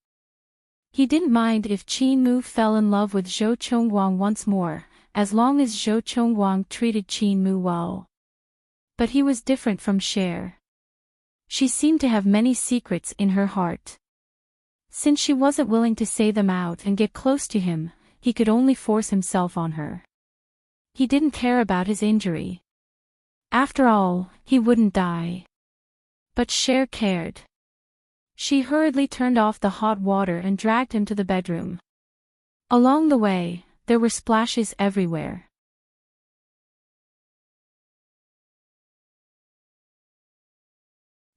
S1: He didn't mind if Qin Mu fell in love with Zhou Chongguang once more, as long as Zhou Chongguang treated Qin Mu well. But he was different from Cher. She seemed to have many secrets in her heart. Since she wasn't willing to say them out and get close to him, he could only force himself on her. He didn't care about his injury. After all, he wouldn't die. But Cher cared. She hurriedly turned off the hot water and dragged him to the bedroom. Along the way, there were splashes everywhere.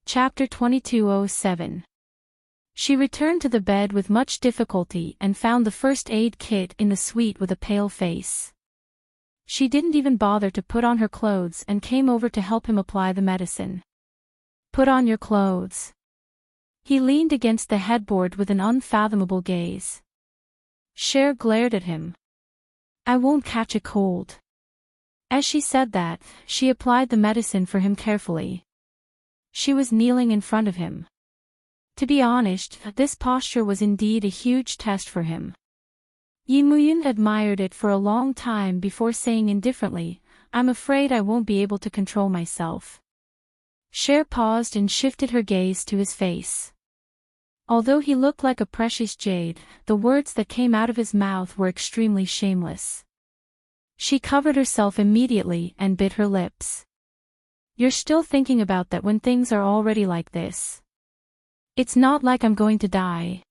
S1: Chapter 22:07. She returned to the bed with much difficulty and found the first aid kit in the suite with a pale face. She didn't even bother to put on her clothes and came over to help him apply the medicine. "Put on your clothes." He leaned against the headboard with an unfathomable gaze. Cher glared at him. "I won't catch a cold." As she said that, she applied the medicine for him carefully. She was kneeling in front of him. To be honest, this posture was indeed a huge test for him. Yimuyun admired it for a long time before saying indifferently, "I'm afraid I won't be able to control myself." Cher paused and shifted her gaze to his face. Although he looked like a precious jade, the words that came out of his mouth were extremely shameless. She covered herself immediately and bit her lips. "You're still thinking about that when things are already like this. It's not like I'm going to die."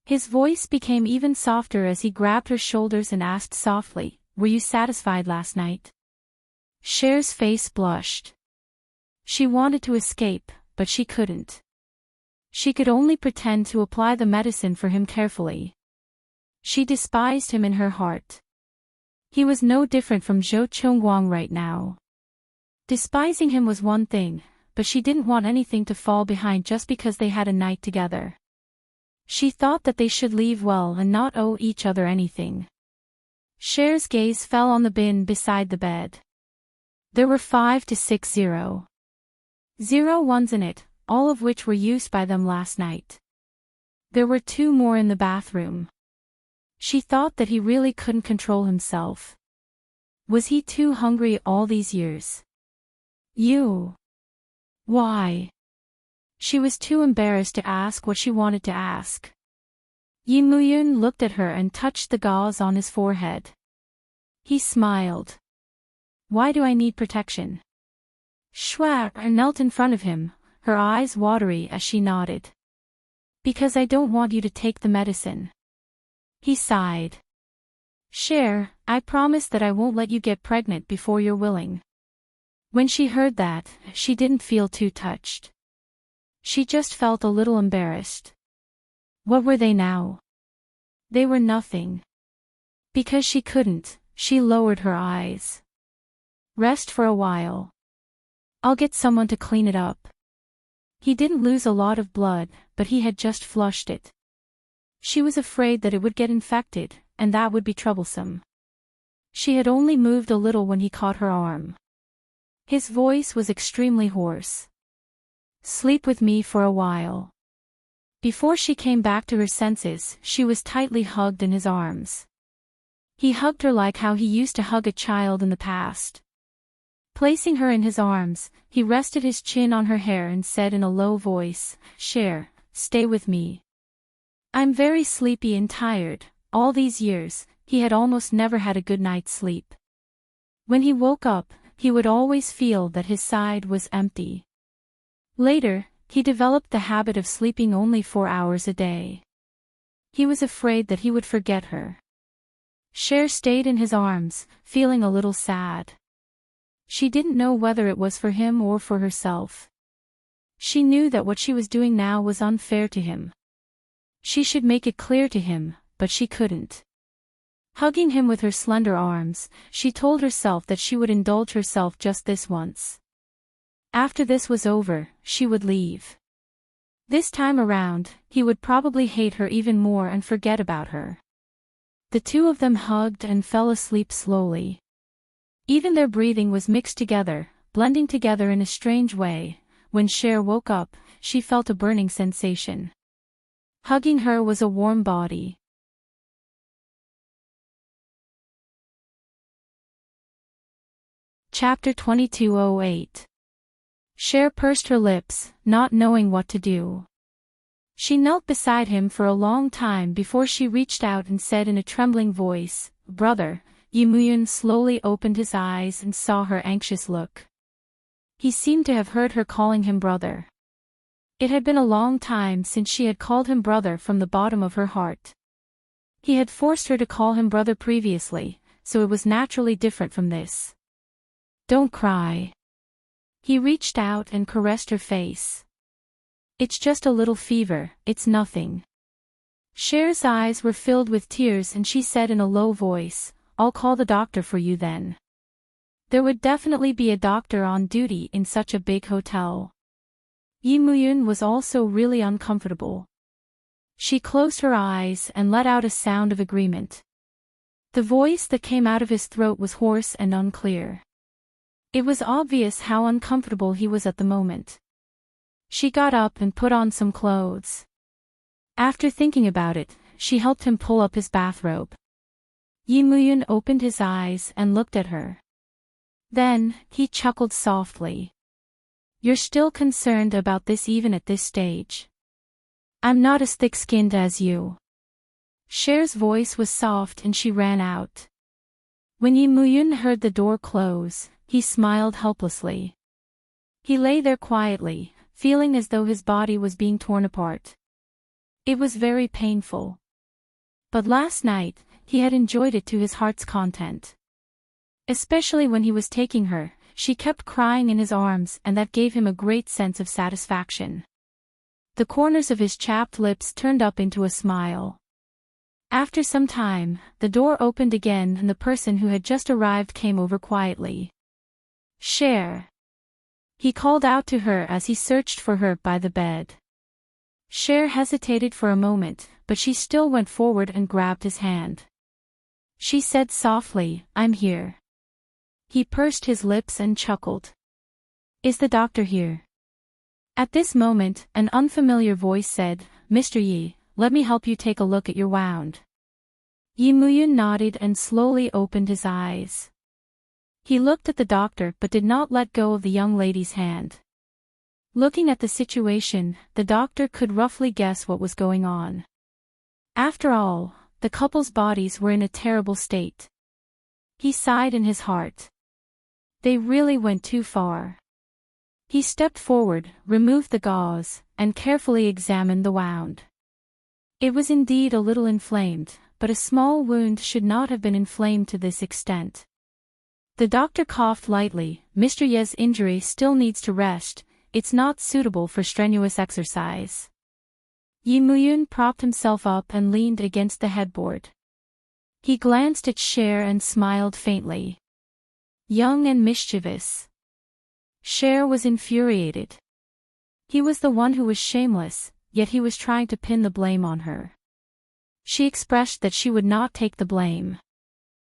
S1: His voice became even softer as he grabbed her shoulders and asked softly, "Were you satisfied last night?" Cher's face blushed. She wanted to escape, but she couldn't. She could only pretend to apply the medicine for him carefully. She despised him in her heart. He was no different from Zhou Chongguang right now. Despising him was one thing, but she didn't want anything to fall behind just because they had a night together. She thought that they should leave well and not owe each other anything. Cher's gaze fell on the bin beside the bed. There were 5 to 6 0 ones in it, all of which were used by them last night. There were 2 more in the bathroom. She thought that he really couldn't control himself. Was he too hungry all these years? Why? She was too embarrassed to ask what she wanted to ask. Yimuyun looked at her and touched the gauze on his forehead. He smiled. "Why do I need protection?" Shua knelt in front of him, her eyes watery as she nodded. "Because I don't want you to take the medicine." He sighed. "Cher, I promise that I won't let you get pregnant before you're willing." When she heard that, she didn't feel too touched. She just felt a little embarrassed. What were they now? They were nothing. Because she couldn't, she lowered her eyes. "Rest for a while. I'll get someone to clean it up." He didn't lose a lot of blood, but he had just flushed it. She was afraid that it would get infected, and that would be troublesome. She had only moved a little when he caught her arm. His voice was extremely hoarse. "Sleep with me for a while." Before she came back to her senses, she was tightly hugged in his arms. He hugged her like how he used to hug a child in the past. Placing her in his arms, he rested his chin on her hair and said in a low voice, "Cher, stay with me. I'm very sleepy and tired." All these years, he had almost never had a good night's sleep. When he woke up, he would always feel that his side was empty. Later, he developed the habit of sleeping only 4 hours a day. He was afraid that he would forget her. Cher stayed in his arms, feeling a little sad. She didn't know whether it was for him or for herself. She knew that what she was doing now was unfair to him. She should make it clear to him, but she couldn't. Hugging him with her slender arms, she told herself that she would indulge herself just this once. After this was over, she would leave. This time around, he would probably hate her even more and forget about her. The 2 of them hugged and fell asleep slowly. Even their breathing was mixed together, blending together in a strange way. When Cher woke up, she felt a burning sensation. Hugging her was a warm body. Chapter 2208. Cher pursed her lips, not knowing what to do. She knelt beside him for a long time before she reached out and said in a trembling voice, "Brother." Yimuyun slowly opened his eyes and saw her anxious look. He seemed to have heard her calling him brother. It had been a long time since she had called him brother from the bottom of her heart. He had forced her to call him brother previously, so it was naturally different from this. "Don't cry." He reached out and caressed her face. It's just a little fever, it's nothing. Cher's eyes were filled with tears and she said in a low voice, I'll call the doctor for you then. There would definitely be a doctor on duty in such a big hotel. Yi Muyun was also really uncomfortable. She closed her eyes and let out a sound of agreement. The voice that came out of his throat was hoarse and unclear. It was obvious how uncomfortable he was at the moment. She got up and put on some clothes. After thinking about it, she helped him pull up his bathrobe. Yi Muyun opened his eyes and looked at her. Then, he chuckled softly. You're still concerned about this even at this stage. I'm not as thick-skinned as you. Cher's voice was soft and she ran out. When Yi Muyun heard the door close, he smiled helplessly. He lay there quietly, feeling as though his body was being torn apart. It was very painful. But last night, he had enjoyed it to his heart's content. Especially when he was taking her, she kept crying in his arms and that gave him a great sense of satisfaction. The corners of his chapped lips turned up into a smile. After some time, the door opened again and the person who had just arrived came over quietly. Cher. He called out to her as he searched for her by the bed. Cher hesitated for a moment, but she still went forward and grabbed his hand. She said softly, I'm here. He pursed his lips and chuckled. Is the doctor here? At this moment, an unfamiliar voice said, Mr. Yi, let me help you take a look at your wound. Yi Muyun nodded and slowly opened his eyes. He looked at the doctor but did not let go of the young lady's hand. Looking at the situation, the doctor could roughly guess what was going on. After all, the couple's bodies were in a terrible state. He sighed in his heart. They really went too far. He stepped forward, removed the gauze, and carefully examined the wound. It was indeed a little inflamed, but a small wound should not have been inflamed to this extent. The doctor coughed lightly. Mr. Ye's injury still needs to rest, it's not suitable for strenuous exercise. Yi Muyun propped himself up and leaned against the headboard. He glanced at Cher and smiled faintly. Young and mischievous. Cher was infuriated. He was the one who was shameless, yet he was trying to pin the blame on her. She expressed that she would not take the blame.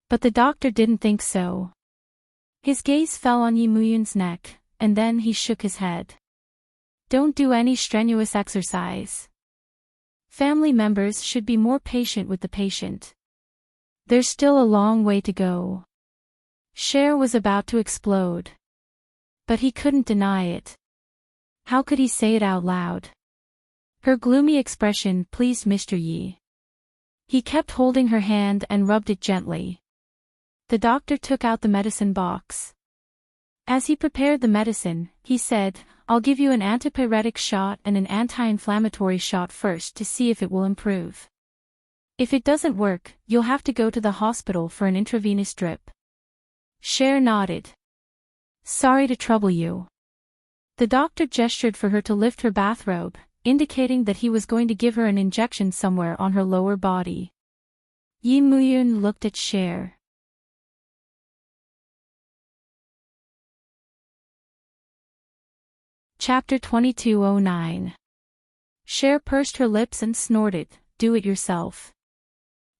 S1: But the doctor didn't think so. His gaze fell on Yi Muyun's neck, and then he shook his head. Don't do any strenuous exercise. Family members should be more patient with the patient. There's still a long way to go. Cher was about to explode. But he couldn't deny it. How could he say it out loud? Her gloomy expression pleased Mr. Yi. He kept holding her hand and rubbed it gently. The doctor took out the medicine box. As he prepared the medicine, he said, I'll give you an antipyretic shot and an anti-inflammatory shot first to see if it will improve. If it doesn't work, you'll have to go to the hospital for an intravenous drip. Cher nodded. Sorry to trouble you. The doctor gestured for her to lift her bathrobe, indicating that he was going to give her an injection somewhere on her lower body. Yi Muyun looked at Cher. Chapter 2209. Cher pursed her lips and snorted, do it yourself.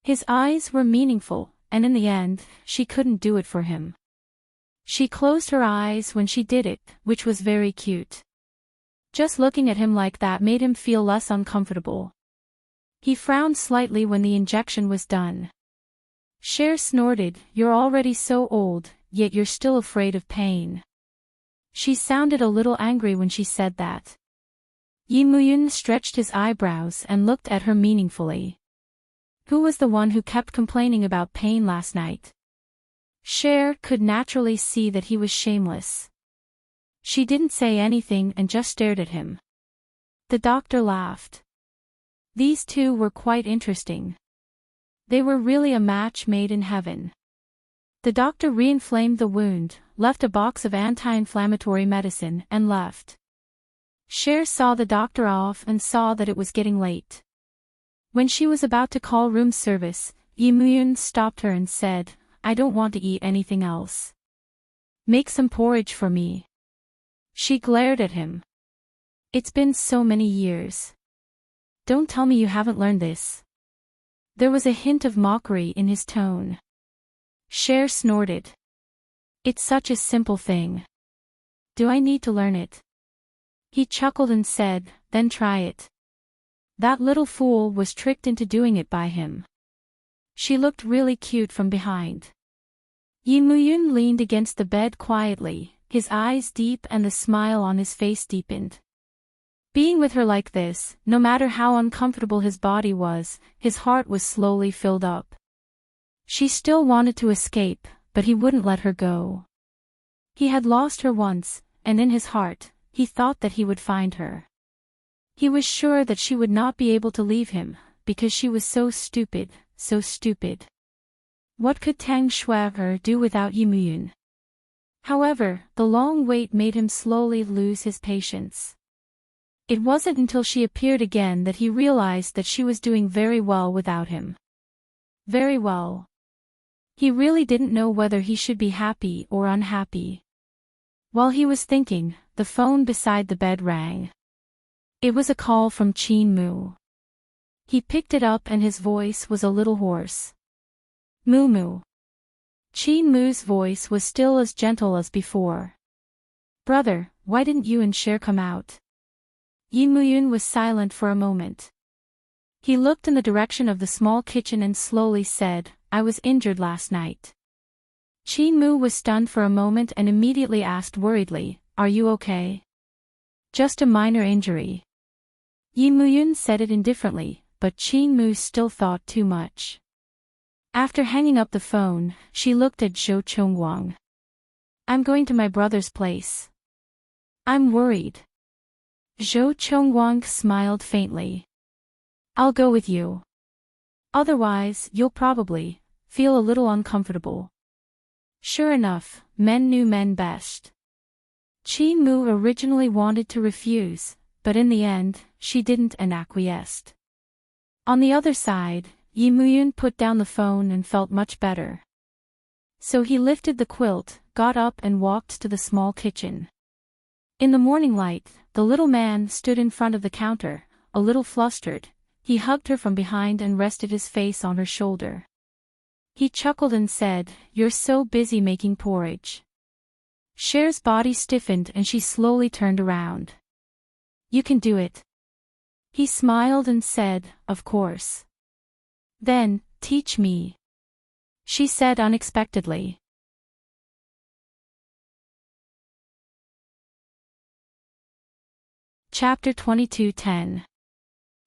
S1: His eyes were meaningful, and in the end, she couldn't do it for him. She closed her eyes when she did it, which was very cute. Just looking at him like that made him feel less uncomfortable. He frowned slightly when the injection was done. Cher snorted, you're already so old, yet you're still afraid of pain. She sounded a little angry when she said that. Yi Muyun stretched his eyebrows and looked at her meaningfully. Who was the one who kept complaining about pain last night? Cher could naturally see that he was shameless. She didn't say anything and just stared at him. The doctor laughed. These two were quite interesting. They were really a match made in heaven. The doctor re-inflamed the wound, left a box of anti-inflammatory medicine and left. Cher saw the doctor off and saw that it was getting late. When she was about to call room service, Yimuyun stopped her and said, I don't want to eat anything else. Make some porridge for me. She glared at him. It's been so many years. Don't tell me you haven't learned this. There was a hint of mockery in his tone. Cher snorted. It's such a simple thing. Do I need to learn it? He chuckled and said, then try it. That little fool was tricked into doing it by him. She looked really cute from behind. Yimuyun leaned against the bed quietly, his eyes deep and the smile on his face deepened. Being with her like this, no matter how uncomfortable his body was, his heart was slowly filled up. She still wanted to escape, but he wouldn't let her go. He had lost her once, and in his heart, he thought that he would find her. He was sure that she would not be able to leave him, because she was so stupid, so stupid. What could Tang Shuai do without Yimuyun? However, the long wait made him slowly lose his patience. It wasn't until she appeared again that he realized that she was doing very well without him. Very well. He really didn't know whether he should be happy or unhappy. While he was thinking, the phone beside the bed rang. It was a call from Qin Mu. He picked it up and his voice was a little hoarse. Moo Moo. Qin Mu's voice was still as gentle as before. Brother, why didn't you and Cher come out? Yimuyun was silent for a moment. He looked in the direction of the small kitchen and slowly said, I was injured last night. Qin Mu was stunned for a moment and immediately asked worriedly, Are you okay? Just a minor injury. Yimuyun said it indifferently, but Qin Mu still thought too much. After hanging up the phone, she looked at Zhou Chongguang. I'm going to my brother's place. I'm worried. Zhou Chongguang smiled faintly. I'll go with you. Otherwise, you'll probably feel a little uncomfortable. Sure enough, men knew men best. Qin Mu originally wanted to refuse, but in the end, she didn't and acquiesced. On the other side, Yimuyun put down the phone and felt much better. So he lifted the quilt, got up and walked to the small kitchen. In the morning light, the little man stood in front of the counter, a little flustered. He hugged her from behind and rested his face on her shoulder. He chuckled and said, You're so busy making porridge. Cher's body stiffened and she slowly turned around. You can do it. He smiled and said, Of course. Then, teach me. She said unexpectedly. Chapter 22:10.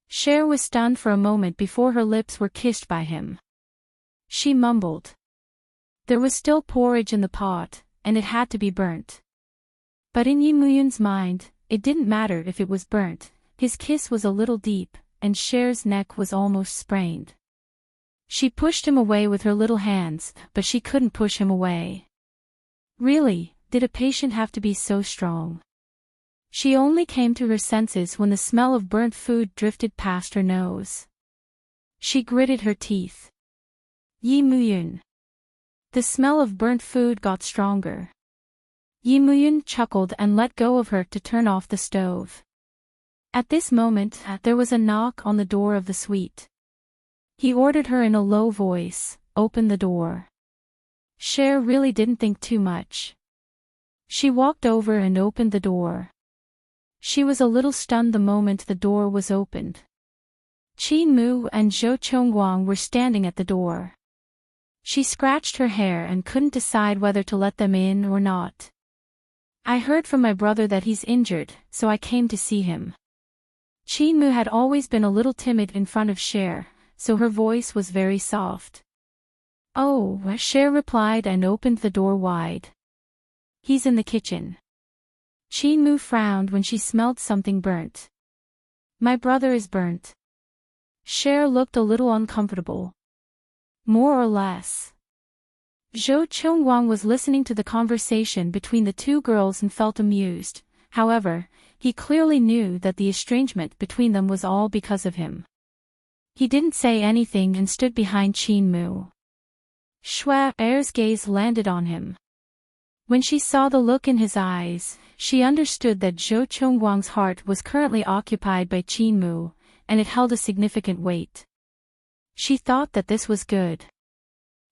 S1: Cher was stunned for a moment before her lips were kissed by him. She mumbled. There was still porridge in the pot, and it had to be burnt. But in Yimuyun's mind, it didn't matter if it was burnt. His kiss was a little deep, and Cher's neck was almost sprained. She pushed him away with her little hands, but she couldn't push him away. Really, did a patient have to be so strong? She only came to her senses when the smell of burnt food drifted past her nose. She gritted her teeth. Yimuyun. The smell of burnt food got stronger. Yimuyun chuckled and let go of her to turn off the stove. At this moment, there was a knock on the door of the suite. He ordered her in a low voice, Open the door. Cher really didn't think too much. She walked over and opened the door. She was a little stunned the moment the door was opened. Qin Mu and Zhou Chongguang were standing at the door. She scratched her hair and couldn't decide whether to let them in or not. I heard from my brother that he's injured, so I came to see him. Qin Mu had always been a little timid in front of Cher, so her voice was very soft. Oh, Cher replied and opened the door wide. He's in the kitchen. Qin Mu frowned when she smelled something burnt. My brother is burnt. Cher looked a little uncomfortable. More or less. Zhou Chongguang was listening to the conversation between the two girls and felt amused. However, he clearly knew that the estrangement between them was all because of him. He didn't say anything and stood behind Qin Mu. Er's gaze landed on him. When she saw the look in his eyes, she understood that Zhou Chongguang's heart was currently occupied by Qin Mu, and it held a significant weight. She thought that this was good.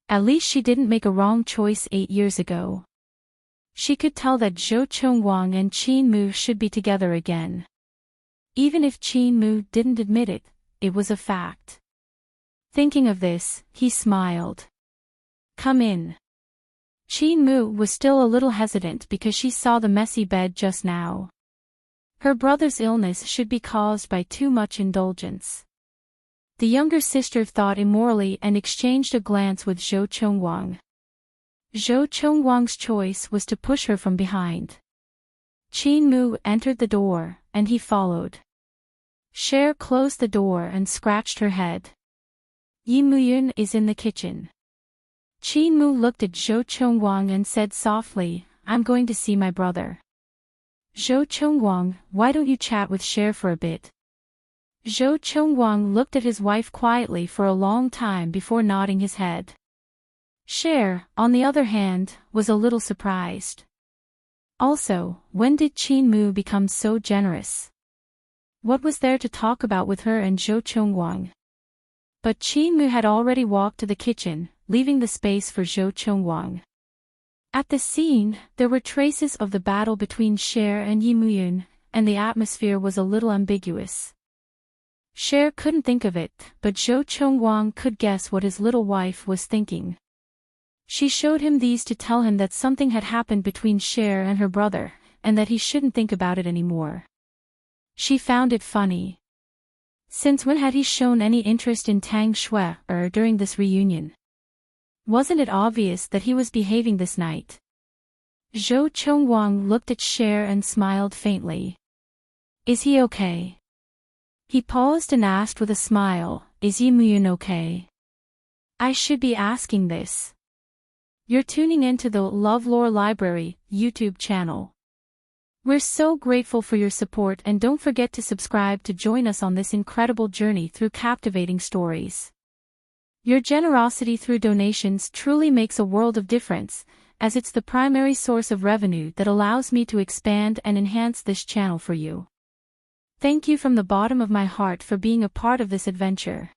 S1: At least she didn't make a wrong choice 8 years ago. She could tell that Zhou Chongguang and Qin Mu should be together again. Even if Qin Mu didn't admit it, it was a fact. Thinking of this, he smiled. Come in. Qin Mu was still a little hesitant because she saw the messy bed just now. Her brother's illness should be caused by too much indulgence. The younger sister thought immorally and exchanged a glance with Zhou Chongguang. Zhou Chongguang's choice was to push her from behind. Qin Mu entered the door, and he followed. Cher closed the door and scratched her head. Yi Muyun is in the kitchen. Qin Mu looked at Zhou Chongguang and said softly, I'm going to see my brother. Zhou Chongguang, why don't you chat with Cher for a bit? Zhou Chongguang looked at his wife quietly for a long time before nodding his head. Cher, on the other hand, was a little surprised. Also, when did Qin Mu become so generous? What was there to talk about with her and Zhou Chongguang? But Qin Mu had already walked to the kitchen, leaving the space for Zhou Chongguang. At the scene, there were traces of the battle between Cher and Yi Muyun, and the atmosphere was a little ambiguous. Cher couldn't think of it, but Zhou Chongguang could guess what his little wife was thinking. She showed him these to tell him that something had happened between Cher and her brother, and that he shouldn't think about it anymore. She found it funny. Since when had he shown any interest in Tang Shui during this reunion? Wasn't it obvious that he was behaving this night? Zhou Chongguang looked at Cher and smiled faintly. Is he okay? He paused and asked with a smile, is Yi Muyun okay? I should be asking this. You're tuning into the LoveLore Library YouTube channel. We're so grateful for your support, and don't forget to subscribe to join us on this incredible journey through captivating stories. Your generosity through donations truly makes a world of difference, as it's the primary source of revenue that allows me to expand and enhance this channel for you. Thank you from the bottom of my heart for being a part of this adventure.